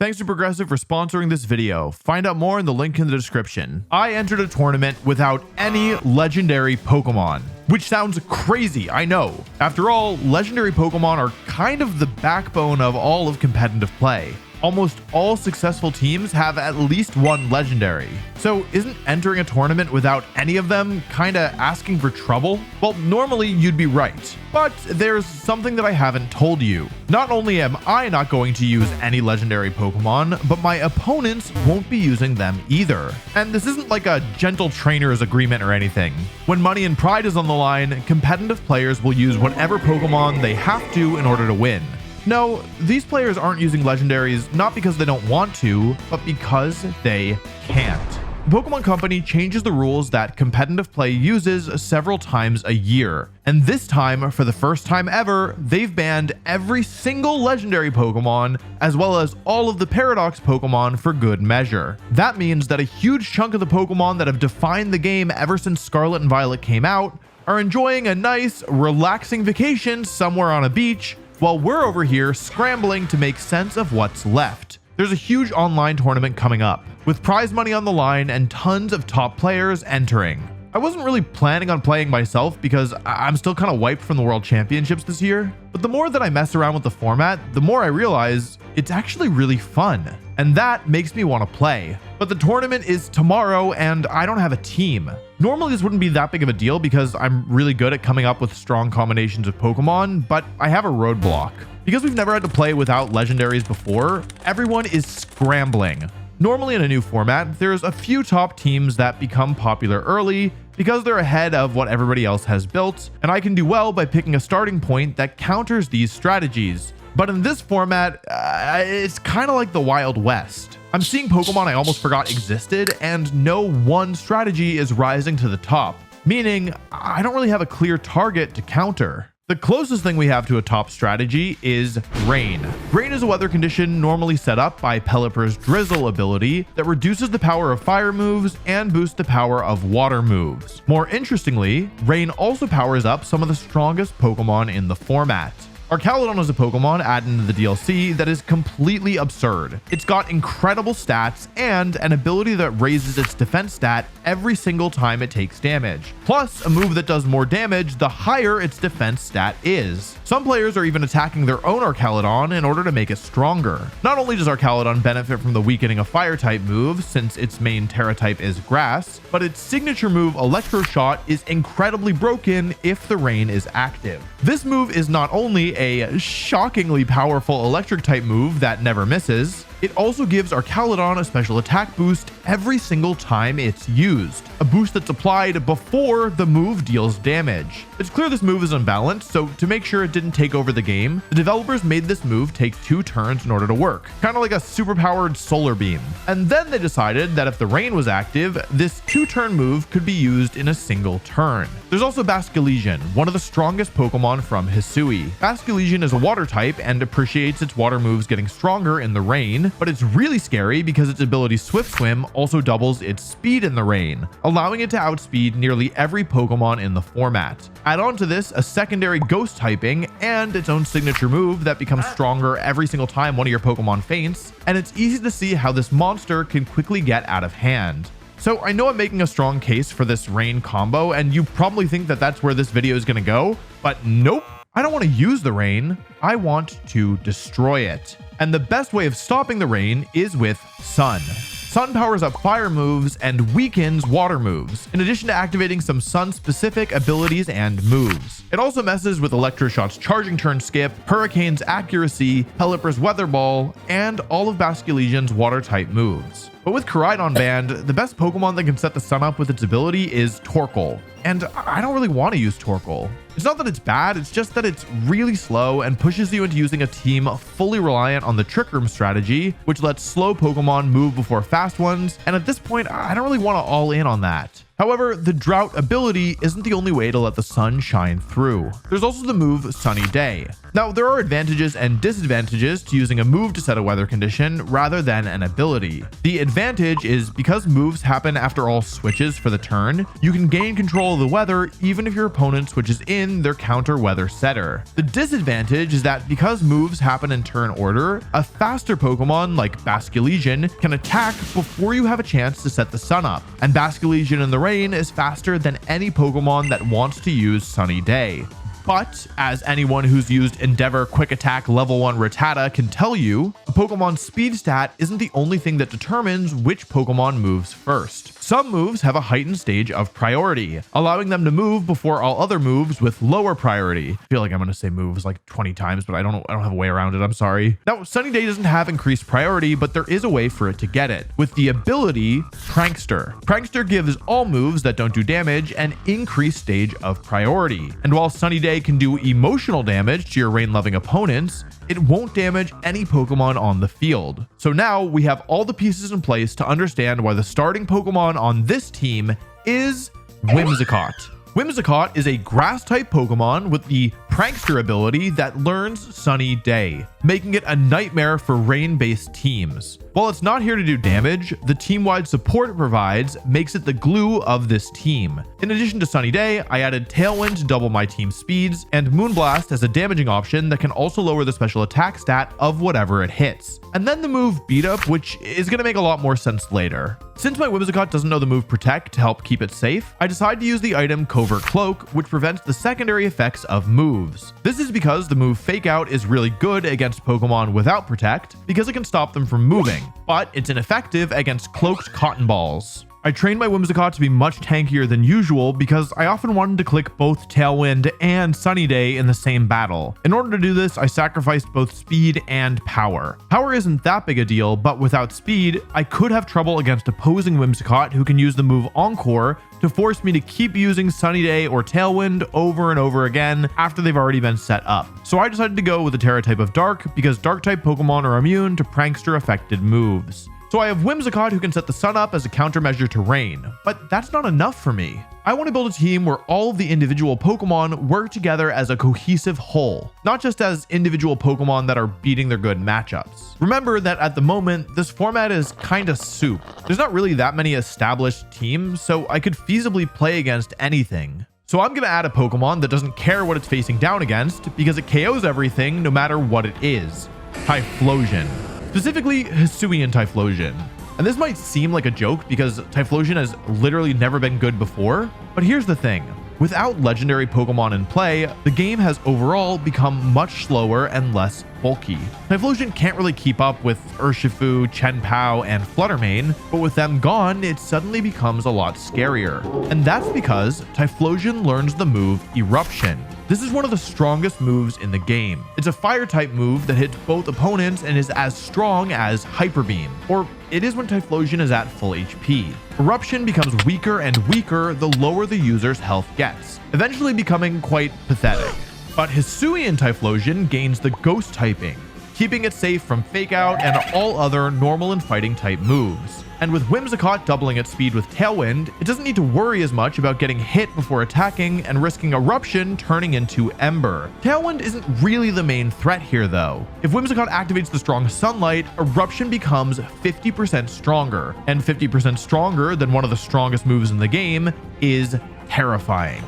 Thanks to Progressive for sponsoring this video. Find out more in the link in the description. I entered a tournament without any legendary Pokemon, which sounds crazy, I know. After all, legendary Pokemon are kind of the backbone of all of competitive play. Almost all successful teams have at least one legendary. So isn't entering a tournament without any of them kinda asking for trouble? Well, normally you'd be right, but there's something that I haven't told you. Not only am I not going to use any legendary Pokemon, but my opponents won't be using them either. And this isn't like a gentle trainer's agreement or anything. When money and pride is on the line, competitive players will use whatever Pokemon they have to in order to win. No, these players aren't using legendaries not because they don't want to, but because they can't. The Pokemon Company changes the rules that competitive play uses several times a year. And this time, for the first time ever, they've banned every single legendary Pokemon, as well as all of the Paradox Pokemon for good measure. That means that a huge chunk of the Pokemon that have defined the game ever since Scarlet and Violet came out are enjoying a nice, relaxing vacation somewhere on a beach, while we're over here scrambling to make sense of what's left. There's a huge online tournament coming up, with prize money on the line and tons of top players entering. I wasn't really planning on playing myself because I'm still kind of wiped from the World Championships this year, but the more that I mess around with the format, the more I realize it's actually really fun, and that makes me want to play. But the tournament is tomorrow and I don't have a team. Normally this wouldn't be that big of a deal because I'm really good at coming up with strong combinations of Pokemon, but I have a roadblock. Because we've never had to play without legendaries before, everyone is scrambling. Normally in a new format, there's a few top teams that become popular early because they're ahead of what everybody else has built, and I can do well by picking a starting point that counters these strategies. But in this format, it's kind of like the Wild West. I'm seeing Pokemon I almost forgot existed, and no one strategy is rising to the top, meaning I don't really have a clear target to counter. The closest thing we have to a top strategy is Rain. Rain is a weather condition normally set up by Pelipper's Drizzle ability that reduces the power of fire moves and boosts the power of water moves. More interestingly, Rain also powers up some of the strongest Pokemon in the format. Archaludon is a Pokemon added into the DLC that is completely absurd. It's got incredible stats and an ability that raises its defense stat every single time it takes damage. Plus, a move that does more damage the higher its defense stat is. Some players are even attacking their own Archaludon in order to make it stronger. Not only does Archaludon benefit from the weakening of Fire-type moves, since its main Terra type is Grass, but its signature move Electro Shot is incredibly broken if the Rain is active. This move is not only a shockingly powerful electric type move that never misses, it also gives Archaludon a special attack boost every single time it's used, a boost that's applied before the move deals damage. It's clear this move is unbalanced, so to make sure it didn't take over the game, the developers made this move take 2 turns in order to work, kind of like a superpowered solar beam. And then they decided that if the Rain was active, this 2-turn move could be used in a single turn. There's also Basculegion, one of the strongest Pokemon from Hisui. Basculegion is a water type and appreciates its water moves getting stronger in the rain, but it's really scary because its ability Swift Swim also doubles its speed in the rain, allowing it to outspeed nearly every Pokemon in the format. Add on to this a secondary ghost typing and its own signature move that becomes stronger every single time one of your Pokemon faints, and it's easy to see how this monster can quickly get out of hand. So I know I'm making a strong case for this Rain combo, and you probably think that that's where this video is going to go, but nope. I don't want to use the Rain, I want to destroy it. And the best way of stopping the Rain is with Sun. Sun powers up fire moves and weakens water moves, in addition to activating some Sun-specific abilities and moves. It also messes with Electro Shot's charging turn skip, Hurricane's accuracy, Pelipper's Weather Ball, and all of Basculegion's water-type moves. But with Koraidon banned, the best Pokemon that can set the Sun up with its ability is Torkoal. And I don't really want to use Torkoal. It's not that it's bad, it's just that it's really slow and pushes you into using a team fully reliant on the Trick Room strategy, which lets slow Pokemon move before fast ones, and at this point, I don't really want to all in on that. However, the drought ability isn't the only way to let the sun shine through. There's also the move Sunny Day. Now, there are advantages and disadvantages to using a move to set a weather condition rather than an ability. The advantage is because moves happen after all switches for the turn, you can gain control of the weather even if your opponent switches in their counter weather setter. The disadvantage is that because moves happen in turn order, a faster Pokemon like Basculegion can attack before you have a chance to set the sun up, and Basculegion in the rain is faster than any Pokemon that wants to use Sunny Day. But, as anyone who's used Endeavor Quick Attack Level 1 Rattata can tell you, a Pokemon's speed stat isn't the only thing that determines which Pokemon moves first. Some moves have a heightened stage of priority, allowing them to move before all other moves with lower priority. I feel like I'm going to say moves like 20 times, but I don't have a way around it. I'm sorry. Now, Sunny Day doesn't have increased priority, but there is a way for it to get it with the ability Prankster. Prankster gives all moves that don't do damage an increased stage of priority. And while Sunny Day can do emotional damage to your rain-loving opponents, it won't damage any Pokemon on the field. So now we have all the pieces in place to understand why the starting Pokemon on this team is Whimsicott. Whimsicott is a grass-type Pokemon with the Prankster ability that learns Sunny Day, making it a nightmare for rain-based teams. While it's not here to do damage, the team-wide support it provides makes it the glue of this team. In addition to Sunny Day, I added Tailwind to double my team's speeds, and Moonblast as a damaging option that can also lower the special attack stat of whatever it hits. And then the move Beat Up, which is going to make a lot more sense later. Since my Whimsicott doesn't know the move Protect to help keep it safe, I decided to use the item Covert Cloak, which prevents the secondary effects of moves. This is because the move Fake Out is really good against Pokemon without Protect, because it can stop them from moving, but it's ineffective against cloaked cotton balls. I trained my Whimsicott to be much tankier than usual because I often wanted to click both Tailwind and Sunny Day in the same battle. In order to do this, I sacrificed both speed and power. Power isn't that big a deal, but without speed, I could have trouble against opposing Whimsicott who can use the move Encore to force me to keep using Sunny Day or Tailwind over and over again after they've already been set up. So I decided to go with a Terra type of Dark because Dark type Pokemon are immune to Prankster affected moves. So I have Whimsicott who can set the sun up as a countermeasure to rain, but that's not enough for me. I want to build a team where all of the individual Pokemon work together as a cohesive whole, not just as individual Pokemon that are beating their good matchups. Remember that at the moment, this format is kinda soup. There's not really that many established teams, so I could feasibly play against anything. So I'm gonna add a Pokemon that doesn't care what it's facing down against because it KOs everything no matter what it is. Typhlosion. Specifically, Hisuian Typhlosion. And this might seem like a joke because Typhlosion has literally never been good before, but here's the thing. Without legendary Pokemon in play, the game has overall become much slower and less bulky. Typhlosion can't really keep up with Urshifu, Chenpao, and Fluttermane, but with them gone, it suddenly becomes a lot scarier. And that's because Typhlosion learns the move Eruption. This is one of the strongest moves in the game. It's a fire-type move that hits both opponents and is as strong as Hyper Beam, or it is when Typhlosion is at full HP. Eruption becomes weaker and weaker the lower the user's health gets, eventually becoming quite pathetic. But Hisuian Typhlosion gains the Ghost typing, keeping it safe from Fake Out and all other normal and fighting type moves. And with Whimsicott doubling its speed with Tailwind, it doesn't need to worry as much about getting hit before attacking and risking Eruption turning into Ember. Tailwind isn't really the main threat here though. If Whimsicott activates the strong Sunlight, Eruption becomes 50% stronger, and 50% stronger than one of the strongest moves in the game is terrifying.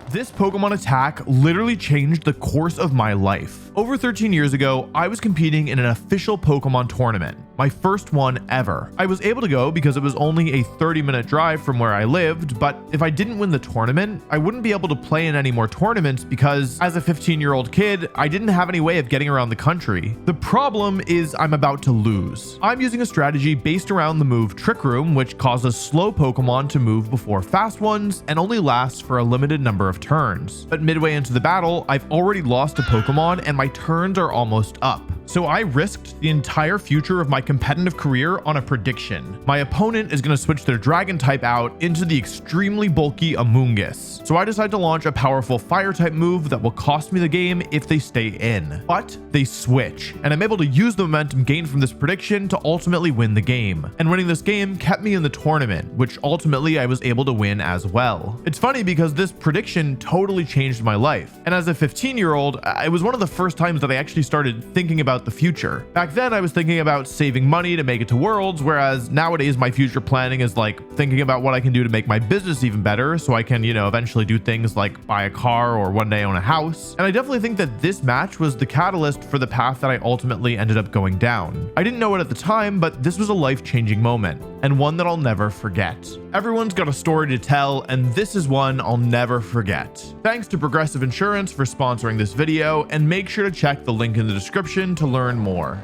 This Pokemon attack literally changed the course of my life. Over 13 years ago, I was competing in an official Pokemon tournament, my first one ever. I was able to go because it was only a 30-minute drive from where I lived, but if I didn't win the tournament, I wouldn't be able to play in any more tournaments because as a 15-year-old kid, I didn't have any way of getting around the country. The problem is I'm about to lose. I'm using a strategy based around the move Trick Room, which causes slow Pokemon to move before fast ones and only lasts for a limited number of turns. But midway into the battle, I've already lost a Pokemon and my turns are almost up. So I risked the entire future of my competitive career on a prediction. My opponent is going to switch their dragon type out into the extremely bulky Amoonguss. So I decide to launch a powerful fire type move that will cost me the game if they stay in. But they switch, and I'm able to use the momentum gained from this prediction to ultimately win the game. And winning this game kept me in the tournament, which ultimately I was able to win as well. It's funny because this prediction totally changed my life. And as a 15-year-old, it was one of the first times that I actually started thinking about the future. Back then, I was thinking about saving money to make it to Worlds, whereas nowadays my future planning is like thinking about what I can do to make my business even better so I can, eventually do things like buy a car or one day own a house. And I definitely think that this match was the catalyst for the path that I ultimately ended up going down. I didn't know it at the time, but this was a life-changing moment, and one that I'll never forget. Everyone's got a story to tell, and this is one I'll never forget. Thanks to Progressive Insurance for sponsoring this video, and make sure to check the link in the description to learn more.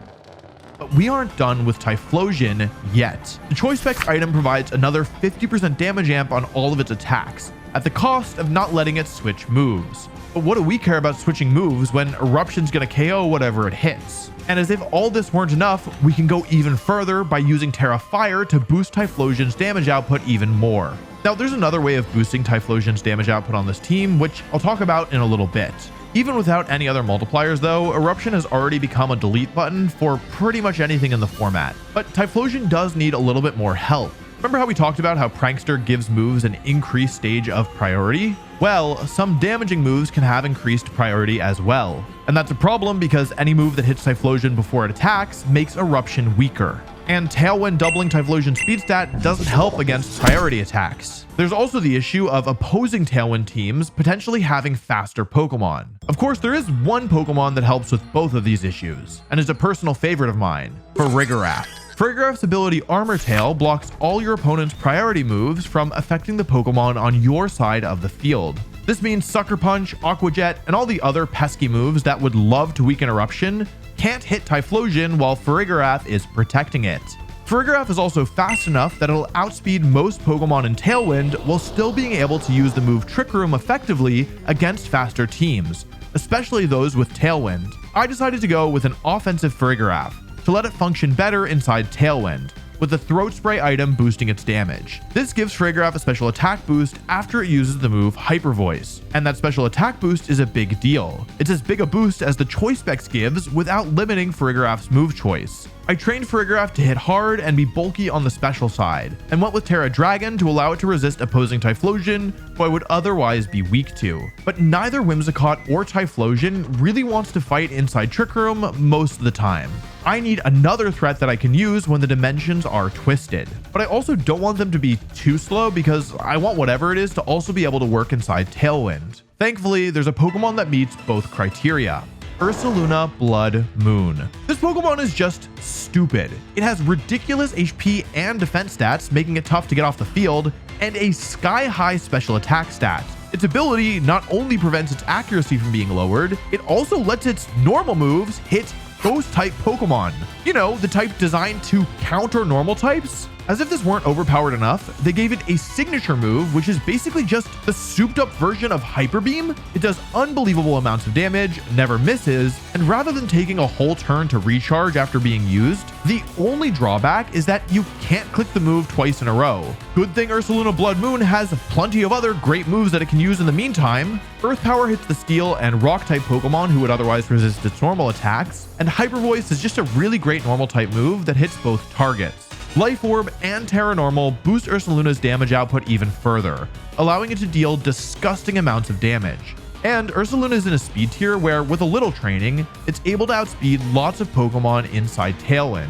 But we aren't done with Typhlosion yet. The Choice Specs item provides another 50% damage amp on all of its attacks, at the cost of not letting it switch moves. But what do we care about switching moves when Eruption's gonna KO whatever it hits? And as if all this weren't enough, we can go even further by using Terra Fire to boost Typhlosion's damage output even more. Now, there's another way of boosting Typhlosion's damage output on this team, which I'll talk about in a little bit. Even without any other multipliers though, Eruption has already become a delete button for pretty much anything in the format. But Typhlosion does need a little bit more help. Remember how we talked about how Prankster gives moves an increased stage of priority? Well, some damaging moves can have increased priority as well. And that's a problem because any move that hits Typhlosion before it attacks makes Eruption weaker. And Tailwind doubling Typhlosion's speed stat doesn't help against priority attacks. There's also the issue of opposing Tailwind teams potentially having faster Pokemon. Of course, there is one Pokemon that helps with both of these issues, and is a personal favorite of mine, Farigiraf. Farigiraf's ability Armor Tail blocks all your opponent's priority moves from affecting the Pokemon on your side of the field. This means Sucker Punch, Aqua Jet, and all the other pesky moves that would love to weaken Eruption can't hit Typhlosion while Farigiraf is protecting it. Farigiraf is also fast enough that it'll outspeed most Pokemon in Tailwind while still being able to use the move Trick Room effectively against faster teams, especially those with Tailwind. I decided to go with an offensive Farigiraf to let it function better inside Tailwind, with the Throat Spray item boosting its damage. This gives Farigiraf a special attack boost after it uses the move Hyper Voice, and that special attack boost is a big deal. It's as big a boost as the Choice Specs gives without limiting Farigiraf's move choice. I trained Farigiraf to hit hard and be bulky on the special side, and went with Terra Dragon to allow it to resist opposing Typhlosion, who I would otherwise be weak to. But neither Whimsicott or Typhlosion really wants to fight inside Trick Room most of the time. I need another threat that I can use when the dimensions are twisted. But I also don't want them to be too slow because I want whatever it is to also be able to work inside Tailwind. Thankfully, there's a Pokemon that meets both criteria. Ursaluna Blood Moon. This Pokemon is just stupid. It has ridiculous HP and defense stats, making it tough to get off the field, and a sky-high special attack stat. Its ability not only prevents its accuracy from being lowered, it also lets its normal moves hit Ghost-type Pokemon. You know, the type designed to counter normal types? As if this weren't overpowered enough, they gave it a signature move, which is basically just the souped up version of Hyper Beam. It does unbelievable amounts of damage, never misses, and rather than taking a whole turn to recharge after being used, the only drawback is that you can't click the move twice in a row. Good thing Ursaluna Blood Moon has plenty of other great moves that it can use in the meantime. Earth Power hits the Steel and Rock type Pokemon who would otherwise resist its normal attacks, and Hyper Voice is just a really great normal type move that hits both targets. Life Orb and Terra Normal boost Ursaluna's damage output even further, allowing it to deal disgusting amounts of damage. And Ursaluna is in a speed tier where, with a little training, it's able to outspeed lots of Pokemon inside Tailwind,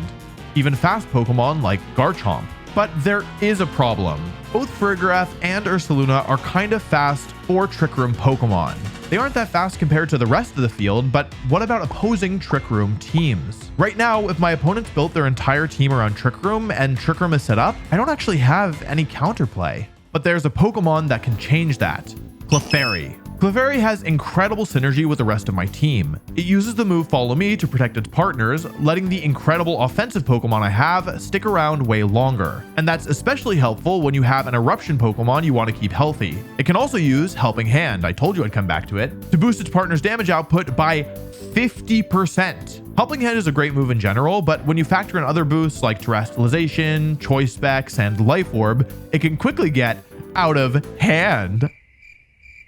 even fast Pokemon like Garchomp. But there is a problem. Both Farigiraf and Ursaluna are kind of fast for Trick Room Pokemon. They aren't that fast compared to the rest of the field, but what about opposing Trick Room teams? Right now, if my opponents built their entire team around Trick Room and Trick Room is set up, I don't actually have any counterplay. But there's a Pokemon that can change that. Clefairy. Clefairy has incredible synergy with the rest of my team. It uses the move Follow Me to protect its partners, letting the incredible offensive Pokemon I have stick around way longer. And that's especially helpful when you have an Eruption Pokemon you want to keep healthy. It can also use Helping Hand, I told you I'd come back to it, to boost its partner's damage output by 50%. Helping Hand is a great move in general, but when you factor in other boosts like Terrestrialization, Choice Specs, and Life Orb, it can quickly get out of hand.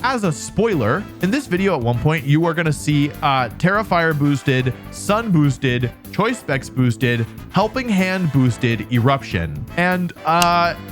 As a spoiler, in this video at one point, you are going to see Terrafire boosted, Sun boosted, Choice Specs boosted, Helping Hand boosted Eruption. And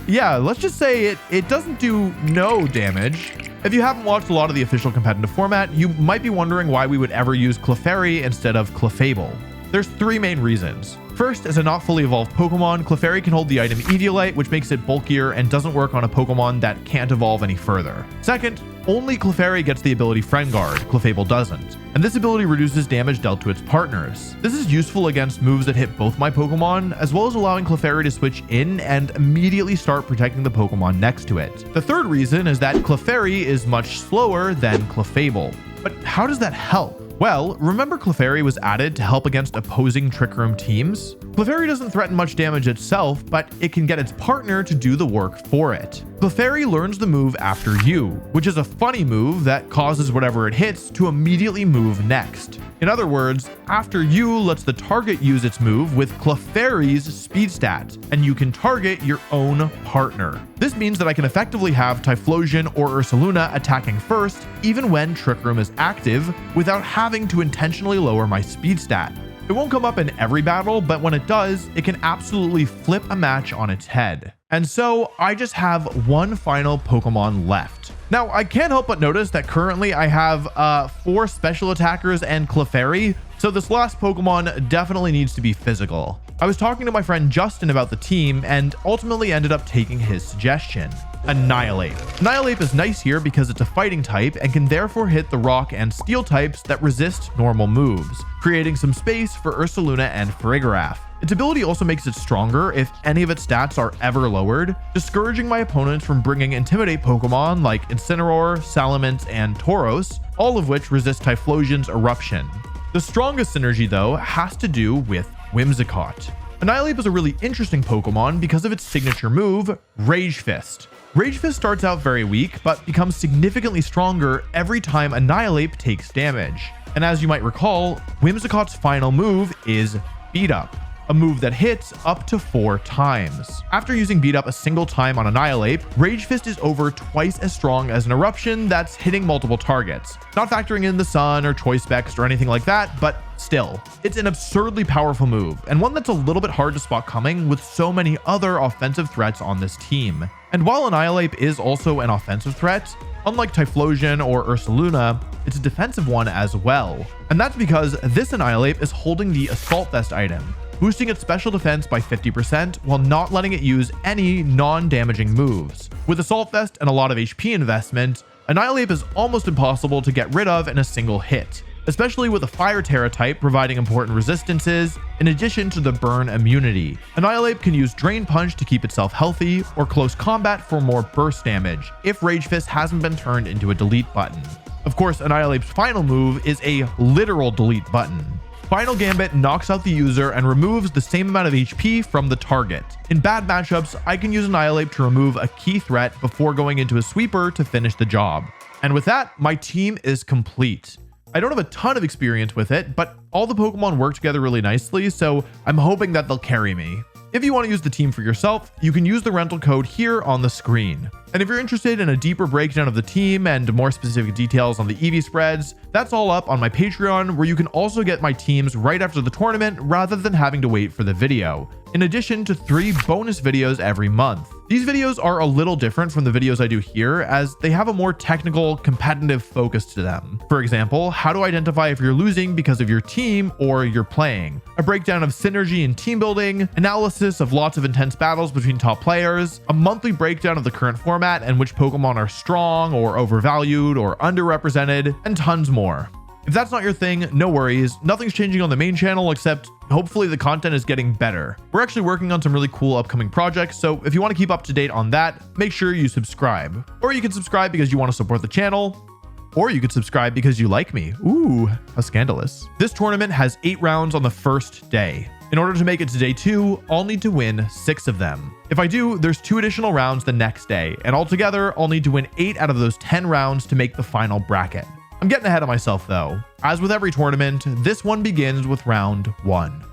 yeah, let's just say it doesn't do no damage. If you haven't watched a lot of the official competitive format, you might be wondering why we would ever use Clefairy instead of Clefable. There's three main reasons. First, as a not fully evolved Pokemon, Clefairy can hold the item Eviolite, which makes it bulkier and doesn't work on a Pokemon that can't evolve any further. Second, only Clefairy gets the ability Friend Guard, Clefable doesn't, and this ability reduces damage dealt to its partners. This is useful against moves that hit both my Pokemon, as well as allowing Clefairy to switch in and immediately start protecting the Pokemon next to it. The third reason is that Clefairy is much slower than Clefable. But how does that help? Well, remember Clefairy was added to help against opposing Trick Room teams? Clefairy doesn't threaten much damage itself, but it can get its partner to do the work for it. Clefairy learns the move after you, which is a funny move that causes whatever it hits to immediately move next. In other words, after you lets the target use its move with Clefairy's speed stat, and you can target your own partner. This means that I can effectively have Typhlosion or Ursaluna attacking first, even when Trick Room is active, without having to intentionally lower my speed stat. It won't come up in every battle, but when it does, it can absolutely flip a match on its head. And so I just have one final Pokemon left. Now, I can't help but notice that currently I have 4 special attackers and Clefairy, so this last Pokemon definitely needs to be physical. I was talking to my friend Justin about the team and ultimately ended up taking his suggestion. Annihilate. Annihilate is nice here because it's a fighting type and can therefore hit the rock and steel types that resist normal moves, creating some space for Ursaluna and Farigiraf. Its ability also makes it stronger if any of its stats are ever lowered, discouraging my opponents from bringing Intimidate Pokemon like Incineroar, Salamence, and Tauros, all of which resist Typhlosion's Eruption. The strongest synergy, though, has to do with Whimsicott. Annihilate is a really interesting Pokemon because of its signature move, Rage Fist. Rage Fist starts out very weak, but becomes significantly stronger every time Annihilate takes damage. And as you might recall, Whimsicott's final move is Beat Up, a move that hits up to 4 times. After using Beat Up a single time on Annihilate, Rage Fist is over twice as strong as an Eruption that's hitting multiple targets. Not factoring in the Sun or Choice Specs or anything like that, but still, it's an absurdly powerful move, and one that's a little bit hard to spot coming with so many other offensive threats on this team. And while Annihilate is also an offensive threat, unlike Typhlosion or Ursaluna, it's a defensive one as well. And that's because this Annihilate is holding the Assault Vest item, boosting its special defense by 50% while not letting it use any non-damaging moves. With Assault Vest and a lot of HP investment, Annihilate is almost impossible to get rid of in a single hit, especially with a Fire Terra type providing important resistances, in addition to the burn immunity. Annihilate can use Drain Punch to keep itself healthy, or Close Combat for more burst damage, if Rage Fist hasn't been turned into a delete button. Of course, Annihilate's final move is a literal delete button. Final Gambit knocks out the user and removes the same amount of HP from the target. In bad matchups, I can use Annihilate to remove a key threat before going into a sweeper to finish the job. And with that, my team is complete. I don't have a ton of experience with it, but all the Pokemon work together really nicely, so I'm hoping that they'll carry me. If you want to use the team for yourself, you can use the rental code here on the screen. And if you're interested in a deeper breakdown of the team and more specific details on the EV spreads, that's all up on my Patreon, where you can also get my teams right after the tournament rather than having to wait for the video, in addition to 3 bonus videos every month. These videos are a little different from the videos I do here, as they have a more technical, competitive focus to them. For example, how to identify if you're losing because of your team or you're playing, a breakdown of synergy and team building, analysis of lots of intense battles between top players, a monthly breakdown of the current format and which Pokemon are strong or overvalued or underrepresented, and tons more. If that's not your thing, no worries. Nothing's changing on the main channel, except hopefully the content is getting better. We're actually working on some really cool upcoming projects, so if you want to keep up to date on that, make sure you subscribe. Or you can subscribe because you want to support the channel, Or you could subscribe because you like me. Ooh, how scandalous. This tournament has 8 rounds on the first day. In order to make it to day 2, I'll need to win 6 of them. If I do, there's 2 additional rounds the next day, and altogether, I'll need to win 8 out of those 10 rounds to make the final bracket. I'm getting ahead of myself though. As with every tournament, this one begins with round 1.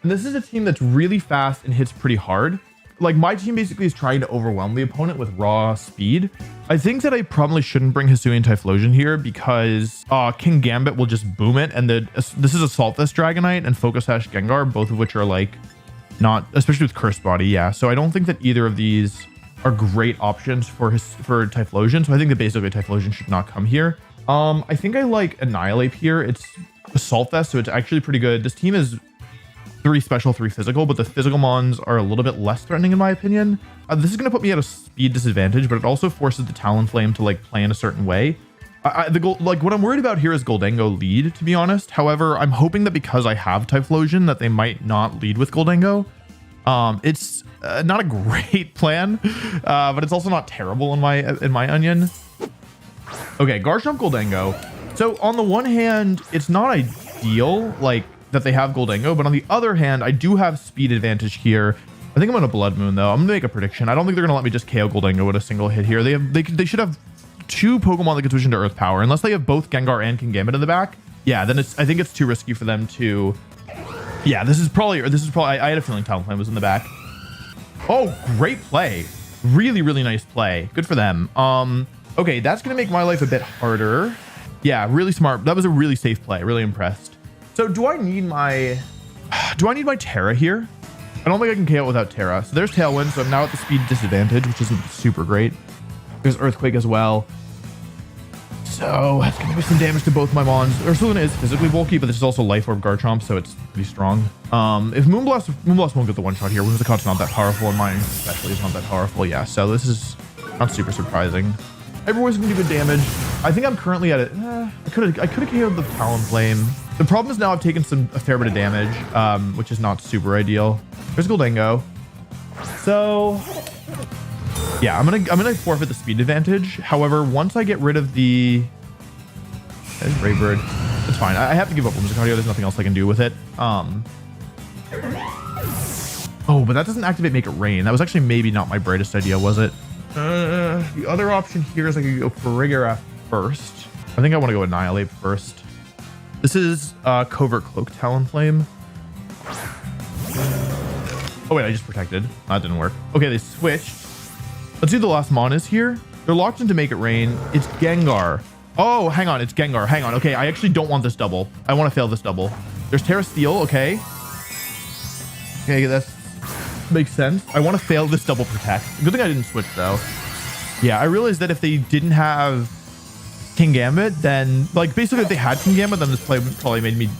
And this is a team that's really fast and hits pretty hard. Like my team basically is trying to overwhelm the opponent with raw speed. I think that I probably shouldn't bring Hisuian Typhlosion here because King Gambit will just boom it. And this is Assault Vest Dragonite and Focus Sash Gengar, both of which are like not, especially with Cursed Body. Yeah. So I don't think that either of these are great options for Typhlosion. So I think that basically Typhlosion should not come here. I think I like Annihilate here. It's Assault Vest, so it's actually pretty good. This team is 3 special, 3 physical, but the physical mons are a little bit less threatening in my opinion. This is going to put me at a speed disadvantage, but it also forces the Talonflame to like play in a certain way. What I'm worried about here is Goldango lead, to be honest. However, I'm hoping that because I have Typhlosion that they might not lead with Goldango. It's not a great plan, but it's also not terrible in my onion. Okay, Garchomp Goldango. So on the one hand, it's not ideal, like that they have Goldango, but on the other hand, I do have speed advantage here. I think I'm going to Blood Moon though. I'm going to make a prediction. I don't think they're going to let me just KO Goldango with a single hit here. They should have 2 Pokemon that can switch into Earth Power, unless they have both Gengar and Kingambit in the back. Yeah, then I think it's too risky for them to. Yeah, this is probably. I had a feeling Talonflame was in the back. Oh, great play! Really, really nice play. Good for them. Okay, that's going to make my life a bit harder. Yeah, really smart. That was a really safe play. Really impressed. So do I need my Terra here? I don't think I can KO it without Terra. So there's Tailwind. So I'm now at the speed disadvantage, which isn't super great. There's Earthquake as well. So that's going to do some damage to both my mons. Ursulina is physically bulky, but this is also Life Orb Garchomp, so it's pretty strong. If Moonblast won't get the one-shot here. Whimsicott's not that powerful, and mine especially is not that powerful. Yeah, so this is not super surprising. Everyone's going to do good damage. I think I'm currently at it. I could have KO'd the Talonflame. The problem is now I've taken a fair bit of damage, which is not super ideal. There's Goldango. So yeah, I'm gonna forfeit the speed advantage. However, once I get rid of the Raybird, it's fine. I have to give up Whimsicott here. There's nothing else I can do with it. Oh, but that doesn't activate Make It Rain. That was actually maybe not my brightest idea, was it? The other option here is I could go Farigiraf first. I think I want to go Annihilate first. This is Covert Cloak Talonflame. Oh wait, I just protected. That didn't work. Okay, they switched. Let's see the last mon is here. They're locked into Make It Rain. It's Gengar. Oh, hang on. It's Gengar. Hang on. Okay, I actually don't want this double. I want to fail this double. There's Terra Steel. Okay. Okay, that makes sense. I want to fail this double protect. Good thing I didn't switch though. Yeah, I realized that if they didn't have Kingambit, then like basically if they had Kingambit, then this play probably made me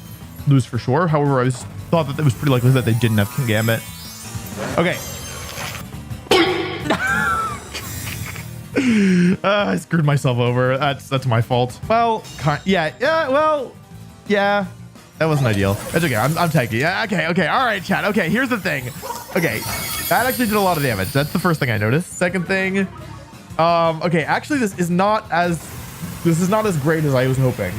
lose for sure. However, I thought that it was pretty likely that they didn't have Kingambit. Okay. I screwed myself over. That's my fault. Well, yeah, that wasn't ideal. That's okay. I'm techie. Yeah, okay. All right, chat. Okay, here's the thing. Okay, that actually did a lot of damage. That's the first thing I noticed. Second thing, okay, actually this is not as great as I was hoping.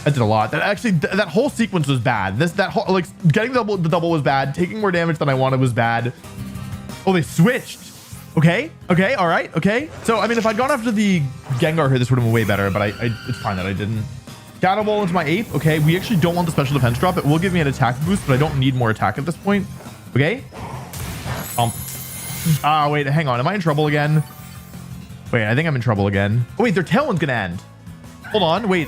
That did a lot. That whole sequence was bad. That whole, like, getting the double was bad. Taking more damage than I wanted was bad. Oh, they switched. Okay. All right. Okay. So, I mean, if I'd gone after the Gengar here, this would have been way better, but it's fine that I didn't. Shadow Ball into my ape. Okay. We actually don't want the special defense drop. It will give me an attack boost, but I don't need more attack at this point. Okay. Wait, hang on. Am I in trouble again? Wait, I think I'm in trouble again. Oh, wait, their Tailwind's gonna end. Hold on. Wait.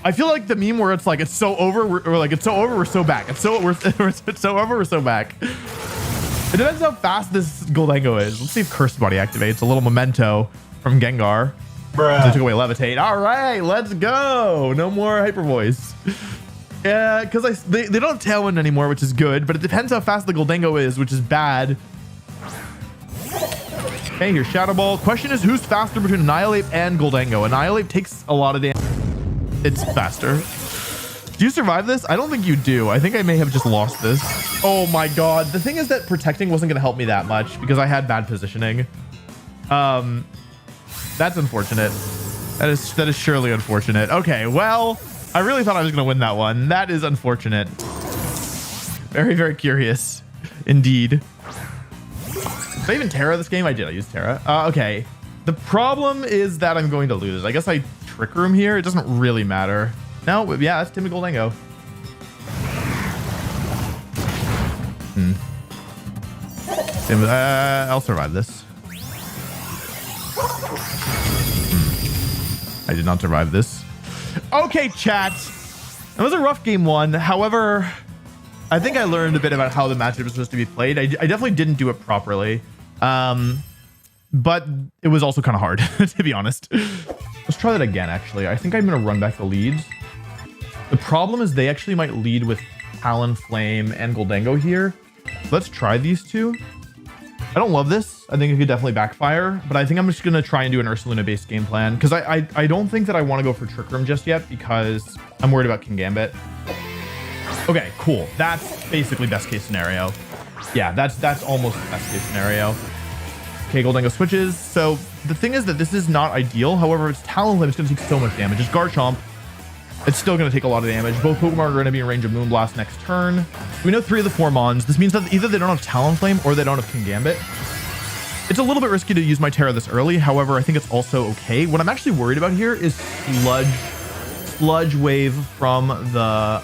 I feel like the meme where it's like, it's so over, it's so over, we're so back. It's so over, we're so back. It depends how fast this Goldango is. Let's see if Cursed Body activates. A little memento from Gengar. Bruh. They took away Levitate. All right, let's go. No more Hyper Voice. Yeah, because they don't have Tailwind anymore, which is good, but it depends how fast the Goldango is, which is bad. Okay, here's Shadow Ball. Question is, who's faster between Annihilate and Goldango? Annihilate takes a lot of damage. It's faster. Do you survive this? I don't think you do. I think I may have just lost this. Oh my god. The thing is that protecting wasn't going to help me that much because I had bad positioning. That's unfortunate. That is surely unfortunate. Okay, well, I really thought I was going to win that one. That is unfortunate. Very, very curious indeed. Did I even Terra this game? I did. I used Terra. Okay. The problem is that I'm going to lose. I guess I Trick Room here. It doesn't really matter. No, yeah, that's Timid Goldango. I'll survive this. I did not survive this. Okay, chat. That was a rough game one. However, I think I learned a bit about how the matchup is supposed to be played. I definitely didn't do it properly. But it was also kind of hard, to be honest. Let's try that again, actually. I think I'm going to run back the leads. The problem is they actually might lead with Talonflame and Goldango here. Let's try these two. I don't love this. I think it could definitely backfire, but I think I'm just going to try and do an Ursaluna-based game plan because I don't think that I want to go for Trick Room just yet because I'm worried about King Gambit. Okay, cool. That's basically best case scenario. Yeah, that's almost best case scenario. Okay, Goldango switches. So the thing is that this is not ideal. However, it's Talonflame. It's going to take so much damage. It's Garchomp. It's still going to take a lot of damage. Both Pokemon are going to be in range of Moonblast next turn. We know 3 of the 4 Mons. This means that either they don't have Talonflame or they don't have King Gambit. It's a little bit risky to use my Terra this early. However, I think it's also okay. What I'm actually worried about here is Sludge Wave from the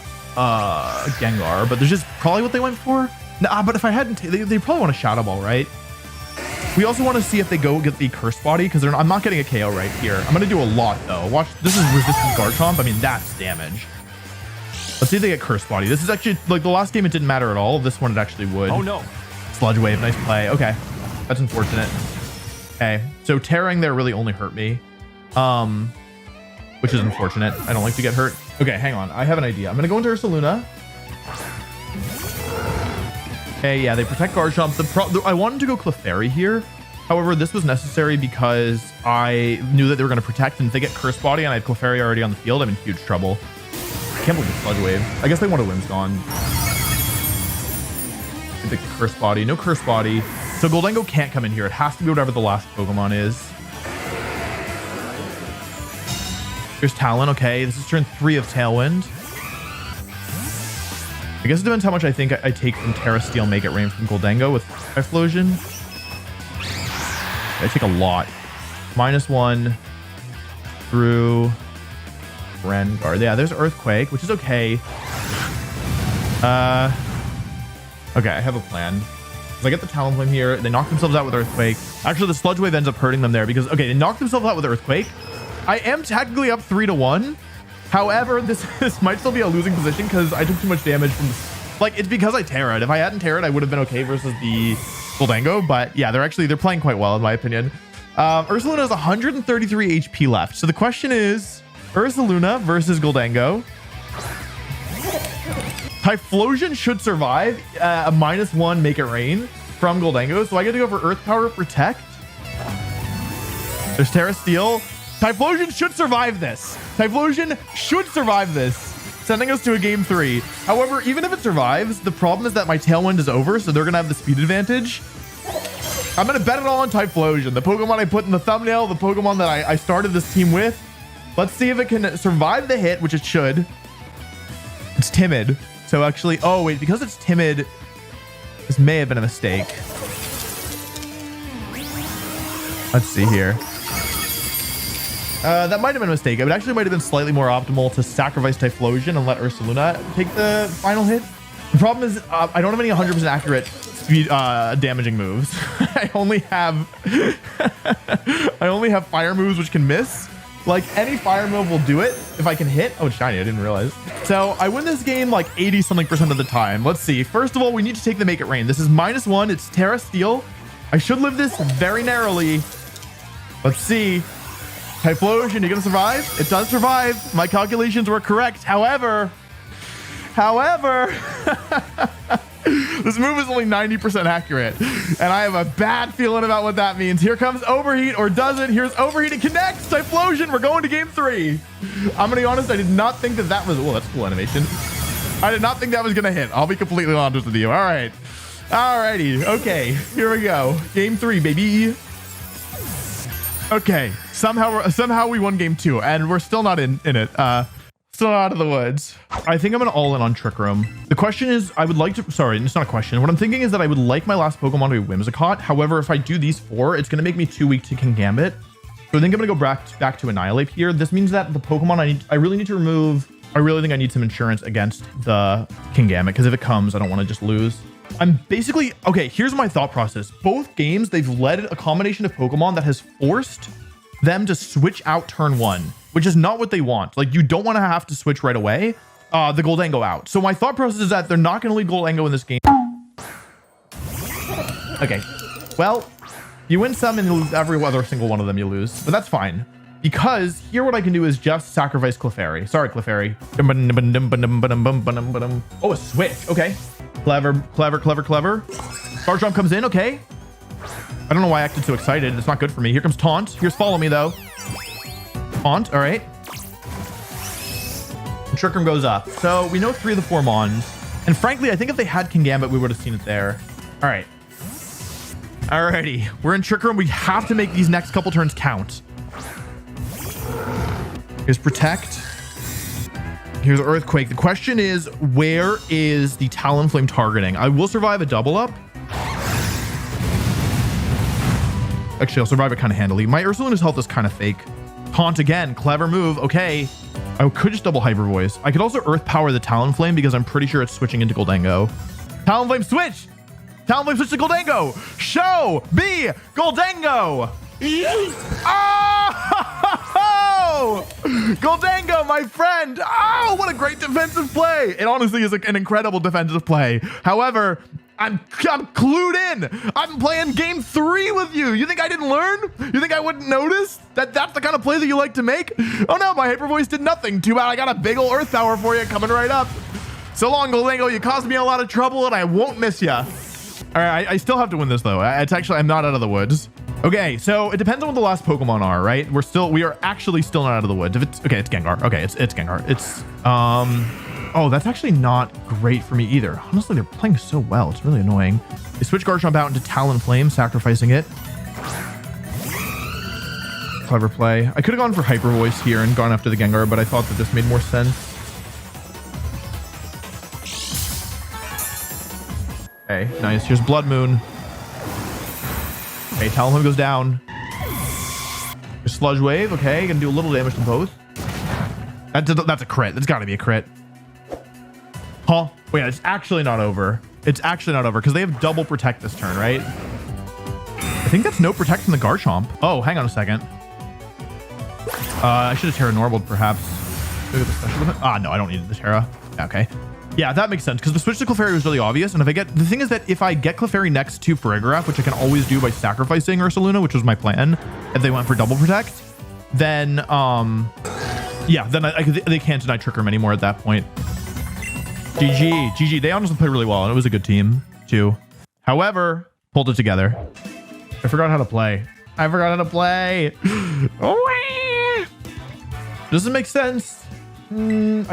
Gengar, but there's just probably what they went for. Nah, but if I hadn't, they probably want a Shadow Ball, right? We also want to see if they go get the Curse Body because I'm not getting a KO right here. I'm going to do a lot though. Watch, this is resistant Garchomp. I mean, that's damage. Let's see if they get Curse Body. This is actually like the last game. It didn't matter at all. This one, it actually would. Oh no. Sludge Wave. Nice play. Okay. That's unfortunate. Okay. So tearing there really only hurt me. Which is unfortunate. I don't like to get hurt. Okay. Hang on. I have an idea. I'm going to go into Ursaluna. Okay, yeah, they protect Garchomp. I wanted to go Clefairy here. However, this was necessary because I knew that they were going to protect, and if they get Curse Body and I have Clefairy already on the field, I'm in huge trouble. I can't believe it's Sludge Wave. I guess they want a Whimsicott. The Curse Body. No Curse Body. So Goldango can't come in here. It has to be whatever the last Pokemon is. Here's Talon. Okay, this is turn 3 of Tailwind. I guess it depends how much I think I take from Terra Steel, Make It Rain from Goldango with Typhlosion. I take a lot. -1 through Rengar. Yeah, there's Earthquake, which is okay. Okay, I have a plan. So I get the Talonflame here. They knock themselves out with Earthquake. Actually, the Sludge Wave ends up hurting them there because, okay, they knock themselves out with Earthquake. I am technically up 3-1. However, this might still be a losing position because I took too much damage from like it's because I Terra'd. If I hadn't Terra'd, I would have been okay versus the Goldango. But yeah, they're playing quite well in my opinion. Ursaluna has 133 HP left. So the question is Ursaluna versus Goldango. Typhlosion should survive a -1 Make It Rain from Goldango. So I get to go for Earth Power Protect. There's Terra Steel. Typhlosion should survive this. Typhlosion should survive this, sending us to a game 3. However, even if it survives, the problem is that my Tailwind is over, so they're going to have the speed advantage. I'm going to bet it all on Typhlosion, the Pokemon I put in the thumbnail, the Pokemon that I started this team with. Let's see if it can survive the hit, which it should. It's timid. So actually, oh wait, because it's timid, this may have been a mistake. Let's see here. That might have been a mistake. It actually might have been slightly more optimal to sacrifice Typhlosion and let Ursaluna take the final hit. The problem is I don't have any 100% accurate speed damaging moves. I only have fire moves which can miss. Like any fire move will do it if I can hit. Oh, it's shiny. I didn't realize. So I win this game like 80-something% of the time. Let's see. First of all, we need to take the Make It Rain. This is -1. It's Terra Steel. I should live this very narrowly. Let's see. Typhlosion, you gonna survive? It does survive. My calculations were correct. However, this move is only 90% accurate, and I have a bad feeling about what that means. Here comes Overheat, or does it? Here's Overheat. It connects. Typhlosion. We're going to game 3. I'm gonna be honest. I did not think that was. Oh, that's cool animation. I did not think that was gonna hit. I'll be completely honest with you. All right. Alrighty. Okay. Here we go. Game 3, baby. Okay, somehow we won game 2, and we're still not in it. Still not out of the woods. I think I'm gonna all in on Trick Room. The question is, I would like to, sorry, it's not a question. What I'm thinking is that I would like my last Pokemon to be Whimsicott. However, if I do these 4, it's gonna make me too weak to Kingambit. So I think I'm gonna go back to Annihilate here. This means that the Pokemon I really need to remove, I really think I need some insurance against the Kingambit, because if it comes, I don't want to just lose. I'm basically, okay, here's my thought process. Both games, they've led a combination of Pokemon that has forced them to switch out turn 1, which is not what they want. Like, you don't want to have to switch right away. The Goldango out. So my thought process is that they're not going to lead Goldango in this game. Okay, well, you win some and you lose every other single one of them you lose, but that's fine. Because here what I can do is just sacrifice Clefairy. Sorry, Clefairy. Oh, a switch. Okay. Clever. Garchomp comes in. Okay. I don't know why I acted so excited. It's not good for me. Here comes Taunt. Here's Follow Me, though. Taunt. All right. And Trick Room goes up. So we know 3 of the 4 Mons. And frankly, I think if they had Kingambit, we would have seen it there. All right. Alrighty. We're in Trick Room. We have to make these next couple turns count. Here's Protect. Here's Earthquake. The question is, where is the Talonflame targeting? I will survive a double up. Actually, I'll survive it kind of handily. My Ursaluna's health is kind of fake. Taunt again. Clever move. Okay. I could just double Hyper Voice. I could also Earth Power the Talonflame because I'm pretty sure it's switching into Goldango. Talonflame switch! Talonflame switch to Goldango! Show me Goldango! Oh! Goldango, my friend! Oh, what a great defensive play! It honestly is an incredible defensive play. However, I'm clued in. I'm playing game 3 with you. You think I didn't learn? You think I wouldn't notice that that's the kind of play that you like to make? Oh no, my Hyper Voice did nothing. Too bad I got a big ol' Earth Power for you coming right up. So long, Goldango. You caused me a lot of trouble, and I won't miss ya. All right, I still have to win this though. It's actually, I'm not out of the woods. Okay, so it depends on what the last Pokemon are, right? We are actually still not out of the woods. If it's okay, it's Gengar. Okay, it's Gengar. It's oh, that's actually not great for me either. Honestly, they're playing so well. It's really annoying. They switch Garchomp out into Talonflame, sacrificing it. Clever play. I could have gone for Hyper Voice here and gone after the Gengar, but I thought that this made more sense. Okay, nice. Here's Blood Moon. Okay, Talonflame goes down. Here's Sludge Wave. Okay, gonna do a little damage to both. That's a crit. That's gotta be a crit. Huh? Wait, it's actually not over. It's actually not over because they have double Protect this turn, right? I think that's no Protect from the Garchomp. Oh, hang on a second. I should have Terra Normal perhaps. Look at the special limit. Ah, no, I don't need the Terra. Okay. Yeah, that makes sense because the switch to Clefairy was really obvious. And if I get, the thing is that if I get Clefairy next to Farigiraf, which I can always do by sacrificing Ursaluna, which was my plan, if they went for double Protect, then, yeah, then they can't deny Trick Room anymore at that point. GG. They honestly played really well, and it was a good team too. However, pulled it together. I forgot how to play. Oh, does it make sense? I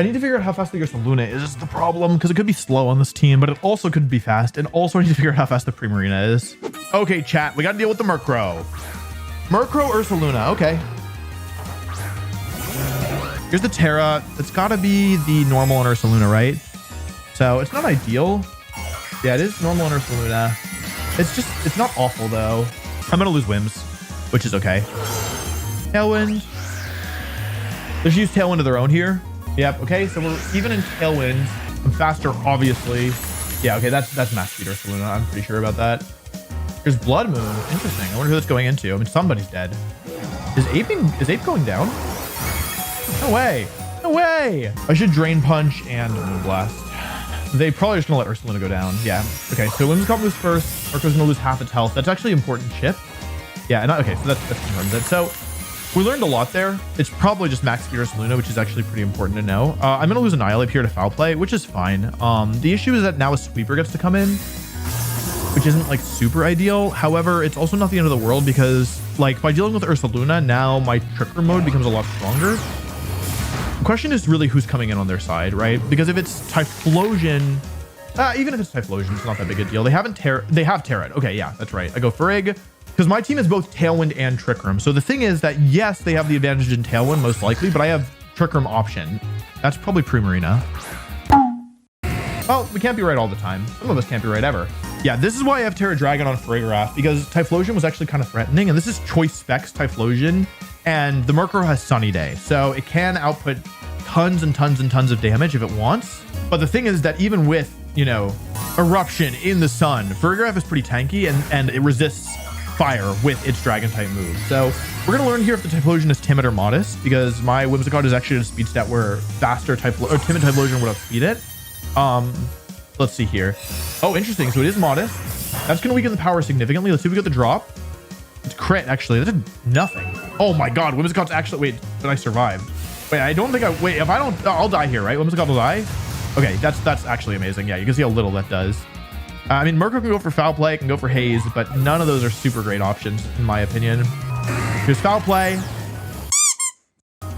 need to figure out how fast the Ursaluna is the problem, because it could be slow on this team, but it also could be fast. And also I need to figure out how fast the Primarina is. Okay, chat, we got to deal with the Murkrow. Murkrow Ursaluna. Okay. Here's the Terra. It's got to be the normal on Ursaluna, right? So it's not ideal. Yeah, it is normal on Ursaluna. It's not awful though. I'm gonna lose Whims, which is okay. Tailwind. Let's use Tailwind of their own here. Yep. Okay, so we're even in Tailwind. I'm faster, obviously. Yeah. Okay, that's Max Speed Ursaluna. I'm pretty sure about that. There's Blood Moon. Interesting. I wonder who that's going into. I mean, somebody's dead. Is Ape going down? No way. No way. I should Drain Punch and Moonblast. They probably just gonna let Ursaluna go down. Yeah. Okay, so Whimsicott moves first. Murkrow's gonna lose half its health. That's actually important ship. Yeah, and okay, so that's confirmed it. So we learned a lot there. It's probably just Max Speed Ursaluna, which is actually pretty important to know. I'm gonna lose Annihilate here to Foul Play, which is fine. The issue is that now a Sweeper gets to come in, which isn't like super ideal. However, it's also not the end of the world because like by dealing with Ursaluna, now my Trick Room mode becomes a lot stronger. The question is really who's coming in on their side, right? Because if it's Typhlosion, even if it's Typhlosion, it's not that big a deal. They have Terra. Okay, yeah, that's right. I go Farig, because my team is both Tailwind and Trick Room. So the thing is that, yes, they have the advantage in Tailwind, most likely, but I have Trick Room option. That's probably Primarina. Well, we can't be right all the time. Some of us can't be right ever. Yeah, this is why I have Terra Dragon on Farigiraf, because Typhlosion was actually kind of threatening, and this is Choice Specs Typhlosion, and the Murkrow has Sunny Day, so it can output tons and tons and tons of damage if it wants. But the thing is that even with, you know, Eruption in the sun, Farigiraf is pretty tanky, and it resists fire with its Dragon type move. So we're gonna learn here if the Typhlosion is timid or modest, because my Whimsicott is actually a speed stat where faster timid Typhlosion would outspeed it. Let's see here. Oh, interesting. So it is modest. That's going to weaken the power significantly. Let's see if we get the drop. It's crit, actually. That did nothing. Oh my god. Whimsicott's actually... Wait, did I survive? Wait, I don't think I... Wait, if I don't... I'll die here, right? Whimsicott will die? Okay, that's actually amazing. Yeah, you can see how little that does. I mean, Murkrow can go for Foul Play, can go for Haze, but none of those are super great options, in my opinion. Here's Foul Play.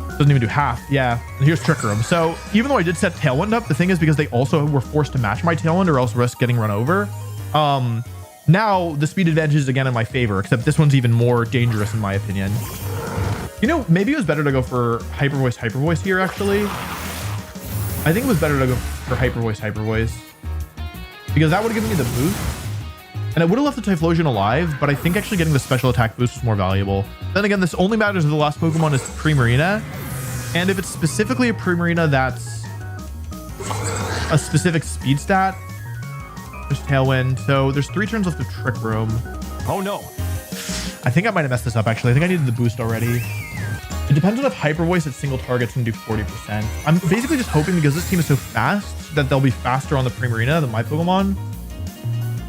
Doesn't even do half. Yeah, and here's Trick Room. So even though I did set Tailwind up, the thing is, because they also were forced to match my Tailwind or else risk getting run over, now the speed advantage is again in my favor, except this one's even more dangerous in my opinion. You know, maybe it was better to go for Hyper Voice here, actually. I think it was better to go for Hyper Voice, because that would have given me the boost, and I would have left the Typhlosion alive, but I think actually getting the special attack boost was more valuable. Then again, this only matters if the last Pokemon is Primarina, and if it's specifically a Primarina that's a specific speed stat. There's Tailwind, so there's 3 turns left of Trick Room. Oh no. I think I might have messed this up, actually. I think I needed the boost already. It depends on if Hyper Voice at single targets can do 40%. I'm basically just hoping, because this team is so fast, that they'll be faster on the Primarina than my Pokemon.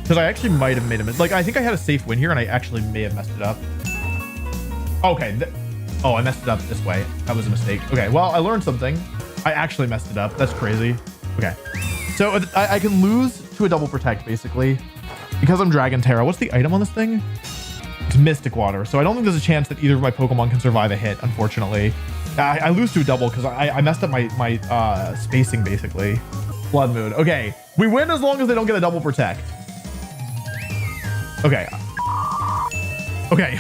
Because I actually might have made a mistake. Like, I think I had a safe win here, and I actually may have messed it up. Okay. Oh, I messed it up this way. That was a mistake. Okay, well, I learned something. I actually messed it up. That's crazy. Okay. So I can lose to a double protect, basically, because I'm Dragon Terra. What's the item on this thing? It's Mystic Water. So I don't think there's a chance that either of my Pokemon can survive a hit, unfortunately. I lose to a double because I messed up my spacing, basically. Blood Moon. Okay. We win as long as they don't get a double protect. Okay. Okay.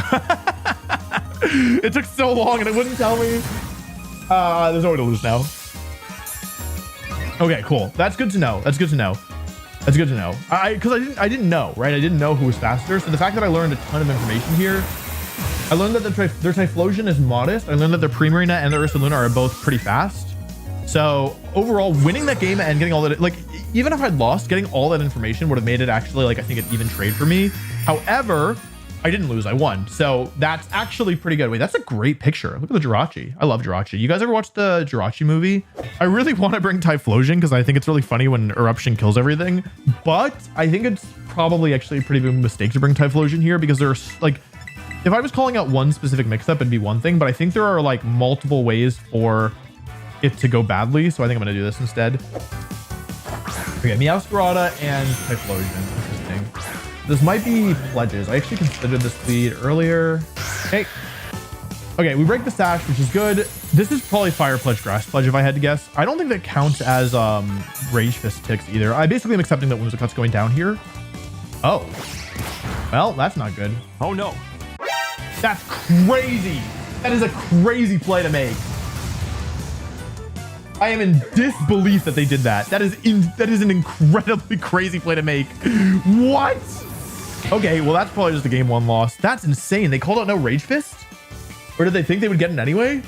It took so long and it wouldn't tell me. There's no way to lose now. Okay, cool. That's good to know. That's good to know. That's good to know. Because I didn't know, right? I didn't know who was faster. So the fact that I learned a ton of information here, I learned that their Typhlosion is modest. I learned that their Primarina and their Ursaluna are both pretty fast. So overall, winning that game and getting all that, like, even if I'd lost, getting all that information would have made it actually, like, I think, an even trade for me. However, I didn't lose. I won. So that's actually pretty good. Wait, that's a great picture. Look at the Jirachi. I love Jirachi. You guys ever watched the Jirachi movie? I really want to bring Typhlosion because I think it's really funny when Eruption kills everything. But I think it's probably actually a pretty big mistake to bring Typhlosion here because there's, like, if I was calling out one specific mix-up, it'd be one thing. But I think there are, like, multiple ways for it to go badly. So I think I'm going to do this instead. Okay, Meowscarada and Typhlosion. Interesting. This might be pledges. I actually considered this lead earlier. Hey. Okay, we break the sash, which is good. This is probably Fire Pledge, Grass Pledge, if I had to guess. I don't think that counts as Rage Fist ticks either. I basically am accepting that Whimsicott's going down here. Oh. Well, that's not good. Oh no. That's crazy. That is a crazy play to make. I am in disbelief that they did that. That is an incredibly crazy play to make. What? Okay, well, that's probably just a game 1 loss. That's insane. They called out no Rage Fist? Or did they think they would get it anyway?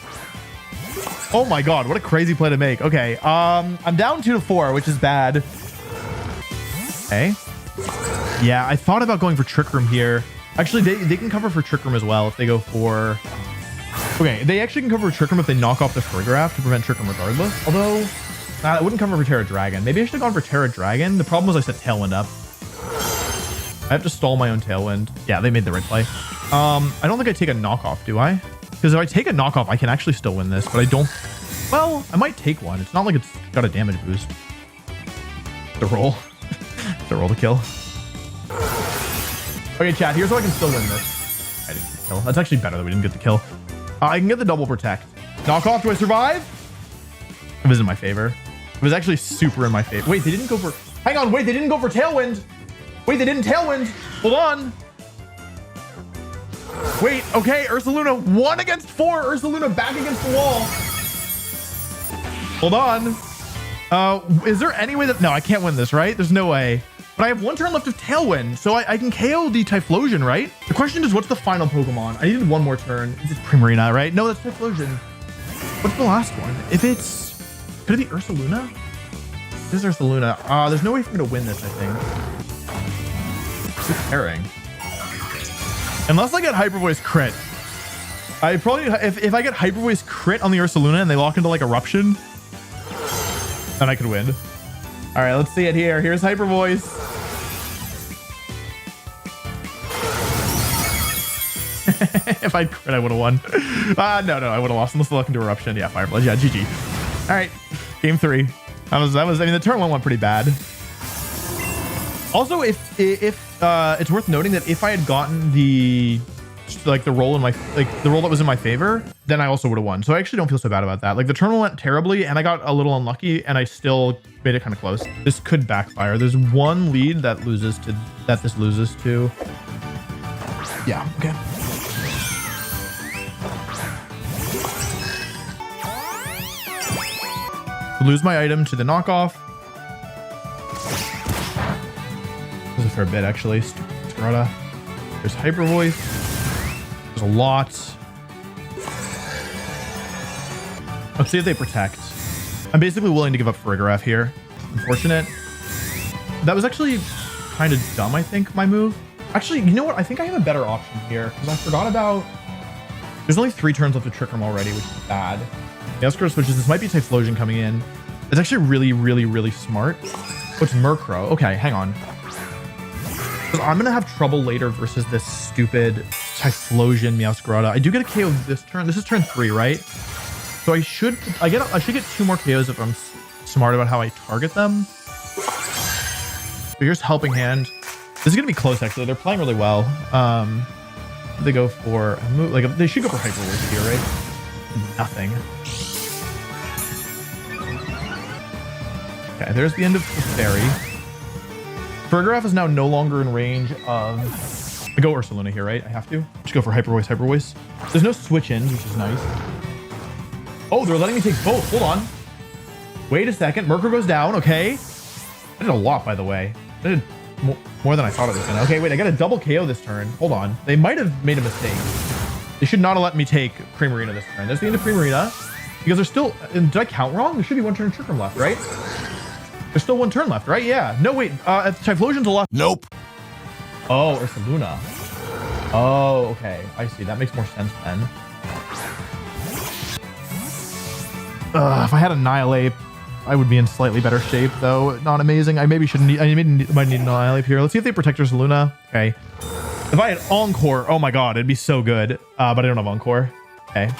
Oh my god, what a crazy play to make. Okay, I'm down 2-4, which is bad. Okay. Yeah, I thought about going for Trick Room here. Actually, they can cover for Trick Room as well if they go for... Okay, they actually can cover for Trick Room if they knock off the Farigiraf to prevent Trick Room regardless. Although, it wouldn't cover for Terra Dragon. Maybe I should have gone for Terra Dragon. The problem was I set Tailwind up. I have to stall my own Tailwind. Yeah, they made the right play. I don't think I take a knockoff, do I? Because if I take a knockoff, I can actually still win this, but I don't... Well, I might take one. It's not like it's got a damage boost. The roll. The roll to kill. Okay, chat, here's how I can still win this. I didn't get the kill. That's actually better that we didn't get the kill. I can get the double protect. Knockoff, do I survive? It was in my favor. It was actually super in my favor. Wait, they didn't go for... Hang on, wait, they didn't go for Tailwind. Wait, they didn't Tailwind. Hold on. Wait, okay, Ursaluna 1 against 4. Ursaluna back against the wall. Hold on. Is there any way that... No, I can't win this, right? There's no way. But I have 1 turn left of Tailwind, so I can KO the Typhlosion, right? The question is, what's the final Pokemon? I needed 1 more turn. It's Primarina, right? No, that's Typhlosion. What's the last one? If it's... Could it be Ursaluna? This is Ursaluna. There's no way for me to win this, I think. Who's caring? Unless I get Hyper Voice crit. I probably... If I get Hyper Voice crit on the Ursaluna and they lock into like Eruption, then I could win. All right, let's see it here. Here's Hyper Voice. If I'd crit, I would have won. No, I would have lost unless they lock into Eruption. Yeah, Fire Blast. Yeah, GG. All right, game 3. That was. I mean, the turn 1 went pretty bad. Also, if it's worth noting that if I had gotten the roll in my the roll that was in my favor, then I also would have won. So I actually don't feel so bad about that. Like the turn went terribly and I got a little unlucky and I still made it kind of close. This could backfire. There's 1 lead that this loses to. Yeah, okay. Lose my item to the knockoff. This is a fair bit actually. Scarlet. There's Hyper Voice. There's a lot. Let's see if they protect. I'm basically willing to give up Farigiraf here. Unfortunate. That was actually kind of dumb, I think, my move. Actually, you know what? I think I have a better option here because I forgot about... There's only 3 turns left to Trick Room already, which is bad. The Escrow switches. This might be Typhlosion coming in. It's actually really, really, really smart. Oh, it's Murkrow. Okay, hang on. I'm going to have trouble later versus this stupid Typhlosion Meowscarada. I do get a KO this turn. This is turn 3, right? So I should get 2 more KOs if I'm smart about how I target them. So here's Helping Hand. This is going to be close, actually. They're playing really well. They go for a move. Like, they should go for Hyper Voice here, right? Nothing. Okay, there's the end of the fairy. Farigiraf is now no longer in range of... I go Ursaluna here, right? I have to. Just go for Hyper Voice, Hyper Voice. There's no switch-ins, which is nice. Oh, they're letting me take both. Hold on. Wait a second. Murkrow goes down. Okay. I did a lot, by the way. I did more than I thought it was gonna. Okay, wait. I got a double KO this turn. Hold on. They might have made a mistake. They should not have let me take Primarina this turn. There's the end of Primarina. Because there's still... Did I count wrong? There should be 1 turn Trick Room left, right? There's still 1 turn left, right? Yeah. No, wait. Typhlosion's a lot. Nope. Oh, Ursaluna. Oh, okay. I see. That makes more sense then. If I had Annihilate, I would be in slightly better shape, though. Not amazing. I maybe shouldn't need... I might need Annihilate here. Let's see if they protect Ursaluna. Okay. If I had Encore, oh my god, it'd be so good. But I don't have Encore. Okay.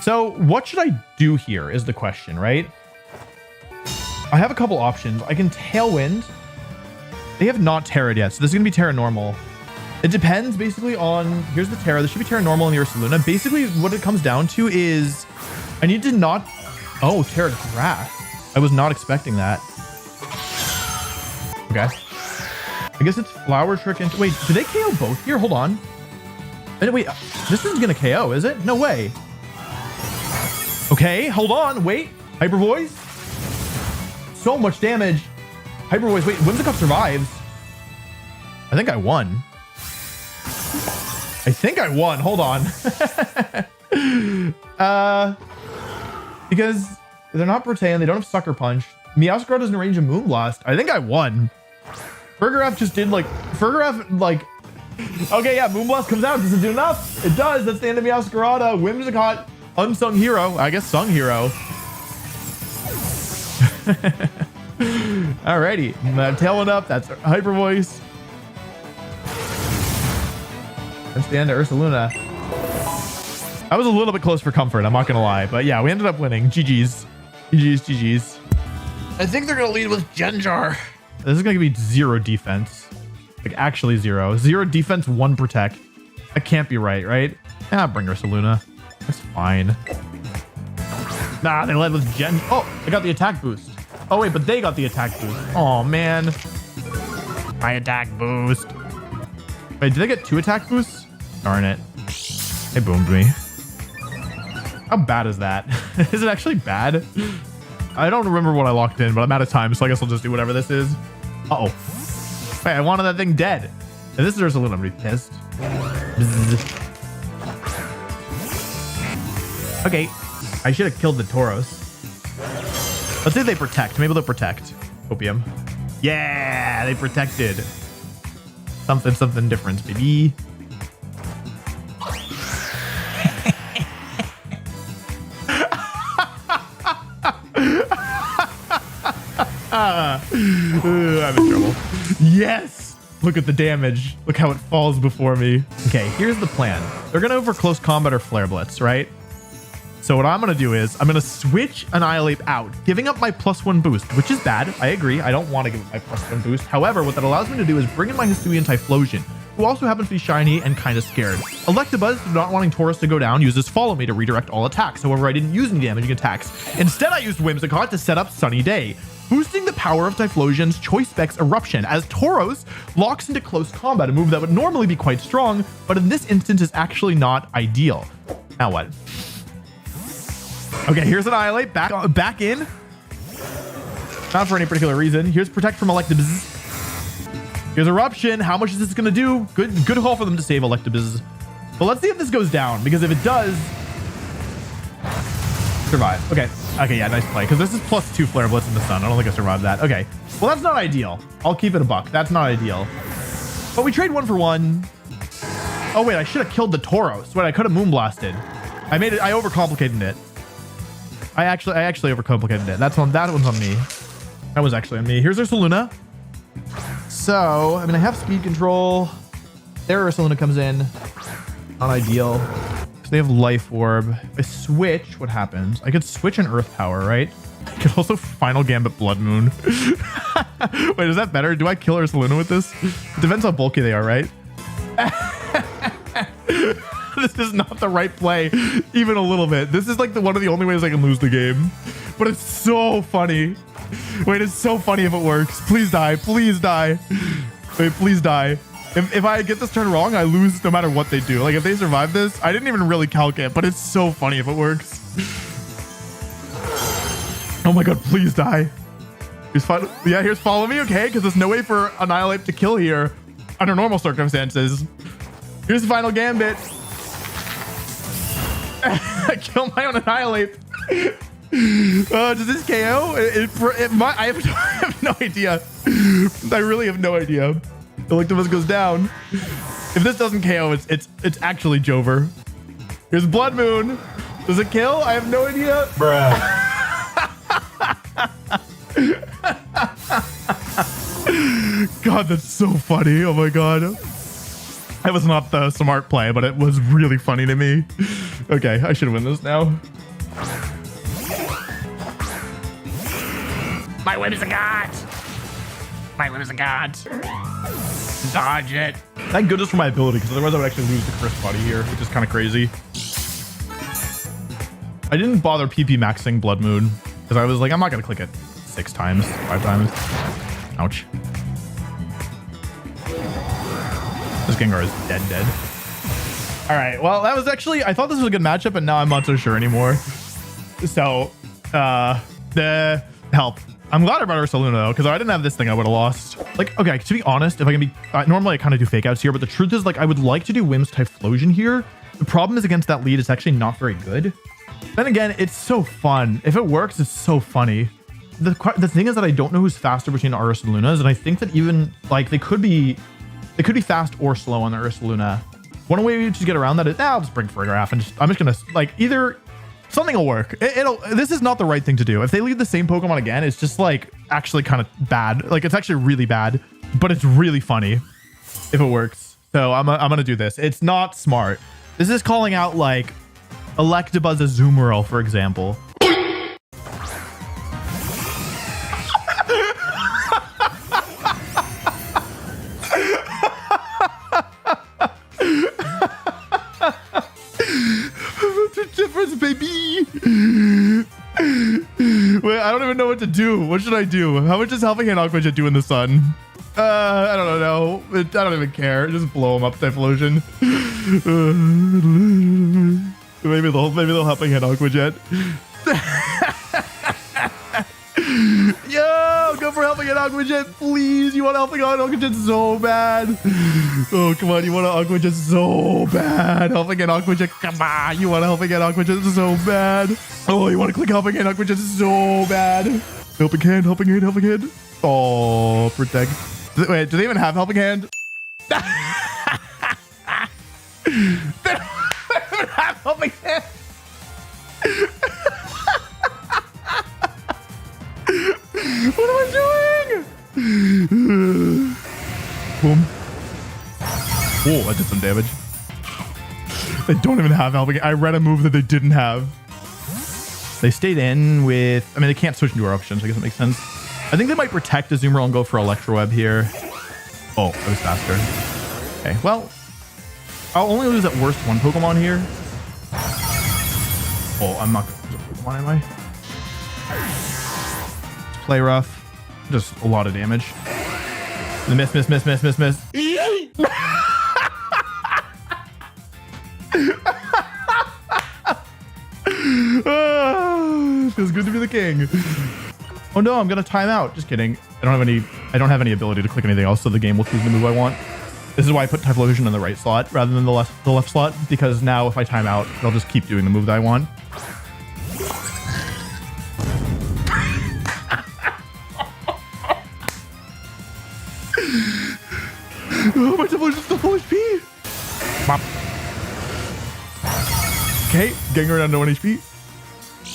So what should I do here is the question, right? I have a couple options. I can Tailwind. They have not Terra'd yet, so this is going to be Terra Normal. It depends basically on... Here's the Terra. This should be Terra Normal in the Ursaluna. Basically, what it comes down to is... I need to not... Oh, Terra Grass. I was not expecting that. Okay. I guess it's Flower Trick into... Wait, did they KO both here? Hold on. Wait, this isn't going to KO, is it? No way. Okay, hold on. Wait. Hyper Voice. So much damage. Hyper Voice. Wait, Whimsicott survives. I think I won. Hold on. Because they're not Protean. They don't have Sucker Punch. Meowscarada doesn't range a Moonblast. I think I won. Farigiraf just did like... Okay, yeah, Moonblast comes out. Does it do enough? It does. That's the end of Meowscarada. Whimsicott, unsung hero. I guess sung hero. Alrighty, tailing up. That's Hyper Voice. That's the end of Ursaluna. I was a little bit close for comfort, I'm not gonna lie, but yeah, we ended up winning. GG's. I think they're gonna lead with Genjar. This is gonna be 0 defense, like actually 0 defense, 1 protect. That can't be right? Yeah, bring Ursaluna. That's fine. Nah, they led with Gen. Oh, I got the attack boost. Oh wait, but they got the attack boost. Oh man. My attack boost. Wait, did they get 2 attack boosts? Darn it. They boomed me. How bad is that? Is it actually bad? I don't remember what I locked in, but I'm out of time, so I guess I'll just do whatever this is. Uh-oh. Hey, I wanted that thing dead. If this is Ursaluna, I'm gonna be pissed. Okay. I should have killed the Tauros. Let's see if they protect. Maybe they'll protect. Opium. Yeah, they protected. Something different, baby. I'm in trouble. Yes! Look at the damage. Look how it falls before me. Okay, here's the plan. They're gonna go for close combat or flare blitz, right? So what I'm gonna do is I'm gonna switch Annihilate out, giving up my +1 boost, which is bad. I agree. I don't want to give up my +1 boost. However, what that allows me to do is bring in my Hisuian Typhlosion, who also happens to be shiny and kind of scared. Electabuzz, not wanting Tauros to go down, uses Follow Me to redirect all attacks. However, I didn't use any damaging attacks. Instead, I used Whimsicott to set up Sunny Day, boosting the power of Typhlosion's Choice Specs Eruption, as Tauros locks into close combat, a move that would normally be quite strong, but in this instance is actually not ideal. Now what? Okay, here's Annihilate, back in. Not for any particular reason. Here's Protect from Electabuzz. Here's Eruption. How much is this gonna do? Good call for them to save Electabuzz. But let's see if this goes down, because if it does, survive. Okay, yeah, nice play. Because this is +2 Flare Blitz in the sun. I don't think I survived that. Okay, well, that's not ideal. I'll keep it a buck. That's not ideal. But we trade 1 for 1. Oh wait, I should have killed the Tauros. Wait, I could have Moonblasted. I overcomplicated it. I actually overcomplicated it. That one's on me. That was actually on me. Here's Ursaluna. So, I mean, I have speed control. There Ursaluna comes in. Not ideal. So they have Life Orb. If I switch, what happens? I could switch an Earth Power, right? I could also Final Gambit Blood Moon. Wait, is that better? Do I kill Ursaluna with this? It depends how bulky they are, right? This is not the right play, even a little bit. This is like one of the only ways I can lose the game. But it's so funny. Wait, it's so funny if it works. Please die. Please die. Wait, please die. If I get this turn wrong, I lose no matter what they do. Like, if they survive this, I didn't even really calc it, but it's so funny if it works. Oh my god, please die. Here's Follow Me, okay, because there's no way for Annihilate to kill here under normal circumstances. Here's the Final Gambit. I kill my own Annihilate. Does this KO? I have no idea. I really have no idea. Electabuzz goes down. If this doesn't KO, it's actually Jover. Here's Blood Moon. Does it kill? I have no idea. Bruh. God, that's so funny. Oh my god. That was not the smart play, but it was really funny to me. Okay, I should win this now. My Whimsicott! My Whimsicott! Dodge it! Thank goodness for my ability, because otherwise I would actually lose the Crisp Body here, which is kind of crazy. I didn't bother PP maxing Blood Moon, because I was like, I'm not going to click it 5 times. Ouch. This Gengar is dead. All right, well, that was actually, I thought this was a good matchup, and now I'm not so sure anymore. So, the help. I'm glad I brought Ursaluna though, because if I didn't have this thing, I would have lost. Like, okay, to be honest, if I can be, normally I kind of do fake outs here, but the truth is, like, I would like to do Whim's Typhlosion here. The problem is against that lead, it's actually not very good. Then again, it's so fun. If it works, it's so funny. The thing is that I don't know who's faster between our Ursalunas, and I think that even, like, they could be fast or slow on the Ursaluna. One way to get around that is, I'll just bring Farigiraf and I'm just gonna, like, either something will work. This is not the right thing to do. If they leave the same Pokemon again, it's just like actually kind of bad. Like, it's actually really bad, but it's really funny if it works. So I'm gonna do this. It's not smart. This is calling out like Electabuzz Azumarill, for example. Baby. Wait, I don't even know what to do. What should I do? How much does Helping Hand Aquajet do in the sun? I don't know. I don't even care. Just blow him up, Typhlosion. Maybe they'll helping hand Aqua Jet. Yo, go for helping an Aqua Jet, please. You want helping on Aqua Jet so bad. Oh, come on. You want an Aqua Jet so bad. Helping an Aqua Jet. Come on. You want helping an Aqua Jet so bad. Oh, you want to click helping hand Aqua Jet so bad. Helping hand, helping hand, helping hand. Oh, protect. Wait, do they even have helping hand? They don't even have helping hand. What am I doing? Boom. Oh, that did some damage. They don't even have helping. I read a move that they didn't have. They stayed in with... I mean, they can't switch into our options. I guess it makes sense. I think they might protect Azumarill and go for Electro Web here. Oh, that was faster. Okay, well... I'll only lose at worst one Pokemon here. Oh, I'm not going to lose a Pokemon, am I? Play rough. Just a lot of damage. The miss. Feels good to be the king. Oh no, I'm gonna time out. Just kidding. I don't have any ability to click anything else, so the game will choose the move I want. This is why I put Typhlosion in the right slot rather than the left slot, because now if I time out, it'll just keep doing the move that I want. Oh, my Typhlosion's still full HP. Bop. Okay, Gengar down to 1 HP.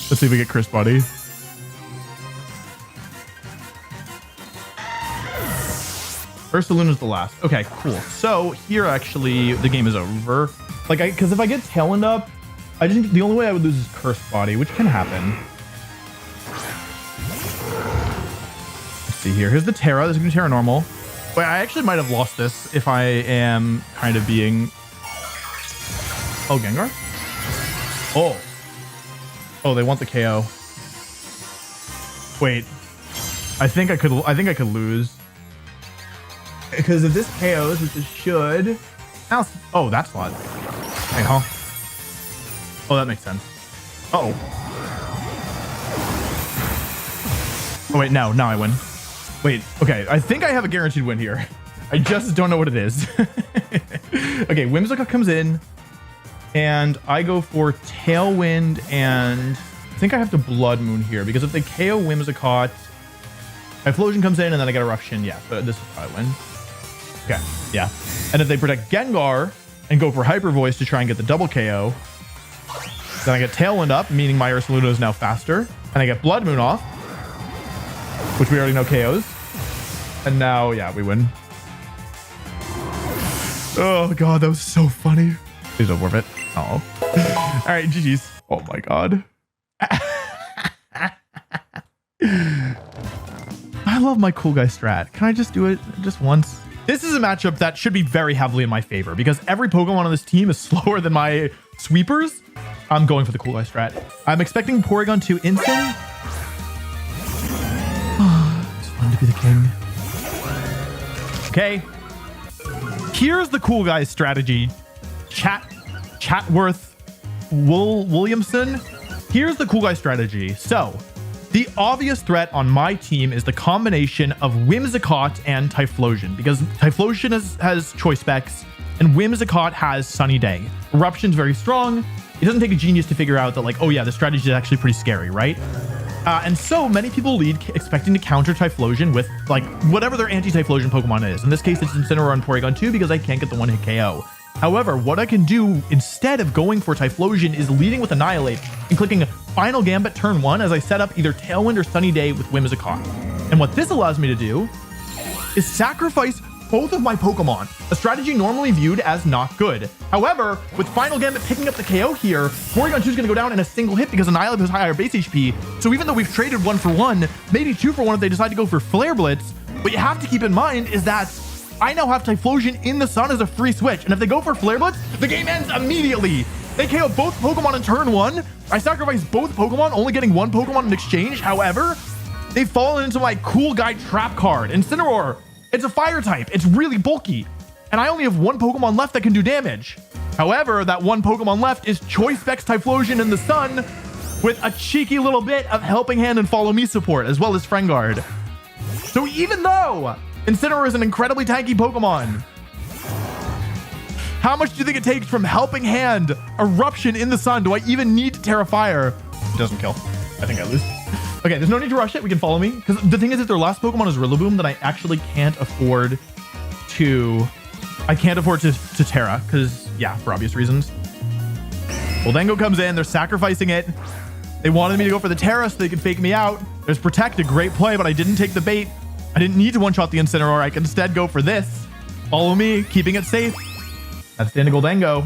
Let's see if we get Chris Body. Ursaluna's the last. Okay, cool. So here, actually, the game is over. Like, because if I get Tailwind up, the only way I would lose is Curse Body, which can happen. Let's see here. Here's the Terra. This is going to be Terra Normal. Wait, I actually might have lost this if I am kind of being... Oh, Gengar? Oh. Oh, they want the KO. Wait. I think I could lose. Because if this KOs, which it should... Oh, that slot. Wait, huh? Oh, that makes sense. Uh-oh. Oh, wait, no. Now I win. Wait, okay. I think I have a guaranteed win here. I just don't know what it is. Okay, Whimsicott comes in. And I go for Tailwind, and I think I have to Blood Moon here. Because if they KO Whimsicott, Typhlosion comes in, and then I get Eruption. Yeah, so this is how I win. Okay, yeah. And if they protect Gengar and go for Hyper Voice to try and get the double KO, then I get Tailwind up, meaning my Ursaluna is now faster. And I get Blood Moon off, which we already know KOs. And now, yeah, we win. Oh, God, that was so funny. Please don't warp it. Oh. All right, GG's. Oh, my God. I love my cool guy strat. Can I just do it just once? This is a matchup that should be very heavily in my favor because every Pokemon on this team is slower than my sweepers. I'm going for the cool guy strat. I'm expecting Porygon to Instant. It's fun to be the king. Okay. Here's the cool guy strategy. Chatworth Williamson. Here's the cool guy strategy. So, the obvious threat on my team is the combination of Whimsicott and Typhlosion, because Typhlosion has choice specs and Whimsicott has Sunny Day. Eruption's very strong. It doesn't take a genius to figure out that, like, oh yeah, the strategy is actually pretty scary, right? And so many people lead expecting to counter Typhlosion with, like, whatever their anti-Typhlosion Pokemon is. In this case, it's Incineroar and Porygon 2 because I can't get the one-hit KO. However, what I can do instead of going for Typhlosion is leading with Annihilate and clicking Final Gambit turn 1 as I set up either Tailwind or Sunny Day with Whimsicott. And what this allows me to do is sacrifice both of my Pokemon, a strategy normally viewed as not good. However, with Final Gambit picking up the KO here, Porygon 2 is going to go down in a single hit because Annihilate has higher base HP. So even though we've traded 1 for 1, maybe 2 for 1 if they decide to go for Flare Blitz, what you have to keep in mind is that I now have Typhlosion in the sun as a free switch. And if they go for Flare Blitz, the game ends immediately. They KO both Pokemon in turn 1. I sacrifice both Pokemon, only getting 1 Pokemon in exchange. However, they've fallen into my cool guy trap card. Incineroar, it's a fire type. It's really bulky. And I only have 1 Pokemon left that can do damage. However, that one Pokemon left is Choice Specs Typhlosion in the Sun with a cheeky little bit of Helping Hand and Follow Me support, as well as Friend Guard. So even though Incineroar is an incredibly tanky Pokemon, how much do you think it takes from Helping Hand, Eruption in the Sun? Do I even need to Terra Fire? It doesn't kill. I think I lose. Okay, there's no need to rush it. We can Follow Me. Because the thing is, if their last Pokemon is Rillaboom, then I actually can't afford to... to Terra, because, yeah, for obvious reasons. Goldango comes in. They're sacrificing it. They wanted me to go for the Terra so they could fake me out. There's Protect, a great play, but I didn't take the bait. I didn't need to one-shot the Incineroar. I can instead go for this. Follow Me, keeping it safe. That's the end of Goldango.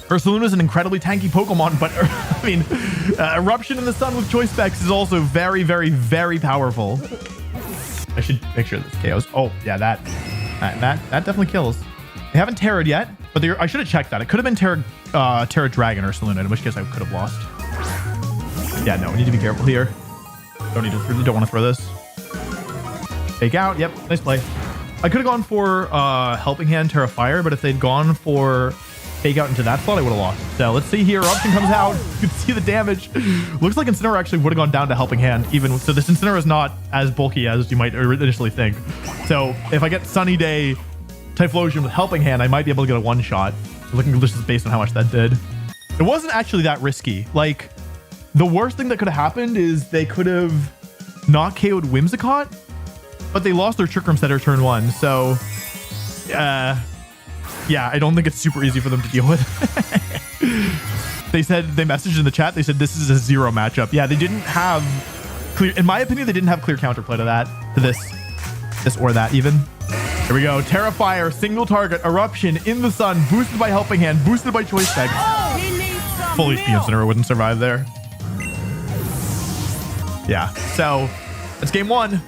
Ursaluna is an incredibly tanky Pokemon, but I mean, Eruption in the Sun with Choice Specs is also very, very, very powerful. I should picture this KOs. Oh, yeah, that definitely kills. They haven't Terra'd yet, but I should have checked that. It could have been Terra Dragon Ursaluna, in which case I could have lost. Yeah, no, we need to be careful here. Don't want to throw this. Fake out. Yep, nice play. I could have gone for Helping Hand, Terra Fire, but if they'd gone for Fake Out into that slot, I would have lost. So let's see here. Eruption comes out. You can see the damage. Looks like Incineroar actually would have gone down to Helping Hand, even so. This Incineroar is not as bulky as you might initially think. So if I get Sunny Day Typhlosion with Helping Hand, I might be able to get a one-shot. Looking just based on how much that did. It wasn't actually that risky. Like, the worst thing that could have happened is they could have not KO'd Whimsicott, but they lost their Trick Room Setter turn 1. So, yeah, I don't think it's super easy for them to deal with. They messaged in the chat, they said this is a 0 matchup. Yeah, they didn't have clear, in my opinion, they didn't have clear counterplay to that, to this or that even. Here we go. Terra Fire, single target, Eruption in the Sun, boosted by Helping Hand, boosted by Choice Specs. Full HP Incineroar wouldn't survive there. Yeah, so that's game 1.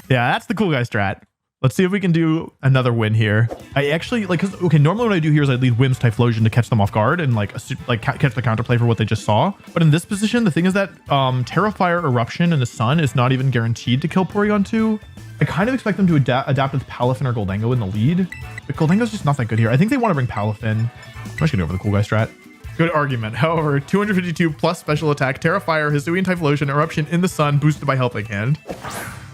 Yeah, that's the cool guy strat. Let's see if we can do another win here. I actually, like, cause, okay, normally what I do here is I lead Whim's Typhlosion to catch them off guard and catch the counterplay for what they just saw. But in this position, the thing is that Terra Fire Eruption in the Sun is not even guaranteed to kill Porygon 2. I kind of expect them to adapt with Palafin or Goldango in the lead. But Goldango's just not that good here. I think they want to bring Palafin. I'm just gonna go for the cool guy strat. Good argument. However, 252 plus special attack, Terra Fire, Hisuian Typhlosion, Eruption in the Sun, boosted by Helping Hand.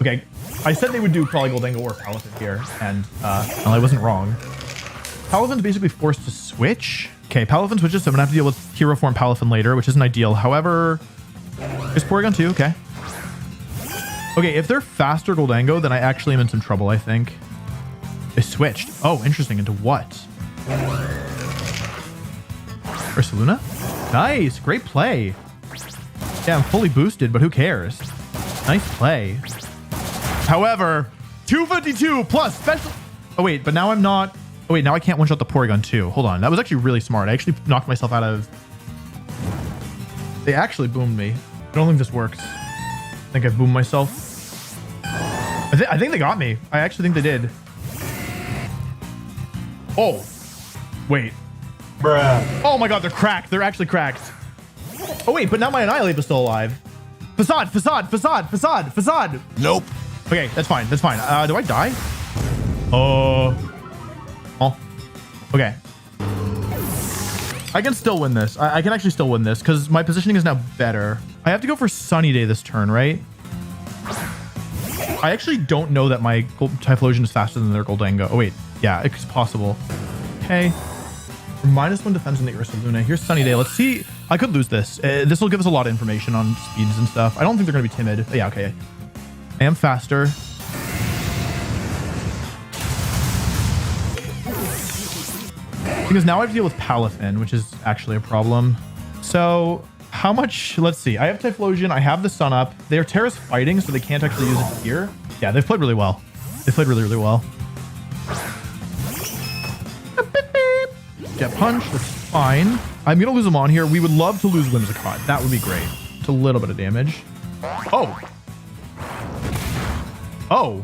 Okay, I said they would do probably Goldango or Palafin here, and well, I wasn't wrong. Palafin's basically forced to switch. Okay, Palafin switches, so I'm gonna have to deal with Hero Form Palafin later, which isn't ideal. However, there's Porygon 2, okay. Okay, if they're faster Goldango, then I actually am in some trouble, I think. They switched. Oh, interesting. Into what? Ursaluna? Nice. Great play. Yeah, I'm fully boosted, but who cares? Nice play. However, 252 plus special... Oh, wait, but now I'm not... Oh, wait, now I can't one-shot the Porygon 2. Hold on. That was actually really smart. I actually knocked myself out of... They actually boomed me. I don't think this works. I think I boomed myself. I think they got me. I actually think they did. Oh. Wait. Bruh. Oh my god, they're cracked. They're actually cracked. Oh wait, but now my Annihilate is still alive. Facade. Nope. Okay, that's fine. That's fine. Do I die? Oh. Okay. I can still win this. I can actually still win this because my positioning is now better. I have to go for Sunny Day this turn, right? I actually don't know that my Typhlosion is faster than their Goldango. Oh wait, yeah, it's possible. Okay. -1 defense on the Ursaluna. Here's Sunny Day. Let's see. I could lose this. This will give us a lot of information on speeds and stuff. I don't think they're going to be timid. But yeah, okay. I am faster. Because now I have to deal with Palafin, which is actually a problem. So how much? Let's see. I have Typhlosion. I have the Sun Up. Their Terra's fighting, so they can't actually use it here. Yeah, they've played really well. They played really, really well. Get Punch. That's fine. I'm going to lose them on here. We would love to lose Whimsicott. That would be great. It's a little bit of damage. Oh. Oh.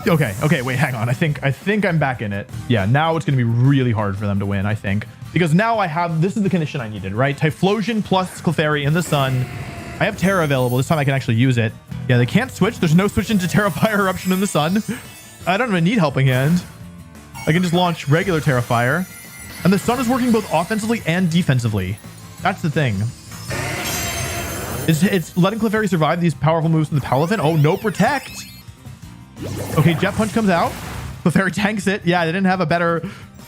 Okay, wait, hang on. I think I'm back in it. Yeah, now it's going to be really hard for them to win, I think. Because now I have... This is the condition I needed, right? Typhlosion plus Clefairy in the Sun. I have Terra available. This time I can actually use it. Yeah, they can't switch. There's no switch into Terra Fire Eruption in the Sun. I don't even need Helping Hand. I can just launch regular Terra Fire. And the sun is working both offensively and defensively. That's the thing. It's letting Clefairy survive these powerful moves from the Palavan. Oh, no protect. Okay, Jet Punch comes out. Clefairy tanks it. Yeah, they didn't have a better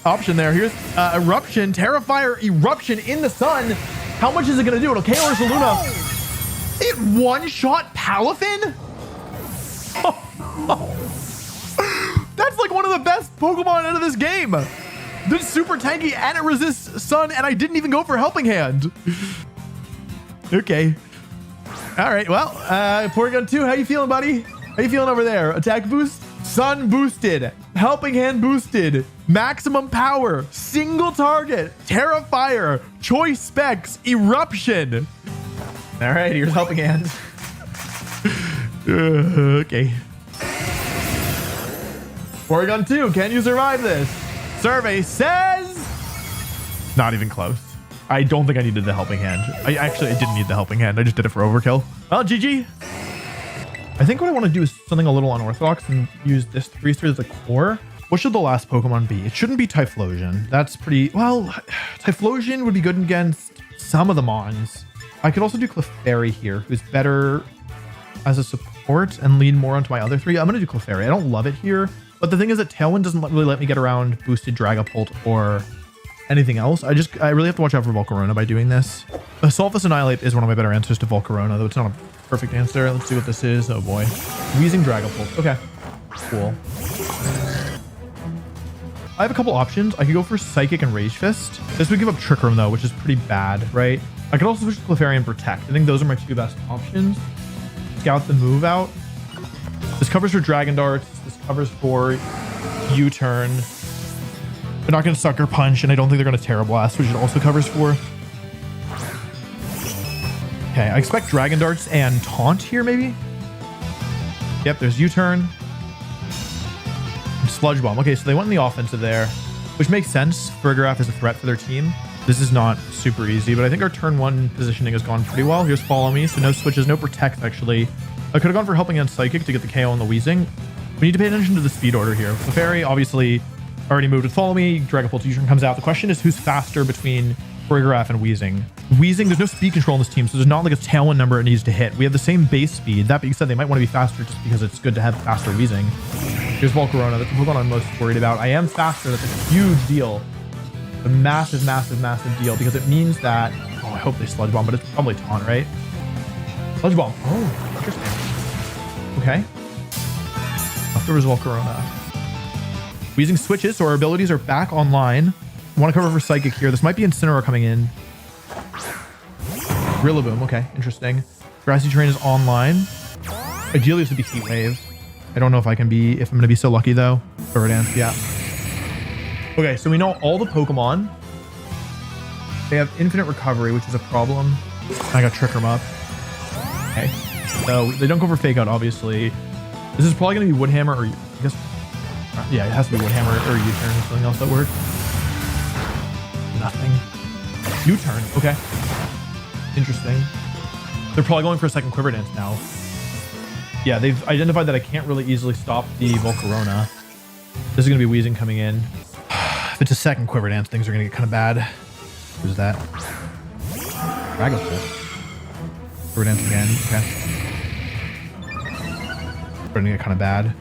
option there. Here's Eruption, Terrifier, Eruption in the sun. How much is it going to do? It'll KO or Luna. It one-shot Palavan? That's like one of the best Pokemon out of this game. This is super tanky and it resists sun, and I didn't even go for Helping Hand. Okay. All right, well, Porygon 2, how you feeling, buddy? How you feeling over there? Attack boost? Sun boosted. Helping Hand boosted. Maximum power. Single target. Terrifier. Choice specs. Eruption. All right, here's Helping Hand. Okay. Porygon 2, can you survive this? Survey says... Not even close. I don't think I needed the Helping Hand. I didn't need the Helping Hand. I just did it for overkill. Well, GG. I think what I want to do is something a little unorthodox and use this 3-star as a core. What should the last Pokemon be? It shouldn't be Typhlosion. That's pretty... Well, Typhlosion would be good against some of the Mons. I could also do Clefairy here, who's better as a support and lead more onto my other three. I'm going to do Clefairy. I don't love it here, but the thing is that Tailwind doesn't really let me get around boosted Dragapult or anything else. I really have to watch out for Volcarona by doing this. Assaultless Annihilate is one of my better answers to Volcarona, though it's not a perfect answer. Let's see what this is. Oh boy. Wheezing Dragapult. Okay. Cool. I have a couple options. I could go for Psychic and Rage Fist. This would give up Trick Room though, which is pretty bad, right? I could also switch to Clefairy and Protect. I think those are my two best options. Scout the move out. This covers for Dragon Darts. This covers for U-Turn. They're not going to Sucker Punch, and I don't think they're going to Terra Blast, which it also covers for. Okay, I expect Dragon Darts and Taunt here, maybe? Yep, there's U-Turn. Sludge Bomb. Okay, so they went in the offensive there, which makes sense. Farigiraf is a threat for their team. This is not super easy, but I think our turn 1 positioning has gone pretty well. Here's Follow Me, so no switches, no Protect, actually. I could have gone for Helping Hand Psychic to get the KO on the Wheezing. We need to pay attention to the speed order here. Clefairy obviously already moved with Follow Me. Dragapult U-Turn comes out. The question is who's faster between Farigiraf and Wheezing. Wheezing, there's no speed control on this team, so there's not like a Tailwind number it needs to hit. We have the same base speed. That being said, they might want to be faster just because it's good to have faster Wheezing. Here's Volcarona. That's the Pokemon I'm most worried about. I am faster. That's a huge deal. A massive, massive, massive deal because it means that... Oh, I hope they Sludge Bomb, but it's probably Taunt, right? Sludge Bomb. Oh, interesting. Okay. Leftovers Volcarona. Wheezing switches, so our abilities are back online. I want to cover for Psychic here. This might be Incineroar coming in. Rillaboom. Okay, interesting. Grassy Terrain is online. Ideally, this would be Heat Wave. I don't know if I'm going to be so lucky though. Throw Dance, yeah. Okay, so we know all the Pokemon. They have infinite recovery, which is a problem. I got Trick Room up. Okay, so they don't go for Fake Out, obviously. This is probably going to be Woodhammer, or I guess, yeah, it has to be Woodhammer or U-Turn, something else that works. Nothing. U-Turn, okay. Interesting. They're probably going for a second Quiver Dance now. Yeah, they've identified that I can't really easily stop the Volcarona. This is going to be Wheezing coming in. If it's a second Quiver Dance, things are going to get kind of bad. Who's that? Dragapult. Quiver Dance again. Okay. Going to get kind of bad.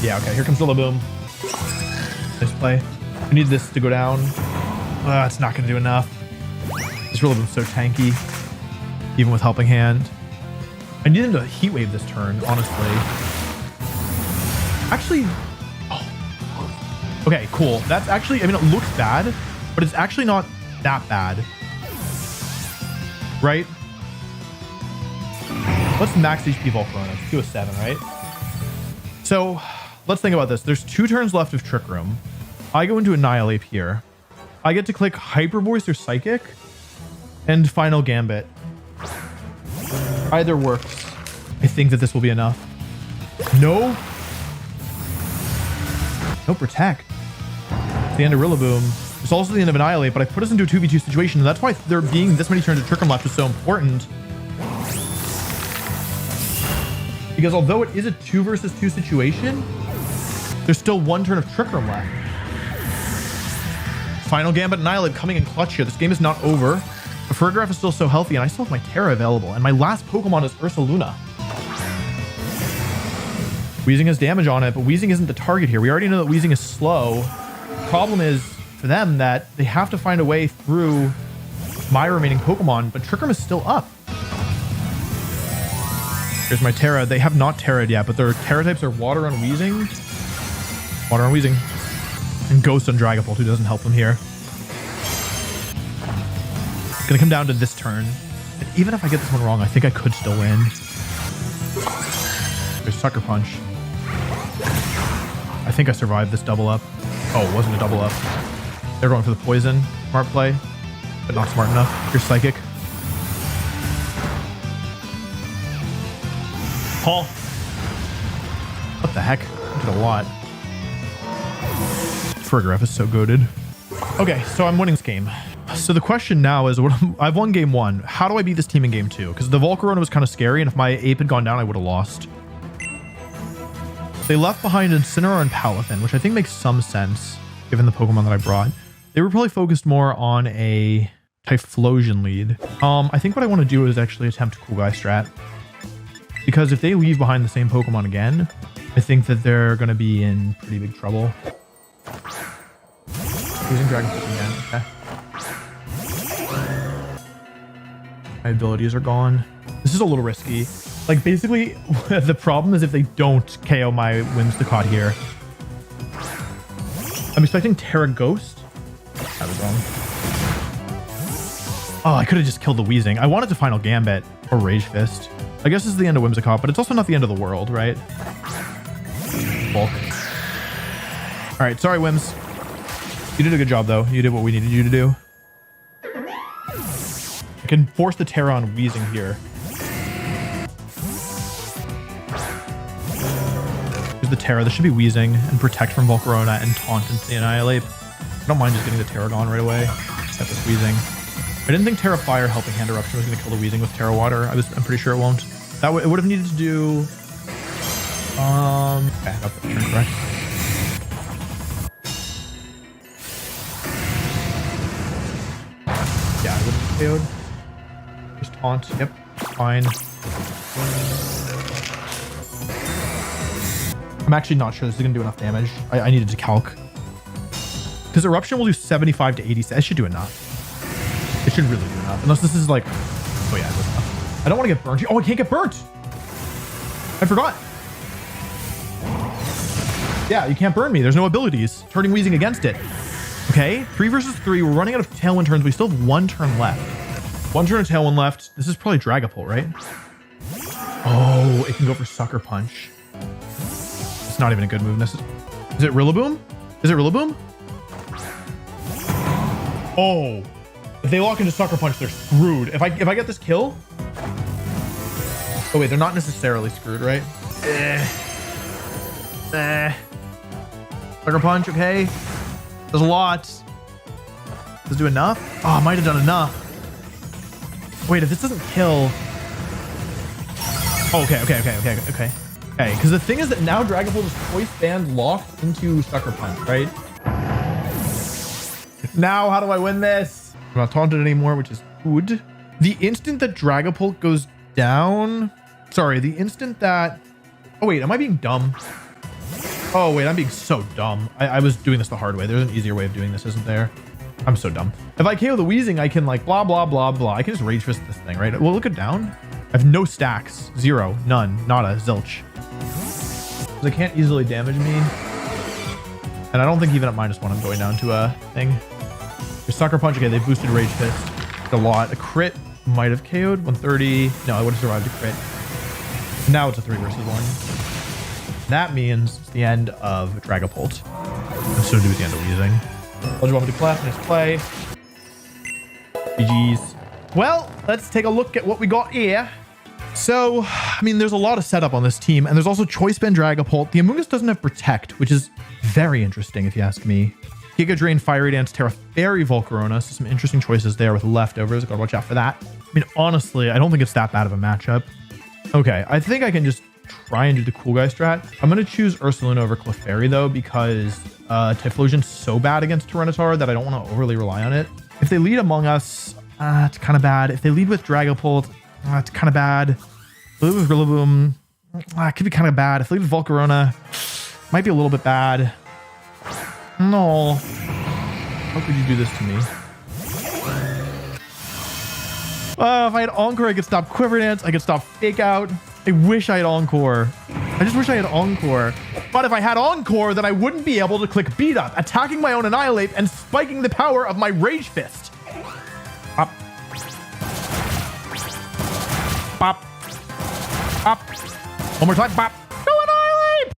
Yeah, okay. Here comes Rillaboom. Nice play. We need this to go down. It's not going to do enough. This Rillaboom's so tanky, even with Helping Hand. I need him to Heat Wave this turn, honestly. Actually, oh. Okay, cool. That's actually, I mean, it looks bad, but it's actually not that bad. Right? Let's max HP Volcarona. It's 2 of 7, right? So let's think about this. There's 2 turns left of Trick Room. I go into Annihilate here. I get to click Hyper Voice or Psychic and Final Gambit. Either works. I think that this will be enough. No. No Protect. It's the end of Rillaboom. It's also the end of Annihilate, but I put us into a 2v2 situation, and that's why there being this many turns of Trick Room left is so important. Because although it is a 2 versus 2 situation, there's still 1 turn of Trick Room left. Final Gambit Annihilate coming in clutch here. This game is not over. The Fergraph is still so healthy, and I still have my Terra available. And my last Pokemon is Ursaluna. Weezing has damage on it, but Weezing isn't the target here. We already know that Weezing is slow. The problem is for them that they have to find a way through my remaining Pokemon, but Trick Room is still up. Here's my Terra. They have not Terra'd yet, but their Terra types are Water on Weezing, Water on Weezing, and Ghost on Dragapult, who doesn't help them here. It's gonna come down to this turn. And even if I get this one wrong, I think I could still win. There's Sucker Punch. I think I survived this double up. Oh, it wasn't a double up. They're going for the poison. Smart play, but not smart enough. Here's Psychic. Paul. What the heck? I did a lot. Fergraph is so goated. Okay, so I'm winning this game. So the question now is, I've won game 1. How do I beat this team in game 2? Because the Volcarona was kind of scary, and if my Ape had gone down, I would have lost. They left behind Incineroar and Palafin, which I think makes some sense, given the Pokemon that I brought. They were probably focused more on a Typhlosion lead. I think what I want to do is actually attempt Cool Guy strat. Because if they leave behind the same Pokemon again, I think that they're going to be in pretty big trouble. Using Dragon Pulse again. Okay. My abilities are gone. This is a little risky. Like, basically, the problem is if they don't KO my Whimsicott here. I'm expecting Terra Ghost. I was wrong. Oh, I could have just killed the Weezing. I wanted to Final Gambit or Rage Fist. I guess this is the end of Whimsicott, but it's also not the end of the world, right? Bulk. All right, sorry, Whims. You did a good job, though. You did what we needed you to do. I can force the Terra on Weezing here. Here's the Terra. This should be Weezing and Protect from Volcarona and Taunt into the Annihilate. I don't mind just getting the Terra gone right away. Got this Weezing. I didn't think Terra Fire helping Hand Eruption was going to kill the Weezing with Terra Water. I'm pretty sure it won't. That it would have needed to do. Okay, that's the turn correct. Yeah, I would have KO'd. Just Taunt. Yep, fine. I'm actually not sure this is going to do enough damage. I needed to calc. Because Eruption will do 75 to 80. I should do enough. It should really do enough. Unless this is like... Oh yeah, it does enough. I don't want to get burnt. Oh, I can't get burnt! I forgot. Yeah, you can't burn me. There's no abilities. Turning Weezing against it. Okay, 3 versus 3. We're running out of Tailwind turns. We still have 1 turn left. 1 turn of Tailwind left. This is probably Dragapult, right? Oh, it can go for Sucker Punch. It's not even a good move. Is it Rillaboom? Is it Rillaboom? Oh, if they lock into Sucker Punch, they're screwed. If I get this kill. Oh wait, they're not necessarily screwed, right? Sucker Punch, okay. Does a lot. Does it do enough? Oh, I might have done enough. Wait, if this doesn't kill. Oh, okay. Okay, because the thing is that now Dragapult is Choice Band locked into Sucker Punch, right? Now, how do I win this? I'm not taunted anymore, which is good. The instant that Dragapult goes down... Sorry, the instant that... Oh, wait, am I being dumb? Oh, wait, I'm being so dumb. I was doing this the hard way. There's an easier way of doing this, isn't there? I'm so dumb. If I KO the Weezing, I can like blah, blah, blah, blah. I can just Rage Fist this thing, right? Well, look it down. I have no stacks. 0, none, nada, zilch. They can't easily damage me. And I don't think even at -1 I'm going down to a thing. Your Sucker Punch, okay, they boosted Rage Fist a lot. A crit might have KO'd 130. No, I would have survived a crit. Now it's a 3 versus 1. That means it's the end of Dragapult. And so do at the end of Weezing. What do you want me to clap? Nice play. GG's. Well, let's take a look at what we got here. So, I mean, there's a lot of setup on this team, and there's also Choice Band Dragapult. The Amoonguss doesn't have Protect, which is very interesting if you ask me. Giga Drain, Fiery Dance, Terra Fairy, Volcarona. So some interesting choices there with leftovers. Gotta watch out for that. I mean, honestly, I don't think it's that bad of a matchup. Okay, I think I can just try and do the cool guy strat. I'm going to choose Ursaluna over Clefairy though, because Typhlosion's so bad against Tyranitar that I don't want to overly rely on it. If they lead Among Us, it's kind of bad. If they lead with Dragapult, it's kind of bad. If they lead with Rillaboom, it could be kind of bad. If they lead with Volcarona, might be a little bit bad. No. How could you do this to me? If I had Encore, I could stop Quiver Dance. I could stop Fake Out. I wish I had Encore. I just wish I had Encore. But if I had Encore, then I wouldn't be able to click Beat Up, attacking my own Annihilate and spiking the power of my Rage Fist. Pop. Pop. Pop. One more time. Pop. No Annihilate!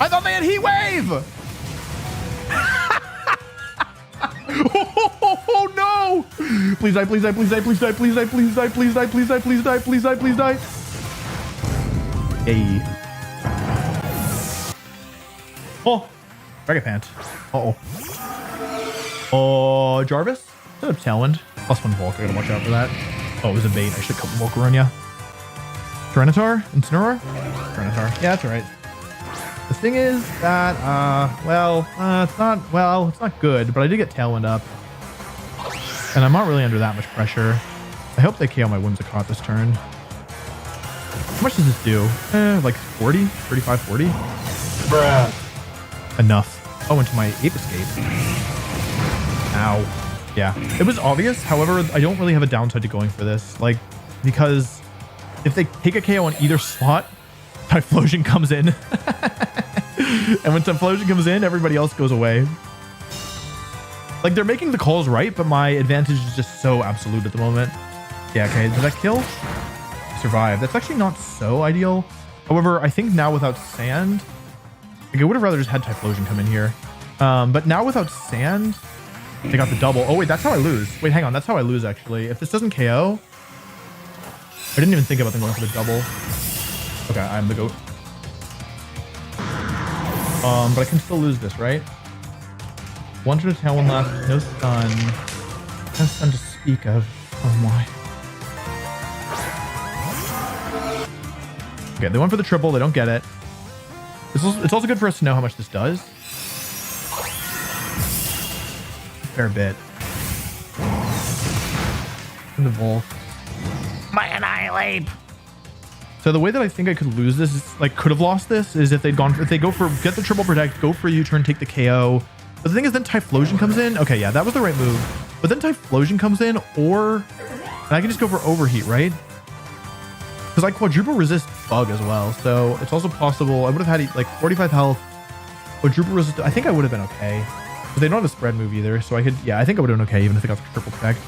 I thought they had Heat Wave! Oh no! Please die, please die, please die, please die, please die, please die, please die, please die, please die, please die, please die. Hey. Oh, Dragapant. Uh-oh. Oh, Jarvis? Instead of Tailwind. +1 Volk, I gotta watch out for that. Oh, it was a bait. I should have cut Volcaronia. Tyranitar? Incineroar? Tyranitar. Yeah, that's alright. The thing is that, it's not good, but I did get Tailwind up. And I'm not really under that much pressure. I hope they KO my Whimsicott this turn. How much does this do? Like 40? 35, 40? Bruh. Enough. Oh, into my Ape Escape. Ow. Yeah. It was obvious. However, I don't really have a downside to going for this. Like, because if they take a KO on either slot, Typhlosion comes in. And when Typhlosion comes in, everybody else goes away. Like, they're making the calls right, but my advantage is just so absolute at the moment. Yeah, okay. Did that kill? Survive. That's actually not so ideal. However, I think now without Sand... Like, I would have rather just had Typhlosion come in here. But now without Sand, they got the double. Oh, wait, that's how I lose. Wait, hang on. That's how I lose, actually. If this doesn't KO... I didn't even think about them going for the double. Okay, I'm the GOAT. But I can still lose this, right? One to the Tailwind left, no stun. No stun to speak of. Oh my. Okay, they went for the triple, they don't get it. It's also good for us to know how much this does. Fair bit. And the Volk. My Annihilate! So the way that I think I could lose this, is, like, could have lost this, is if they go for, get the triple protect, go for U-turn, take the KO. But the thing is, then Typhlosion comes in. Okay, yeah, that was the right move. But then Typhlosion comes in, and I can just go for Overheat, right? Because I quadruple resist Bug as well, so it's also possible. I would have had like 45 health, quadruple resist. I think I would have been okay. But they don't have a spread move either, so I could, yeah, I think I would have been okay even if I got the triple protect.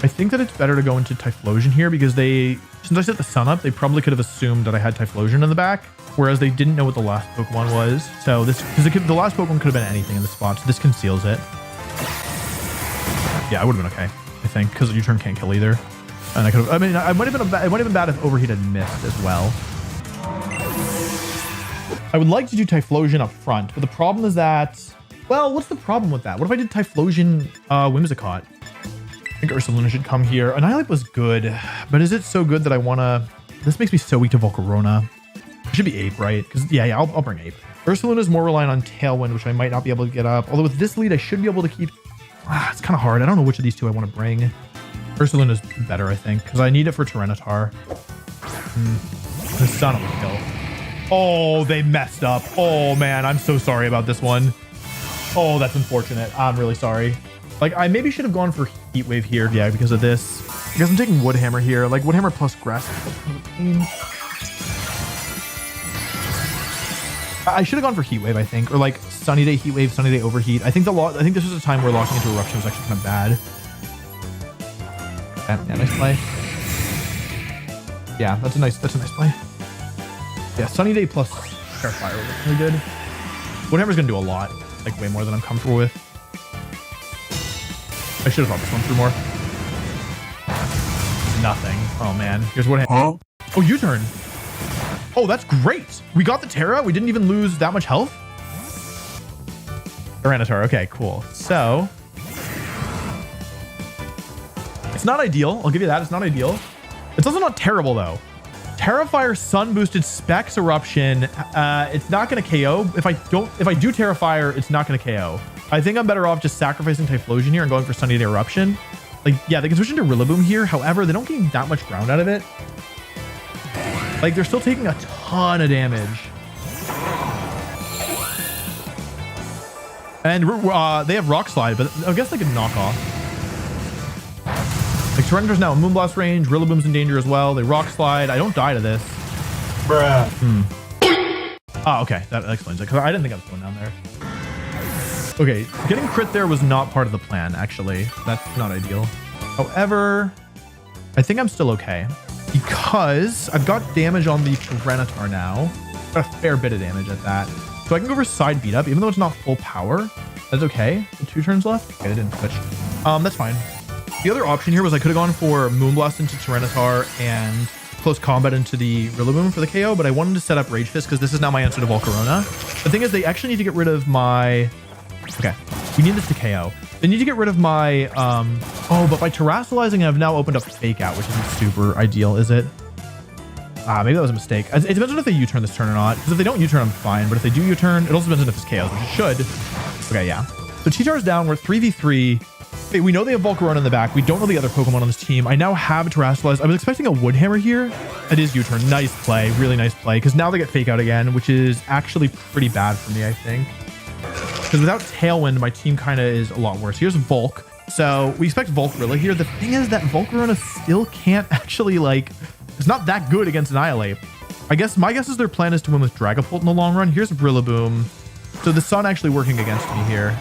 I think that it's better to go into Typhlosion here because since I set the sun up, they probably could have assumed that I had Typhlosion in the back, whereas they didn't know what the last Pokemon was. So the last Pokemon could have been anything in the spot, so this conceals it. Yeah, I would have been okay, I think, because U-turn can't kill either. And I could have, I mean, it might have been bad if Overheat had missed as well. I would like to do Typhlosion up front, but the problem is that, well, what's the problem with that? What if I did Typhlosion Whimsicott? I think Ursaluna should come here. Annihilate was good, but is it so good that I want to... This makes me so weak to Volcarona. It should be Ape, right? Because, yeah, I'll bring Ape. Ursaluna is more reliant on Tailwind, which I might not be able to get up. Although with this lead, I should be able to keep... it's kind of hard. I don't know which of these two I want to bring. Ursaluna is better, I think, because I need it for Tyranitar. The Sun will kill. Oh, they messed up. Oh, man, I'm so sorry about this one. Oh, that's unfortunate. I'm really sorry. Like, I maybe should have gone for Heat Wave here, yeah, because of this. Because I'm taking Woodhammer here. Like, Woodhammer plus Grass. I should have gone for Heat Wave, I think. Or, like, Sunny Day Heat Wave, Sunny Day Overheat. I think this was a time where locking into Eruption was actually kind of bad. Yeah, nice play. Yeah, that's a nice play. Yeah, Sunny Day plus Starfire was really good. Woodhammer's gonna do a lot. Like, way more than I'm comfortable with. I should have thought this one through more. Nothing. Oh, man. Here's what happened. Huh? Oh, U-turn. Oh, that's great. We got the Terra. We didn't even lose that much health. Tyranitar. Okay, cool. So, it's not ideal. I'll give you that. It's not ideal. It's also not terrible, though. Terrifier Sun boosted Specs Eruption. It's not going to KO. If I do Terrifier, it's not going to KO. I think I'm better off just sacrificing Typhlosion here and going for Sunny Day Eruption. Like, yeah, they can switch into Rillaboom here. However, they don't get that much ground out of it. Like, they're still taking a ton of damage. And they have Rock Slide, but I guess they could knock off. Like, Tyranitar's now in Moonblast range. Rillaboom's in danger as well. They Rock Slide. I don't die to this. Bruh. Oh, okay. That explains it, because I didn't think I was going down there. Okay, getting crit there was not part of the plan, actually. That's not ideal. However, I think I'm still okay, because I've got damage on the Tyranitar now. Got a fair bit of damage at that. So I can go for side beat up, even though it's not full power. That's okay. 2 turns left. Okay, they didn't switch. That's fine. The other option here was I could have gone for Moonblast into Tyranitar and close combat into the Rillaboom for the KO, but I wanted to set up Rage Fist because this is now my answer to Volcarona. The thing is, they actually need to get rid of my... Okay, we need this to KO. They need to get rid of my... Oh, but by Terrasolizing, I've now opened up Fake Out, which isn't super ideal, is it? Maybe that was a mistake. It depends on if they U-turn this turn or not, because if they don't U-turn, I'm fine, but if they do U-turn, it also depends on if it's KO, which it should. Okay, yeah. So Cheetar's down, we're 3v3. Okay, we know they have Volcarona in the back. We don't know the other Pokemon on this team. I now have Terrasilize. I was expecting a Woodhammer here. It is U-turn. Nice play. Really nice play. Because now they get Fake Out again, which is actually pretty bad for me, I think. Because without Tailwind, my team kind of is a lot worse. Here's Volk. So we expect Volcarilla here. The thing is that Volcarona still can't actually, like... It's not that good against Annihilate. My guess is their plan is to win with Dragapult in the long run. Here's Rillaboom. So the Sun actually working against me here.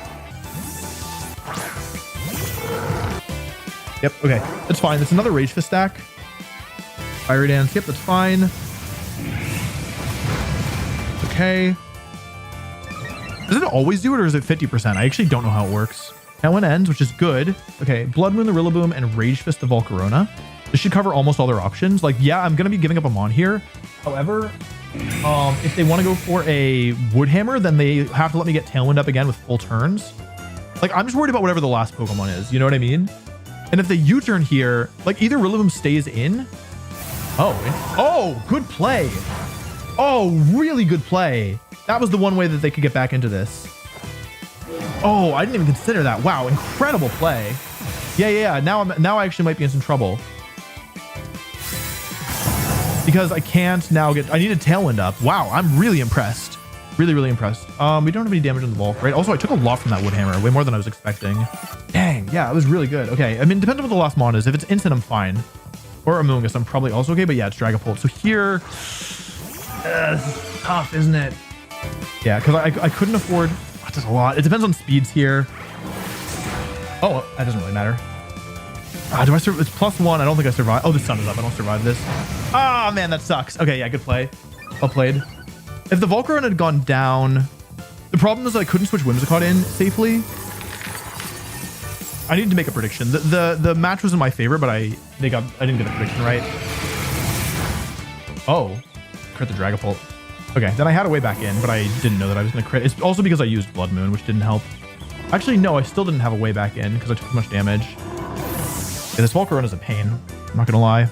Yep, okay. That's fine. That's another Rage Fist stack. Fiery Dance. Yep, that's fine. Okay. Does it always do it, or is it 50%? I actually don't know how it works. Tailwind ends, which is good. Okay, Blood Moon the Rillaboom and Rage Fist the Volcarona. This should cover almost all their options. Like, yeah, I'm going to be giving up a Mon here. However, if they want to go for a Woodhammer, then they have to let me get Tailwind up again with full turns. Like, I'm just worried about whatever the last Pokemon is. You know what I mean? And if they U-turn here, like, either Rillaboom stays in. Oh, good play. Oh, really good play. That was the one way that they could get back into this. Oh, I didn't even consider that. Wow, incredible play. Yeah. Now I actually might be in some trouble. Because I can't now get... I need a Tailwind up. Wow, I'm really impressed. Really impressed. We don't have any damage on the Volk, right? Also, I took a lot from that Woodhammer. Way more than I was expecting. Dang, yeah, it was really good. Okay, I mean, depends on what the last Mon is. If it's instant, I'm fine. Or Amoonguss, I'm probably also okay. But yeah, it's Dragapult. So here... this is tough, isn't it? Yeah, because I couldn't afford... Oh, that's a lot. It depends on speeds here. Oh, that doesn't really matter. Do I survive? It's +1. I don't think I survive. Oh, the Sun is up. I don't survive this. Ah, man, that sucks. Okay, yeah, good play. Well played. If the Volcarona had gone down, the problem is I couldn't switch Whimsicott in safely. I needed to make a prediction. The match was in my favor, but I didn't get the prediction right. Oh, crit the Dragapult. Okay, then I had a way back in, but I didn't know that I was going to crit. It's also because I used Blood Moon, which didn't help. Actually, no, I still didn't have a way back in because I took too much damage. Yeah, this Volcarona is a pain. I'm not going to lie.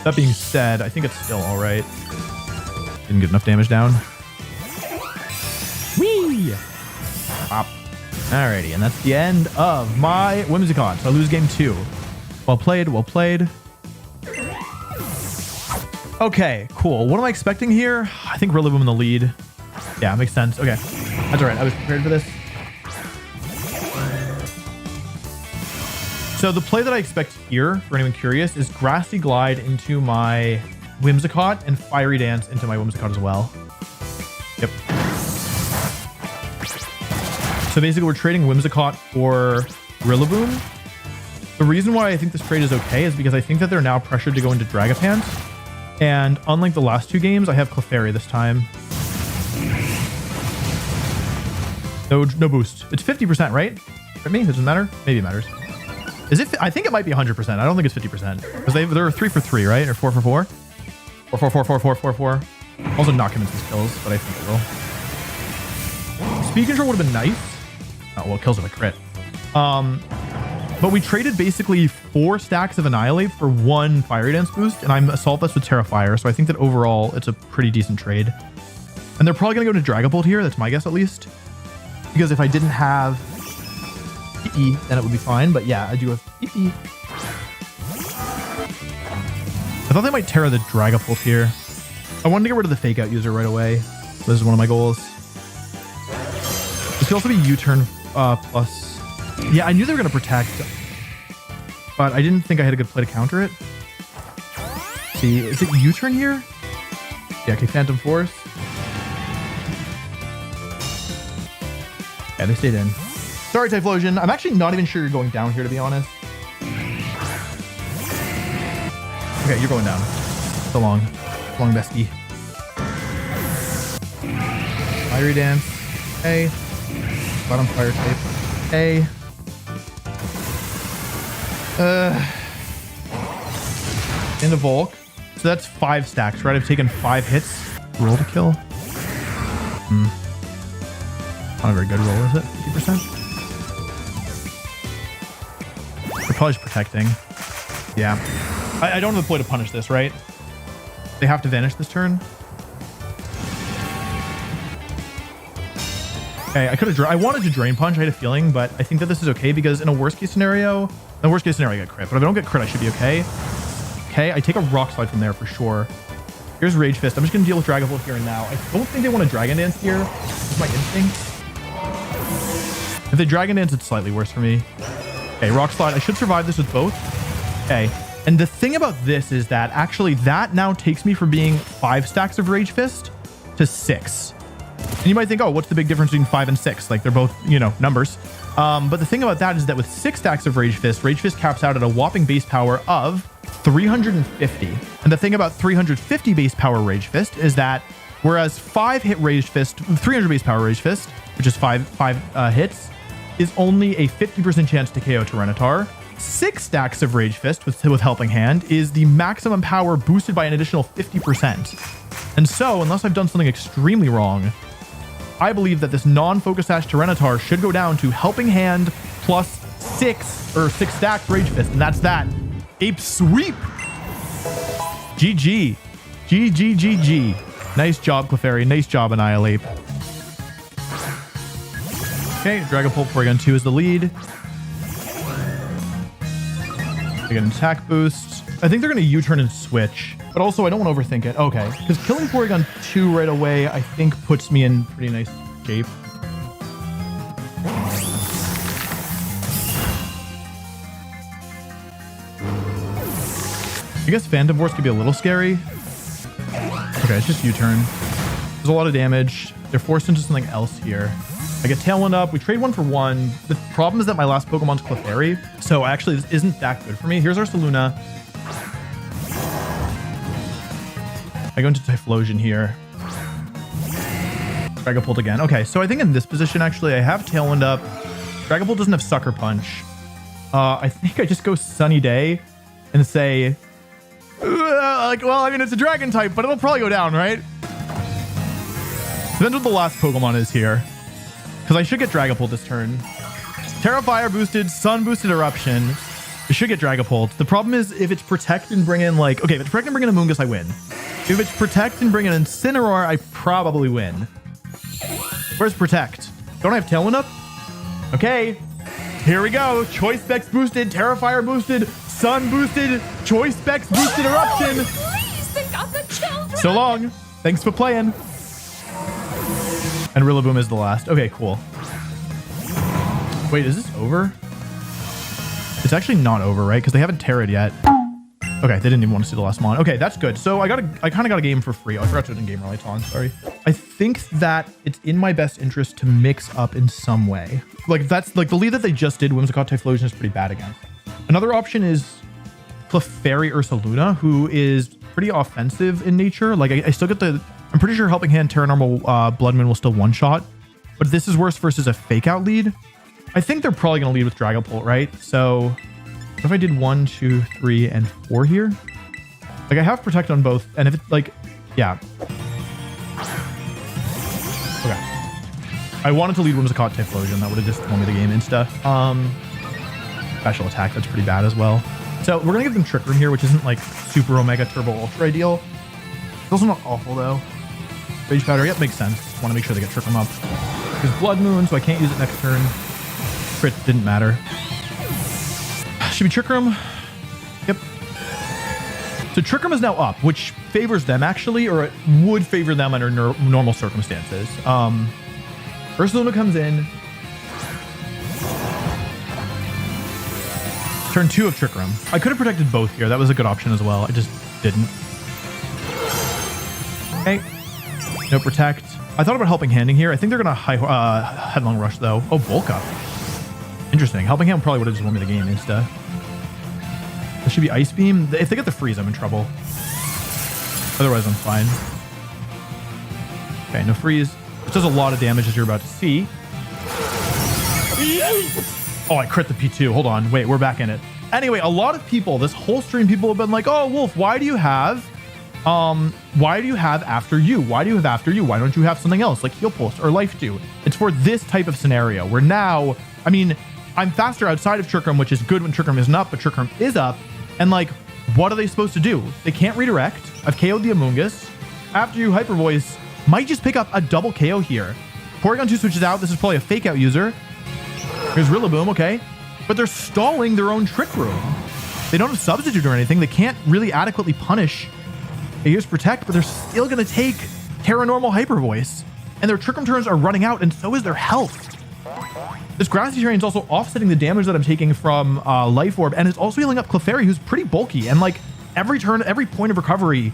That being said, I think it's still all right. Didn't get enough damage down. Whee! Pop. Alrighty, and that's the end of my Whimsicott. So I lose game 2. Well played, well played. Okay, cool. What am I expecting here? I think Rillaboom in the lead. Yeah, makes sense. Okay, that's all right. I was prepared for this. So the play that I expect here, for anyone curious, is Grassy Glide into my Whimsicott and Fiery Dance into my Whimsicott as well. Yep. So basically we're trading Whimsicott for Rillaboom. The reason why I think this trade is okay is because I think that they're now pressured to go into Dragapult. And unlike the last 2 games, I have Clefairy this time. No boost. It's 50%, right? For me, doesn't matter. Maybe it matters. Is it? I think it might be 100%. I don't think it's 50% because they're 3 for 3, right? Or 4 for 4. Or 4 for 4, 4 for 4. Also not convinced this kills, but I think it will. Speed control would have been nice. Oh well, it kills with a crit. But we traded basically 4 stacks of Annihilate for 1 Fiery Dance boost, and I'm Assault Vest with Terrifier, so I think that overall it's a pretty decent trade. And they're probably going to go to Dragapult here, that's my guess at least. Because if I didn't have PP, then it would be fine, but yeah, I do have PP. I thought they might Terra the Dragapult here. I wanted to get rid of the Fake Out user right away. This is one of my goals. This could also be U-turn plus... Yeah, I knew they were going to Protect, but I didn't think I had a good play to counter it. See, is it U-turn here? Yeah, okay, Phantom Force. Yeah, they stayed in. Sorry, Typhlosion. I'm actually not even sure you're going down here, to be honest. Okay, you're going down. So long. So long, bestie. Fiery Dance. A. Bottom Fire type. A. Into Volk. So that's 5 stacks, right? I've taken 5 hits. Roll to kill. Not a very good roll, is it? 50%? They're probably just protecting. Yeah. I don't have a play to punish this, right? They have to vanish this turn. Okay, I wanted to Drain Punch, I had a feeling, but I think that this is okay because in a worst case scenario, I get crit, but if I don't get crit, I should be okay. Okay, I take a Rock Slide from there for sure. Here's Rage Fist. I'm just going to deal with Dragapult here and now. I don't think they want to Dragon Dance here. That's my instinct. If they Dragon Dance, it's slightly worse for me. Okay, Rock Slide. I should survive this with both. Okay. And the thing about this is that actually that now takes me from being 5 stacks of Rage Fist to 6. And you might think, oh, what's the big difference between 5 and 6? Like they're both, you know, numbers. But the thing about that is that with 6 stacks of Rage Fist caps out at a whopping base power of 350. And the thing about 350 base power Rage Fist is that whereas 5 hit Rage Fist, 300 base power Rage Fist, which is 5 hits, is only a 50% chance to KO Tyranitar. 6 stacks of Rage Fist with Helping Hand is the maximum power boosted by an additional 50%. And so, unless I've done something extremely wrong, I believe that this non-Focus Sash Tyranitar should go down to Helping Hand plus 6 stacks Rage Fist, and that's that. Ape Sweep! GG. GG. Nice job, Clefairy. Nice job, Annihilate. Okay, Dragapult Porygon 2 is the lead. They get an attack boost. I think they're going to U-turn and switch, but also I don't want to overthink it. Okay, because killing Porygon 2 right away, I think puts me in pretty nice shape. I guess Phantom Force could be a little scary. Okay, it's just U-turn. There's a lot of damage. They're forced into something else here. I get Tailwind up. We trade 1 for 1. The problem is that my last Pokemon's Clefairy, so actually this isn't that good for me. Here's Ursaluna. I go into Typhlosion here. Dragapult again. Okay, so I think in this position, actually, I have Tailwind up. Dragapult doesn't have Sucker Punch. I think I just go Sunny Day and say, like, well, I mean, it's a Dragon type, but it'll probably go down, right? Depends what the last Pokemon is here. Because I should get Dragapult this turn. Terrifier boosted, Sun boosted Eruption. I should get Dragapult. The problem is if it's Protect and bring in like... Okay, if it's Protect and bring in a Moongus, I win. If it's Protect and bring in Incineroar, I probably win. Where's Protect? Don't I have Tailwind up? Okay. Here we go. Choice Specs boosted, Terrifier boosted, Sun boosted, Choice Specs boosted Eruption. Please, they got the children. So long. Thanks for playing. And Rillaboom is the last. Okay, cool. Wait, is this over? It's actually not over, right? Because they haven't Terra'd yet. Okay, they didn't even want to see the last mon. Okay, that's good. So I kind of got a game for free. Oh, I forgot to do game early on. Sorry. I think that it's in my best interest to mix up in some way. Like that's like the lead that they just did. Whimsicott Typhlosion is pretty bad again. Another option is Clefairy Ursaluna, who is pretty offensive in nature. Like I still get the... I'm pretty sure Helping Hand Terra Normal Blood Moon will still one-shot, but this is worse versus a Fake Out lead. I think they're probably going to lead with Dragapult, right? So what if I did 1, 2, 3, and 4 here? Like I have Protect on both, and if it's like, yeah. Okay. I wanted to lead Whimsicott Typhlosion. That would have just won me the game insta. Special attack, that's pretty bad as well. So we're gonna give them Trick Room here, which isn't like super Omega Turbo Ultra ideal. It's also not awful though. Rage Powder, yep, makes sense. Want to make sure they get Trick Room up. There's Blood Moon, so I can't use it next turn. Crit didn't matter. Should be Trick Room. Yep. So Trick Room is now up, which favors them actually, or it would favor them under normal circumstances. Ursaluna comes in. Turn 2 of Trick Room. I could have protected both here. That was a good option as well. I just didn't. Okay. No protect. I thought about Helping Handing here. I think they're going to Headlong Rush though. Oh, Bulk Up. Interesting. Helping Hand probably would have just won me the game insta. This should be Ice Beam. If they get the freeze, I'm in trouble. Otherwise, I'm fine. Okay, no freeze. Which does a lot of damage as you're about to see. Oh, I crit the P2. Hold on. Wait, we're back in it. Anyway, a lot of people, this whole stream, people have been like, oh, Wolf, why do you have After You? Why do you have After You? Why don't you have something else like Heal Pulse or Life Dew? It's for this type of scenario where now, I mean, I'm faster outside of Trick Room, which is good when Trick Room isn't up, but Trick Room is up. And like, what are they supposed to do? They can't redirect. I've KO'd the Amoonguss. After You, Hyper Voice might just pick up a double KO here. Porygon 2 switches out. This is probably a fake out user. Here's Rillaboom, okay. But they're stalling their own Trick Room. They don't have Substitute or anything. They can't really adequately punish. Okay, here's Protect, but they're still going to take Terra Normal Hyper Voice. And their Trick Room turns are running out, and so is their health. This Grassy Terrain is also offsetting the damage that I'm taking from Life Orb, and it's also healing up Clefairy, who's pretty bulky. And like every turn, every point of recovery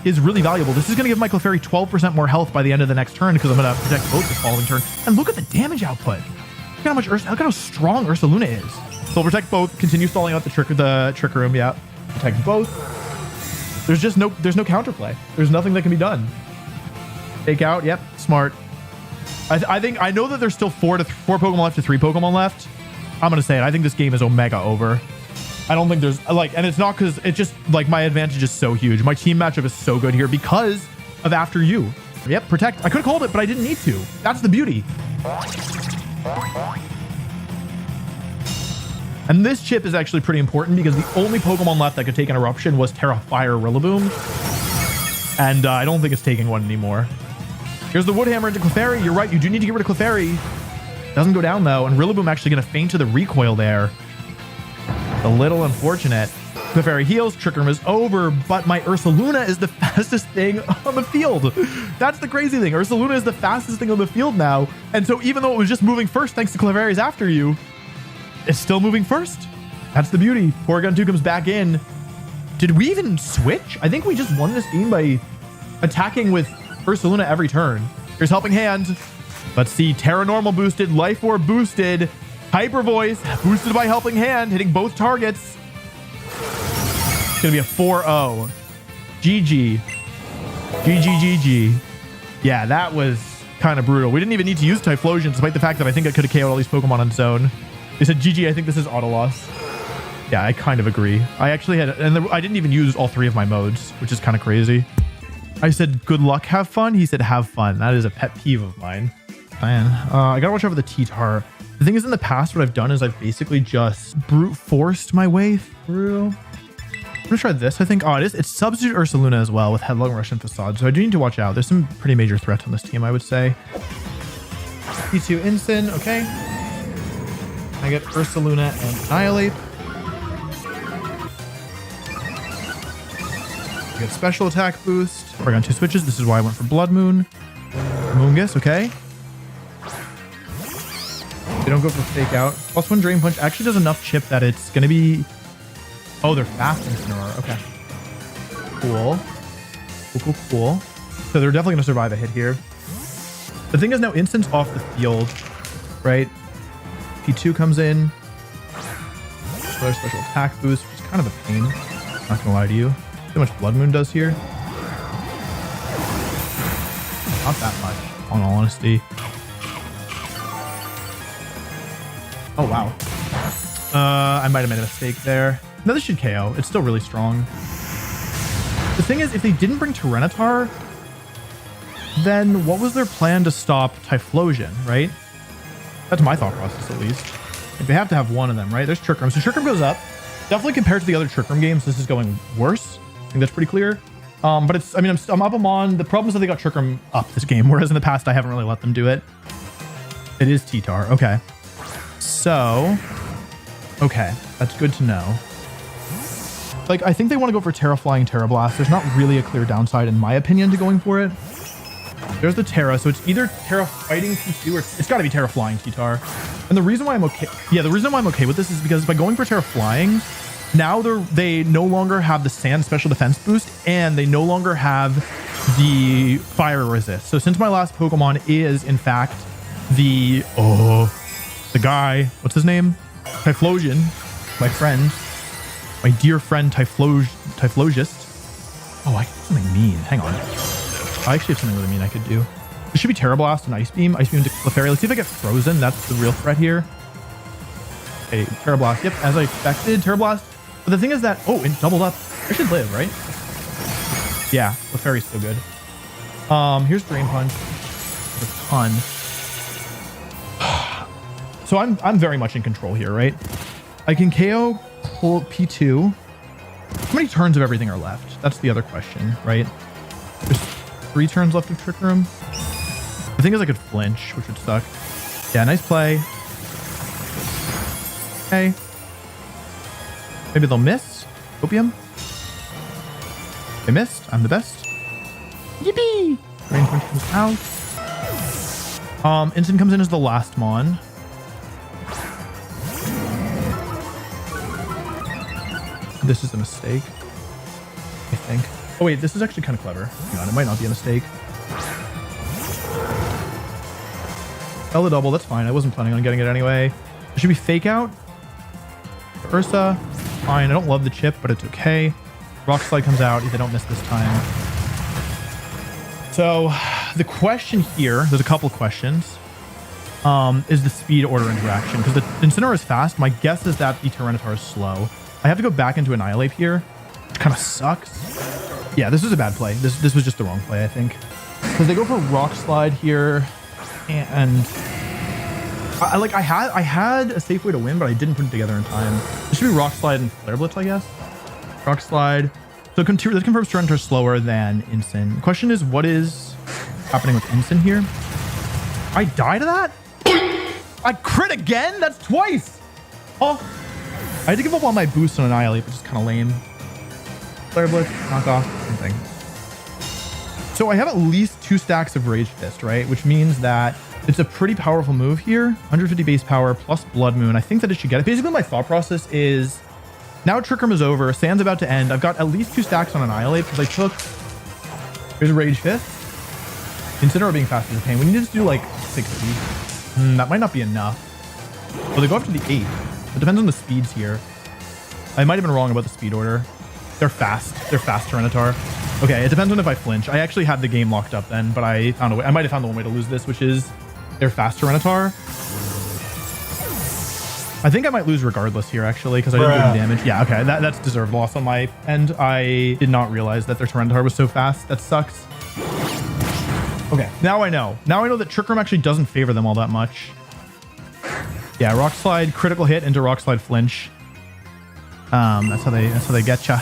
is really valuable. This is going to give my Clefairy 12% more health by the end of the next turn because I'm going to protect both this following turn. And look at the damage output. Look at how much look at how strong Ursaluna is. So we'll protect both. Continue stalling out the Trick Room. Yeah, protect both. There's no counterplay. There's nothing that can be done. Take out. Yep, smart. I know that there's still four Pokemon left to 3 Pokemon left. I'm gonna say it. I think this game is Omega over. I don't think there's like, and it's not because it's just like my advantage is so huge. My team matchup is so good here because of After You. Yep, protect. I could have called it, but I didn't need to. That's the beauty. And this chip is actually pretty important because the only Pokemon left that could take an Eruption was Terra Fire Rillaboom. And I don't think it's taking one anymore. Here's the Wood Hammer into Clefairy. You're right. You do need to get rid of Clefairy. Doesn't go down though. And Rillaboom actually going to feint to the recoil there. A little unfortunate. Clefairy heals. Trick Room is over. But my Ursaluna is the fastest thing on the field. That's the crazy thing. Ursaluna is the fastest thing on the field now. And so even though it was just moving first thanks to Clefairy's After You, it's still moving first. That's the beauty. Porygon 2 comes back in. Did we even switch? I think we just won this game by attacking with Ursaluna every turn. Here's Helping Hand. Let's see. Terra Normal boosted. Life Orb boosted. Hyper Voice boosted by Helping Hand, hitting both targets. It's going to be a 4-0. GG. GG. Yeah, that was kind of brutal. We didn't even need to use Typhlosion, despite the fact that I think I could have KO'd all these Pokemon on its own. They said, GG, I think this is auto loss. Yeah, I kind of agree. I actually had, and I didn't even use all 3 of my modes, which is kind of crazy. I said, good luck, have fun. He said, have fun. That is a pet peeve of mine. Man, I gotta watch out for the T-Tar. The thing is, in the past, what I've done is I've basically just brute forced my way through. I'm gonna try this, I think. Oh, it's Substitute Ursaluna as well with Headlong Rush and Facade. So I do need to watch out. There's some pretty major threats on this team, I would say. P2 Instant, okay. I get Ursaluna and Annihilate. I get Special Attack Boost. Porygon 2 switches. This is why I went for Blood Moon. Amoonguss, okay. They don't go for Fake Out. +1 Drain Punch actually does enough chip that it's going to be... Oh, they're fast in Incineroar. Okay. Cool. So they're definitely going to survive a hit here. The thing is now Instant's off the field, right? P2 comes in. Another Special Attack Boost, which is kind of a pain. Not going to lie to you. See how much Blood Moon does here. Not that much, in all honesty. Oh, wow. I might have made a mistake there. No, this should KO. It's still really strong. The thing is, if they didn't bring Tyranitar, then what was their plan to stop Typhlosion, right? That's my thought process, at least. Like, they have to have one of them, right? There's Trick Room. So Trick Room goes up. Definitely compared to the other Trick Room games, this is going worse. I think that's pretty clear. But it's, I mean, I'm up them on. The problem is that they got Trick Room up this game, whereas in the past, I haven't really let them do it. It is T-Tar. Okay. So, okay. That's good to know. Like, I think they want to go for Terra Flying, Terra Blast. There's not really a clear downside, in my opinion, to going for it. There's the Terra. So it's either Terra Fighting T2 or it's got to be Terra Flying T-Tar. And the reason why I'm okay. Yeah, the reason why I'm okay with this is because by going for Terra Flying, now they no longer have the Sand Special Defense boost and they no longer have the Fire Resist. So since my last Pokemon is, in fact, the guy, what's his name? Typhlosion, my friend. My dear friend Typhlogist. Oh, I have something mean. Hang on. I actually have something really mean I could do. It should be Terra Blast and Ice Beam. Ice Beam to Clefairy. Let's see if I get frozen. That's the real threat here. Okay, Terra Blast. Yep, as I expected. Terra Blast. But the thing is that, oh, it doubled up. I should live, right? Yeah, Clefairy's still good. Here's Drain Punch. A ton. So I'm very much in control here, right? I can KO P2. How many turns of everything are left? That's the other question, right? There's 3 turns left of Trick Room. The thing is I could flinch, which would suck. Yeah, nice play. Okay. Maybe they'll miss. Opium. They missed. I'm the best. Yippee! Rain Punch comes out. Instant comes in as the last Mon. This is a mistake, I think. Oh wait, this is actually kind of clever. Hang on, it might not be a mistake. L double, that's fine. I wasn't planning on getting it anyway. It should be Fake Out. Ursa, fine. I don't love the chip, but it's okay. Rock Slide comes out if they don't miss this time. So the question here, there's a couple questions, is the speed order interaction. Because the Incineroar is fast. My guess is that the Tyranitar is slow. I have to go back into Annihilate here, which kind of sucks. Yeah, this is a bad play. This was just the wrong play, I think. Because they go for Rock Slide here, and I had a safe way to win, but I didn't put it together in time. This should be Rock Slide and Flare Blitz, I guess. Rock Slide. So this confirms Tyranitar slower than Incin. The question is, what is happening with Incin here? I die to that? I crit again? That's twice. Oh. I had to give up all my boosts on Annihilate, which is kind of lame. Flare Blitz, knock off, same thing. So I have at least 2 stacks of Rage Fist, right? Which means that it's a pretty powerful move here. 150 base power plus Blood Moon. I think that it should get it. Basically, my thought process is now Trick Room is over. Sand's about to end. I've got at least 2 stacks on Annihilate because I took... Here's a Rage Fist. Incineroar being fast is a pain. We need to do like 60. That might not be enough. Well, they go up to the 8. It depends on the speeds here. I might have been wrong about the speed order. They're fast. They're fast Tyranitar. Okay, it depends on if I flinch. I actually had the game locked up then, but I found a way. I might have found the one way to lose this, which is they're fast Tyranitar. I think I might lose regardless here, actually, because I didn't do any damage. Yeah, okay, that's deserved loss on my end. I did not realize that their Tyranitar was so fast. That sucks. Okay, now I know. Now I know that Trick Room actually doesn't favor them all that much. Yeah, Rock Slide, critical hit into Rock Slide flinch. That's how they get ya.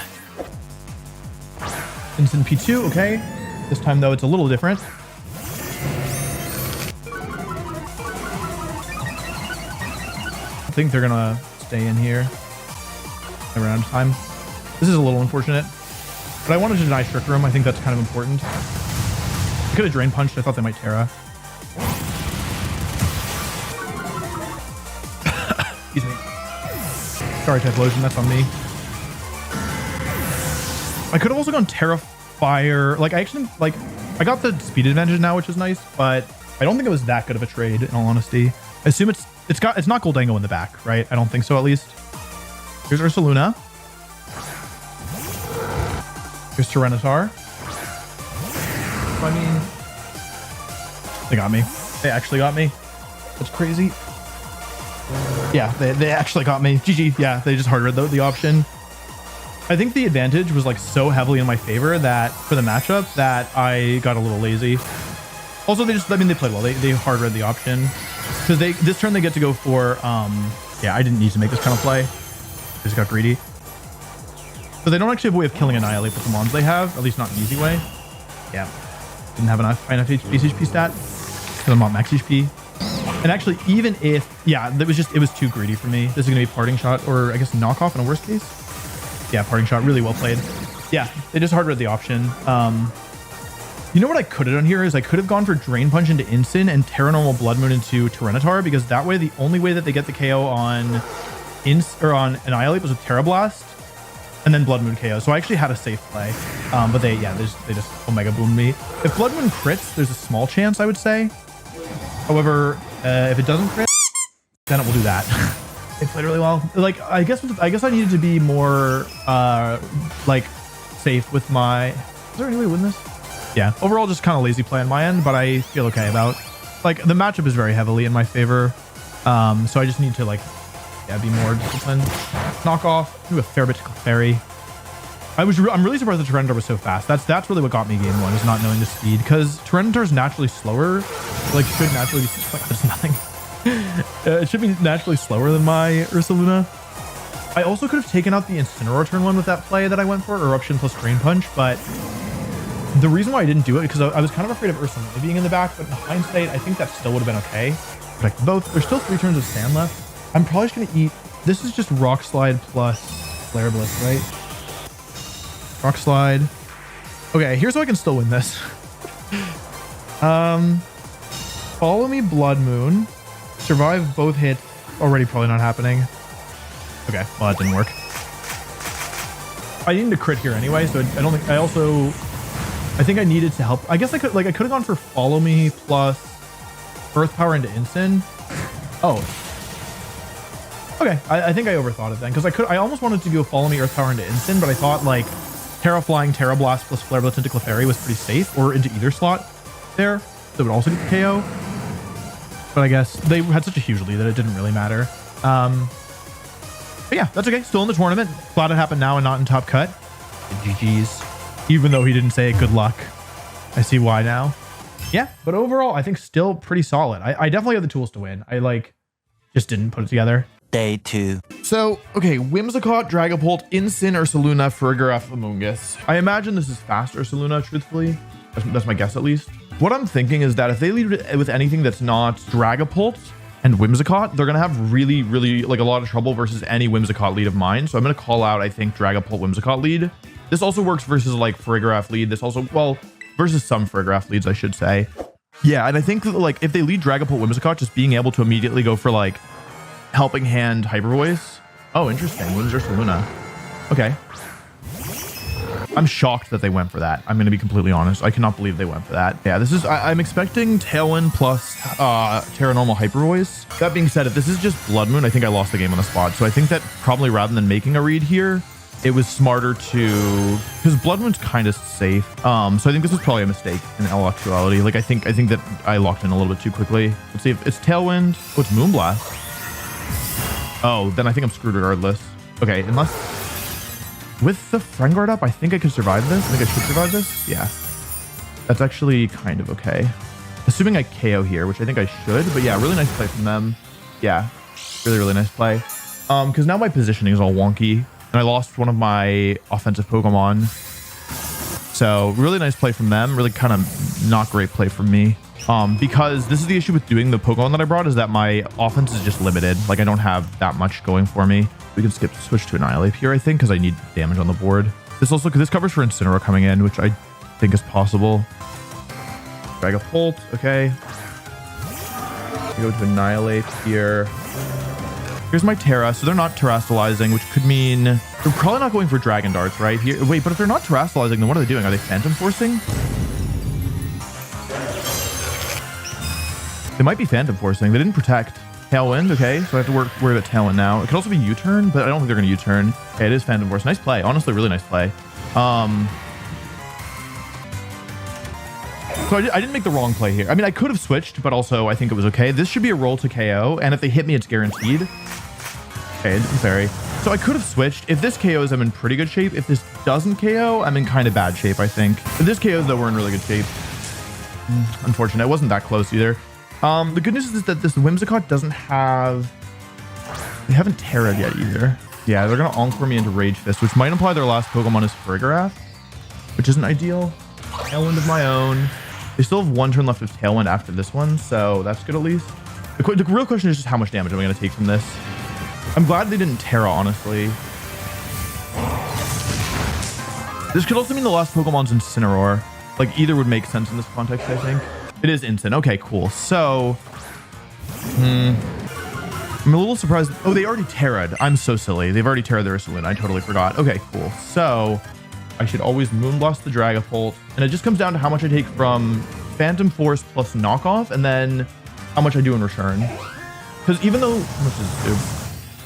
Instant P2, okay. This time though, it's a little different. I think they're gonna stay in here. Never out of time. This is a little unfortunate, but I wanted to deny Trick Room. I think that's kind of important. I could have Drain Punched. I thought they might Terra. Excuse me. Sorry, Typhlosion, that's on me. I could have also gone Terra Fire. Like, I actually, like, I got the speed advantage now, which is nice, but I don't think it was that good of a trade, in all honesty. I assume it's not Goldango in the back, right? I don't think so, at least. Here's Ursaluna. Here's Tyranitar. I mean, they got me. They actually got me. That's crazy. Yeah, they actually got me. GG. Yeah, they just hard read the option. I think the advantage was like so heavily in my favor that for the matchup that I got a little lazy. Also, they played well. They hard read the option because this turn they get to go for, yeah, I didn't need to make this kind of play. I just got greedy. But they don't actually have a way of killing Annihilate with the mons they have, at least not an easy way. Yeah. Didn't have enough base HP stat because I'm not max HP. And actually, even if, yeah, it was too greedy for me. This is going to be parting shot, or I guess knockoff in a worst case. Yeah, parting shot, really well played. Yeah, they just hard read the option. You know what I could have done here is I could have gone for Drain Punch into Incin and Terra Normal Blood Moon into Tyranitar, because that way the only way that they get the KO on Annihilate was with Terra Blast and then Blood Moon KO. So I actually had a safe play. But they just Omega Boomed me. If Blood Moon crits, there's a small chance, I would say. However, if it doesn't crit, then it will do that. They played really well. Like, I guess I needed to be more like safe with my. Is there any way to win this? Yeah. Overall, just kind of lazy play on my end, but I feel okay about. Like, the matchup is very heavily in my favor, so I just need to like, yeah, be more disciplined. Knock off. Do a fair bit to Clefairy. I'm really surprised the Tyranitar was so fast. That's really what got me game one, is not knowing the speed, because Tyranitar is naturally slower. Like, should naturally be like, there's nothing. It should be naturally slower than my Ursaluna. I also could have taken out the Incineroar turn one with that play that I went for, Eruption plus Drain Punch, but the reason why I didn't do it, because I was kind of afraid of Ursaluna being in the back, but in hindsight, I think that still would have been okay. Protect both. There's still 3 turns of Sand left. I'm probably just going to eat. This is just Rock Slide plus Flare Blitz, right? Rock Slide. Okay, here's how I can still win this. Follow me Blood Moon. Survive both hits. Already probably not happening. Okay, well, that didn't work. I needed to crit here anyway, so I don't think I think I needed to help. I guess I could have gone for Follow Me plus Earth Power into Incin. Oh. Okay, I think I overthought it then, because I almost wanted to go Follow Me Earth Power into Incin, but I thought like Terra Flying, Terra Blast plus Flare Blitz into Clefairy was pretty safe, or into either slot there. That would also get the KO. But I guess they had such a huge lead that it didn't really matter. But yeah, that's okay. Still in the tournament. Glad it happened now and not in Top Cut. GG's. Even though he didn't say it, good luck. I see why now. Yeah, but overall, I think still pretty solid. I definitely have the tools to win. I just didn't put it together. Day 2. So, okay, Whimsicott, Dragapult, Incin, Ursaluna, Farigiraf, Amoonguss. I imagine this is fast Ursaluna, truthfully. That's my guess, at least. What I'm thinking is that if they lead with anything that's not Dragapult and Whimsicott, they're going to have really, really, like, a lot of trouble versus any Whimsicott lead of mine. So I'm going to call out, I think, Dragapult, Whimsicott lead. This also works versus, like, Farigiraf lead. This also, well, versus some Farigiraf leads, I should say. Yeah, and I think, like, if they lead Dragapult, Whimsicott, just being able to immediately go for, like, Helping Hand Hyper Voice. Oh, interesting. Moon's Ursaluna. Okay. I'm shocked that they went for that. I'm going to be completely honest. I cannot believe they went for that. Yeah, this is... I'm expecting Tailwind plus Terra Normal Hyper Voice. That being said, if this is just Blood Moon, I think I lost the game on the spot. So I think that probably rather than making a read here, it was smarter to... Because Blood Moon's kind of safe. So I think this was probably a mistake in all actuality. Like, I think that I locked in a little bit too quickly. Let's see if it's Tailwind. Oh, it's Moonblast. Oh, then I think I'm screwed regardless. Okay, unless... With the Friend Guard up, I think I could survive this. I think I should survive this. Yeah. That's actually kind of okay. Assuming I KO here, which I think I should. But yeah, really nice play from them. Yeah. Really, really nice play. Because now my positioning is all wonky. And I lost one of my offensive Pokemon. So really nice play from them. Really kind of not great play from me. Because this is the issue with doing the Pokemon that I brought, is that my offense is just limited. Like, I don't have that much going for me. We can switch to Annihilate here, I think, because I need damage on the board. This also, because this covers for Incineroar coming in, which I think is possible. Dragapult, okay. Go to Annihilate here. Here's my Terra. So they're not Terrastalizing, which could mean they're probably not going for Dragon Darts, right? Here, wait, but if they're not Terrastalizing, then what are they doing? Are they Phantom Forcing? They might be Phantom Forcing. They didn't protect. Tailwind, okay. So I have to worry about Tailwind now. It could also be U-turn, but I don't think they're going to U-turn. Okay, it is Phantom Force. Nice play. Honestly, really nice play. So I didn't make the wrong play here. I mean, I could have switched, but also I think it was okay. This should be a roll to KO, and if they hit me, it's guaranteed. Okay, Fairy. So I could have switched. If this KOs, I'm in pretty good shape. If this doesn't KO, I'm in kind of bad shape, I think. If this KOs, though, we're in really good shape. Unfortunate. It wasn't that close either. The good news is that this Whimsicott doesn't have... They haven't Terra'd yet either. Yeah, they're going to Encore me into Rage Fist, which might imply their last Pokemon is Farigiraf, which isn't ideal. Tailwind of my own. They still have 1 turn left of Tailwind after this one, so that's good at least. The real question is just how much damage am I going to take from this? I'm glad they didn't Terra, honestly. This could also mean the last Pokemon's Incineroar. Like, either would make sense in this context, I think. It is Incin. Okay, cool. So, I'm a little surprised. Oh, they already Terra'd. I'm so silly. They've already Terra'd their Ursaluna. I totally forgot. Okay, cool. So, I should always Moonblast the Dragapult. And it just comes down to how much I take from Phantom Force plus Knockoff, and then how much I do in return. Because even though... How much does it do?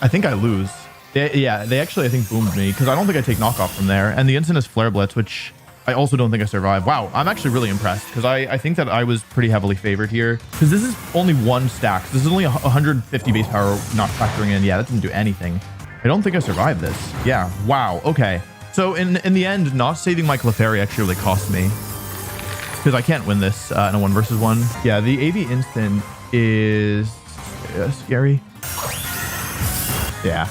I think I lose. They actually, I think, boomed me, because I don't think I take Knockoff from there. And the Incin is Flare Blitz, which I also don't think I survive. Wow, I'm actually really impressed, because I think that I was pretty heavily favored here. Because this is only 1 stack. This is only 150 base power, not factoring in. Yeah, that didn't do anything. I don't think I survived this. Yeah, wow, okay. So in the end, not saving my Clefairy actually really cost me, because I can't win this in a 1 versus 1. Yeah, the AV Instant is scary. Yeah.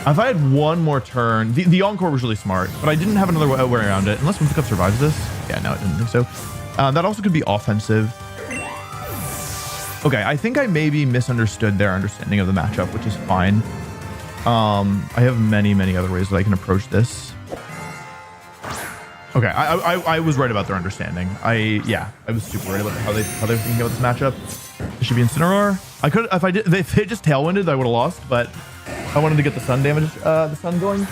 If I had 1 more turn, the Encore was really smart, but I didn't have another way around it. Unless Whimsicott survives this. Yeah, no, I didn't think so. That also could be offensive. Okay, I think I maybe misunderstood their understanding of the matchup, which is fine. I have many other ways that I can approach this. Okay, I was right about their understanding. I was super right about how they were thinking about this matchup. It should be Incineroar. I could, if they just Tailwinded, I would have lost, but I wanted to get the sun damage, the sun going.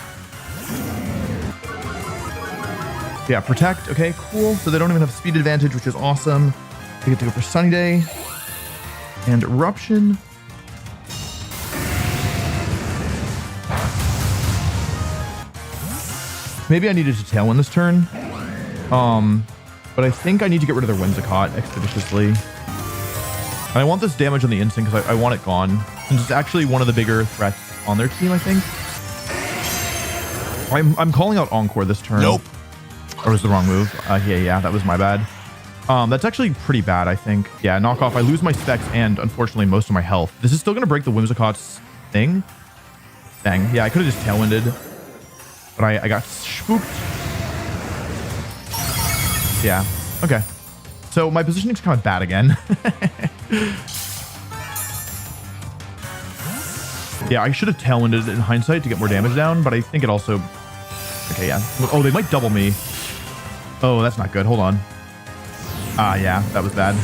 Yeah, Protect. Okay, cool. So they don't even have speed advantage, which is awesome. We get to go for Sunny Day and Eruption. Maybe I needed to Tailwind this turn. But I think I need to get rid of their Whimsicott expeditiously. And I want this damage on the Instinct because I want it gone. Since it's actually one of the bigger threats on their team, I think. I'm calling out Encore this turn. Nope. Or was the wrong move? Yeah, that was my bad. That's actually pretty bad, I think. Yeah, Knockoff. I lose my specs and, unfortunately, most of my health. This is still going to break the Whimsicott's thing. Dang. Yeah, I could have just Tailwinded. But I got spooked. Yeah. Okay. So my positioning's kind of bad again. Yeah, I should have Tailwinded in hindsight to get more damage down, but I think it also... Okay, yeah. Oh, they might double me. Oh, that's not good. Hold on. Yeah, that was bad.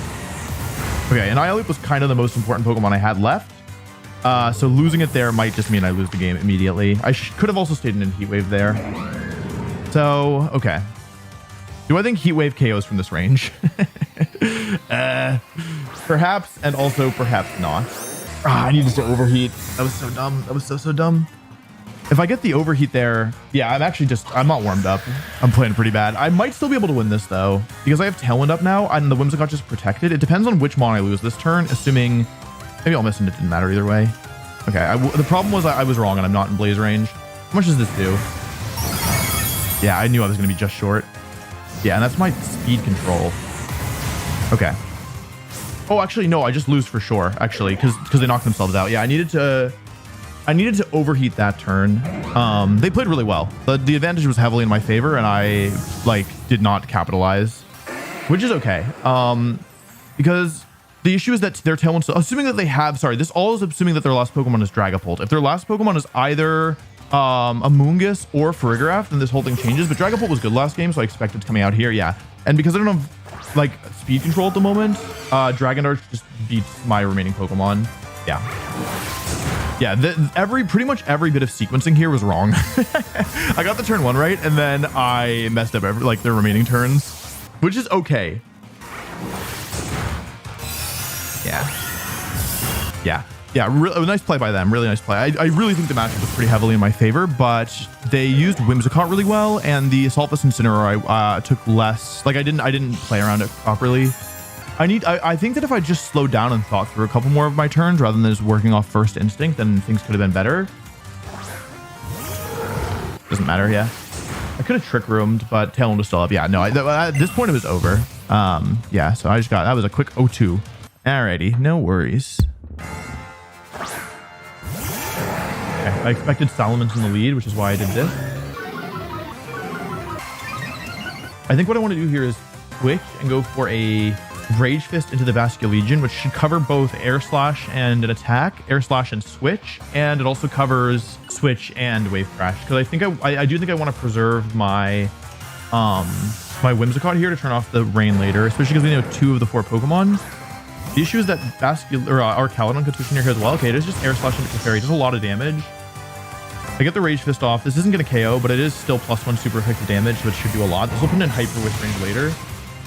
Okay, Annihilape was kind of the most important Pokemon I had left. So losing it there might just mean I lose the game immediately. I could have also stayed in Heat Wave there. So, okay. Do I think Heat Wave KOs from this range? Perhaps, and also perhaps not. I needed to overheat. That was so dumb. That was so dumb. If I get the overheat there, yeah, I'm not warmed up. I'm playing pretty bad. I might still be able to win this though, because I have Tailwind up now and the Whimsicott just protected. It depends on which mon I lose this turn, assuming maybe I'll miss and it didn't matter either way. Okay, the problem was I was wrong and I'm not in Blaze range. How much does this do? Yeah, I knew I was going to be just short. Yeah, and that's my speed control. Okay. Oh, actually, no, I just lose for sure, actually, because they knocked themselves out. Yeah, I needed to overheat that turn. They played really well. The advantage was heavily in my favor, and I did not capitalize, which is okay. Because the issue is that their Tailwind, assuming that they have, this all is assuming that their last Pokemon is Dragapult. If their last Pokemon is either a Moongus or Farigiraf, then this whole thing changes. But Dragapult was good last game, so I expect it's coming out here. Yeah, and because I don't have speed control at the moment, Dragon Arch just beats my remaining Pokemon. Yeah. Yeah, pretty much every bit of sequencing here was wrong. I got the turn 1 right, and then I messed up the remaining turns, which is okay. Yeah, nice play by them. Really nice play. I really think the matchup was pretty heavily in my favor, but they used Whimsicott really well, and the Assault Vest Incineroar I took less. I didn't play around it properly. I think that if I just slowed down and thought through a couple more of my turns rather than just working off first instinct, then things could have been better. Doesn't matter, yeah. I could have Trick Roomed, but Tailwind was still up. Yeah, no, at this point it was over. Yeah, so I just that was a quick 0-2. Alrighty, no worries. Okay, I expected Solomon's in the lead, which is why I did this. I think what I want to do here is switch and go for a Rage Fist into the Vascular Legion, which should cover both Air Slash and an attack, Air Slash and Switch, and it also covers Switch and Wave Crash. Because I think I do think I want to preserve my my Whimsicott here to turn off the rain later, especially because we know 2 of the 4 Pokemon. The issue is that Vascular or our Caledon could switch in here as well. Okay, it is just Air Slash into Clefairy, does a lot of damage. I get the Rage Fist off. This isn't going to KO, but it is still +1 super effective damage, so it should do a lot. This will put it in Hyper Whisk range later.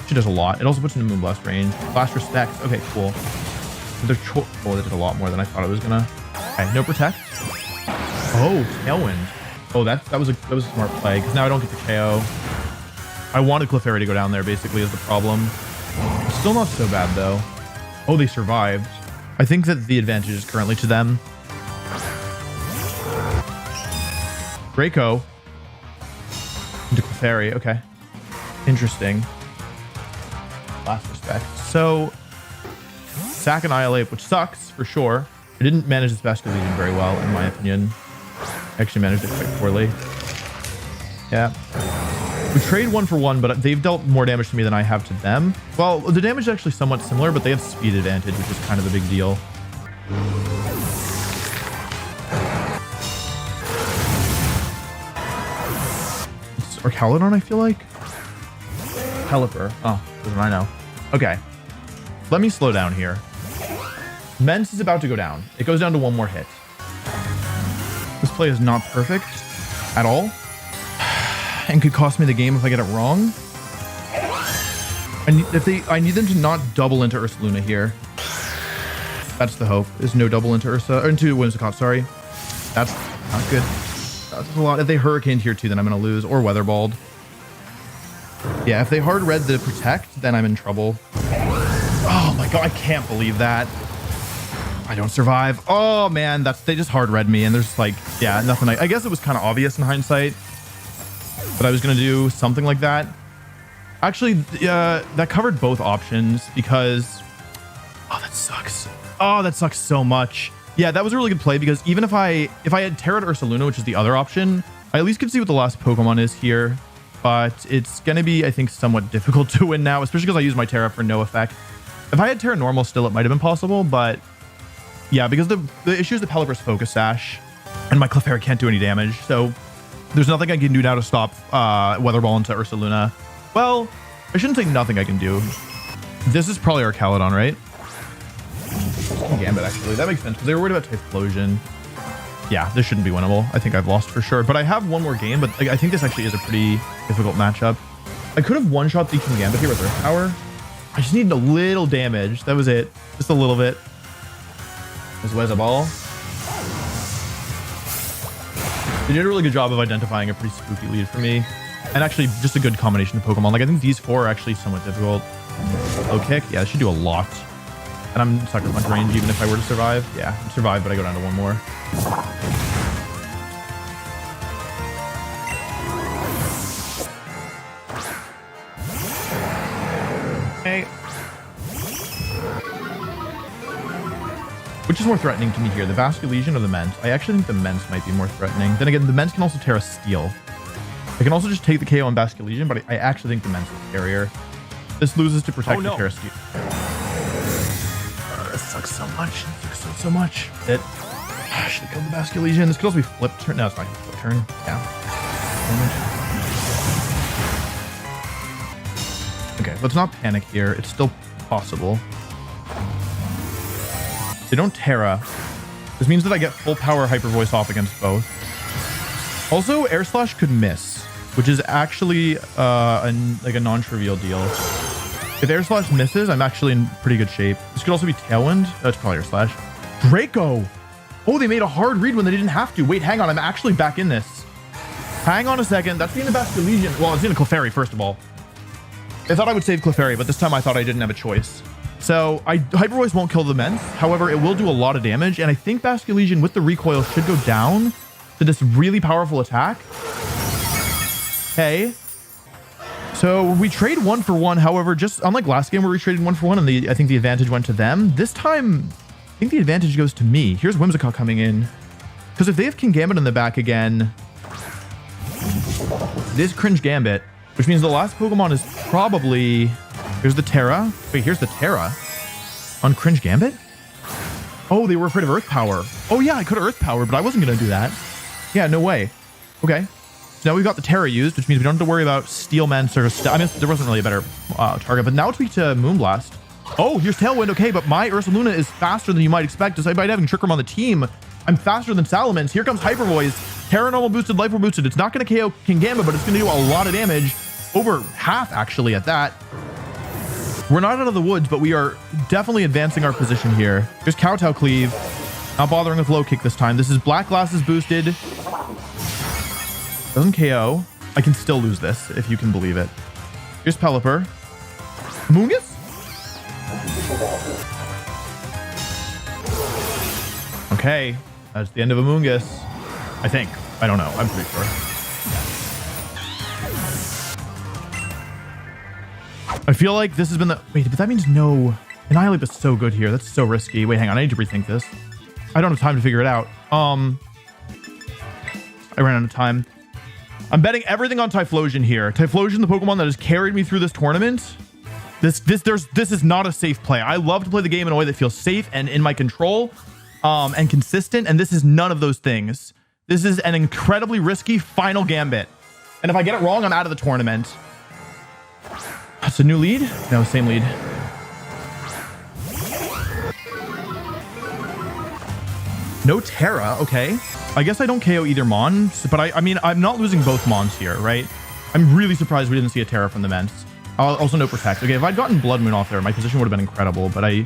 She does a lot. It also puts it in Moonblast range. Blast Respects. Okay, cool. Oh, that did a lot more than I thought it was gonna. Okay, no Protect. Oh, Tailwind. Oh, that was a smart play because now I don't get the KO. I wanted Clefairy to go down there. Basically, is the problem. Still not so bad though. Oh, they survived. I think that the advantage is currently to them. Draco into Clefairy. Okay, interesting. Last Respect. So Sack Annihilate, which sucks for sure. I didn't manage this Vascular Legion very well, in my opinion. I actually managed it quite poorly. Yeah. We trade 1 for 1, but they've dealt more damage to me than I have to them. Well, the damage is actually somewhat similar, but they have speed advantage, which is kind of a big deal. It's Arcalodon, I feel like. Pelipper. Oh, doesn't I know. Okay. Let me slow down here. Mence is about to go down. It goes down to 1 more hit. This play is not perfect at all. And could cost me the game if I get it wrong. I need them to not double into Ursaluna here. That's the hope. Is no double into Ursa or into Whimsicott, sorry. That's not good. That's a lot. If they Hurricaned here too, then I'm gonna lose. Or Weatherballed. Yeah, if they hard red the Protect, then I'm in trouble. Oh my god, I can't believe that. I don't survive. Oh man, they just hard read me and there's like, yeah, nothing. I guess it was kind of obvious in hindsight that I was going to do something like that. Actually, that covered both options because, oh, that sucks. Oh, that sucks so much. Yeah, that was a really good play because even if I had Terra Ursaluna, which is the other option, I at least could see what the last Pokemon is here. But it's going to be, I think, somewhat difficult to win now, especially because I used my Terra for no effect. If I had Terra Normal still, it might have been possible, but yeah, because the issue is the Pelipper's Focus Sash, and my Clefairy can't do any damage, so there's nothing I can do now to stop Weatherball into Ursaluna. Well, I shouldn't say nothing I can do. This is probably our Caledon, right? Gambit, actually. That makes sense, because they were worried about Typhlosion. Yeah, this shouldn't be winnable. I think I've lost for sure, but I have 1 more game, but I think this actually is a pretty difficult matchup. I could have one-shot the Gambit here with Earth Power. I just needed a little damage. That was it. Just a little bit. This Wezzaball. They did a really good job of identifying a pretty spooky lead for me. And actually, just a good combination of Pokemon. Like, I think these 4 are actually somewhat difficult. Low kick. Yeah, this should do a lot. And I'm Sucker Punch range even if I were to survive. Yeah, survive, but I go down to 1 more. Okay. Which is more threatening to me here, the Vascular Legion or the Mence? I actually think the Mence might be more threatening. Then again, the Mence can also Terra Steel. I can also just take the KO on Vascular Legion, but I actually think the Mence is scarier. This loses to Protect the Terra Steel. That sucks so much. It sucks so much. It should have killed the Vascular Legion. This could also be flip turn. No, it's not flip turn. Yeah. Okay, let's not panic here. It's still possible. They don't Terra. This means that I get full power Hyper Voice off against both. Also, Air Slash could miss, which is actually like a non-trivial deal. If Air Slash misses, I'm actually in pretty good shape. This could also be Tailwind. That's probably Air Slash. Draco! Oh, they made a hard read when they didn't have to. Wait, hang on. I'm actually back in this. Hang on a second. That's the end of Vascular Legion. Well, it's in a Clefairy, first of all. I thought I would save Clefairy, but this time I thought I didn't have a choice. So Hyper Voice won't kill the Mence. However, it will do a lot of damage. And I think Vascular Legion with the recoil should go down to this really powerful attack. Okay. So we trade 1 for 1. However, just unlike last game where we traded 1 for 1 and I think the advantage went to them, this time I think the advantage goes to me. Here's Whimsicott coming in. Because if they have King Gambit in the back again, this cringe Gambit, which means the last Pokemon is probably... Here's the Terra. Wait, here's the Terra on cringe Gambit? Oh, they were afraid of Earth Power. Oh yeah, I could have Earth Power, but I wasn't going to do that. Yeah, no way. Okay. So now we've got the Terra used, which means we don't have to worry about Steel Mancer. I mean, there wasn't really a better target, but now tweak to Moonblast. Oh, here's Tailwind. Okay, but my Ursaluna is faster than you might expect. Despite having Trick Room on the team, I'm faster than Salamence. Here comes Hyper Voice. Terra normal boosted, Life Orb boosted. It's not going to KO King Gambit, but it's going to do a lot of damage. Over half, actually, at that. We're not out of the woods, but we are definitely advancing our position here. Here's Kowtow Cleave. Not bothering with Low Kick this time. This is Black Glasses boosted. Doesn't KO. I can still lose this, if you can believe it. Here's Pelipper. Moongus? Okay. That's the end of a Moongus. I think. I don't know. I'm pretty sure. I feel like this has been the... Wait, but that means no... Annihilate is so good here. That's so risky. Wait, hang on. I need to rethink this. I don't have time to figure it out. I ran out of time. I'm betting everything on Typhlosion here. Typhlosion, the Pokemon that has carried me through this tournament. This is not a safe play. I love to play the game in a way that feels safe and in my control, and consistent. And this is none of those things. This is an incredibly risky final Gambit. And if I get it wrong, I'm out of the tournament. That's a new lead? No, same lead. No Terra, okay. I guess I don't KO either Mon, but I mean, I'm not losing both Mons here, right? I'm really surprised we didn't see a Terra from the Ments. Also no Protect. Okay, if I'd gotten Blood Moon off there, my position would have been incredible, but I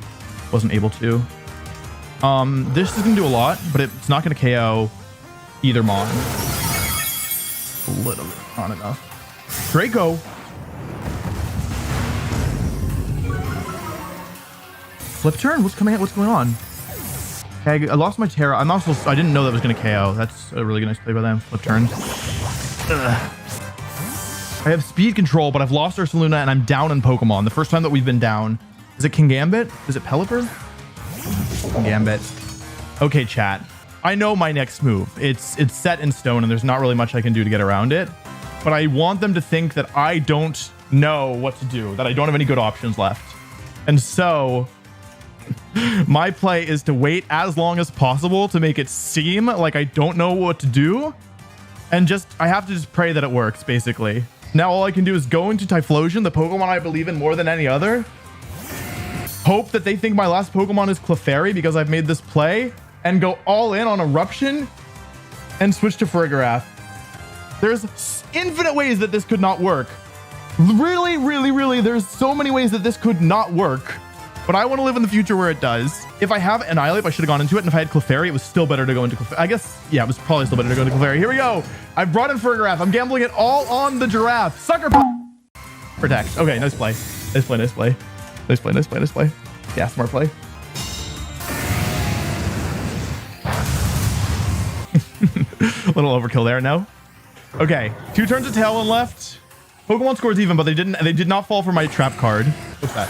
wasn't able to. This is gonna do a lot, but it's not gonna KO either Mon. A little bit, not enough. Draco. Flip turn? What's coming out? What's going on? Okay, I lost my Terra. I didn't know that was going to KO. That's a really nice play by them. Flip turns. Ugh. I have speed control, but I've lost Ursaluna and I'm down in Pokemon. The first time that we've been down. Is it King Gambit? Is it Pelipper? King Gambit. Okay, chat. I know my next move. It's set in stone and there's not really much I can do to get around it. But I want them to think that I don't know what to do, that I don't have any good options left. And so... my play is to wait as long as possible to make it seem like I don't know what to do. And I have to just pray that it works, basically. Now all I can do is go into Typhlosion, the Pokemon I believe in more than any other. Hope that they think my last Pokemon is Clefairy because I've made this play. And go all in on Eruption. And switch to Farigiraf. There's infinite ways that this could not work. Really, really, really, there's so many ways that this could not work. But I want to live in the future where it does. If I have Annihilate, I should have gone into it. And if I had Clefairy, it was still better to go into Clefairy. I guess, yeah, it was probably still better to go into Clefairy. Here we go. I've brought in Farigiraf. I'm gambling it all on the Giraffe. Sucker Protect. Okay, nice play. Nice play, nice play. Nice play, nice play, nice play. Yeah, smart play. A little overkill there, no? Okay, 2 turns of Tailwind left. Pokemon scores even, but they did not fall for my trap card. What's that?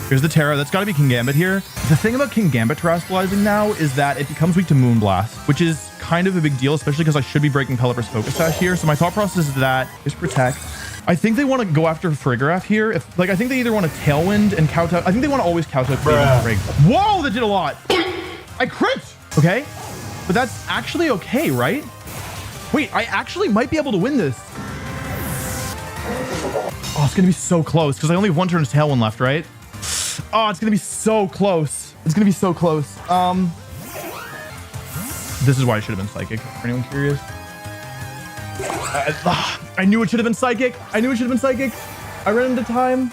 Here's the Terra. That's got to be King Gambit here. The thing about King Gambit terrestrializing now is that it becomes weak to Moonblast, which is kind of a big deal, especially because I should be breaking Pelipper's Focus Sash here. So my thought process is that is Protect. I think they want to go after Farigiraf here. I think they either want to Tailwind and Kowtow. I think they want to always Kowtow Cleave and Frig. Whoa, that did a lot. I crit. Okay, but that's actually okay, right? Wait, I actually might be able to win this. Oh, it's gonna be so close because I only have 1 turn of Tailwind left, right? Oh, it's gonna be so close. It's gonna be so close. This is why I should have been Psychic. For anyone curious? I knew it should have been Psychic. I knew it should have been Psychic. I ran into time.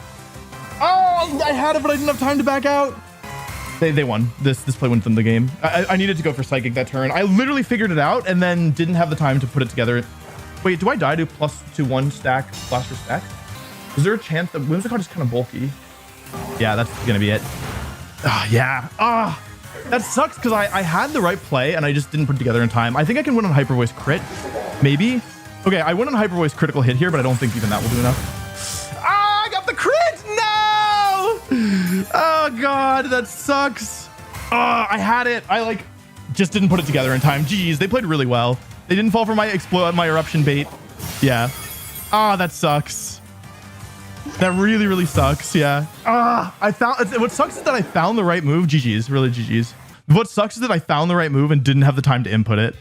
Oh, I had it, but I didn't have time to back out. They won. This play wins them the game. I needed to go for Psychic that turn. I literally figured it out and then didn't have the time to put it together. Wait, do I die to +2/1 stack Blaster stack? Is there a chance that Whimsicott is kind of bulky? Yeah, that's gonna be it. Yeah. That sucks because I had the right play and I just didn't put it together in time. I think I can win on Hyper Voice crit, maybe. Okay, I win on Hyper Voice critical hit here, but I don't think even that will do enough. I got the crit! No! Oh god, that sucks. I had it. I like just didn't put it together in time. GG's. They played really well. They didn't fall for my eruption bait. Yeah. That sucks. That really, really sucks. Yeah. What sucks is that I found the right move. GG's. Really GG's. What sucks is that I found the right move and didn't have the time to input it.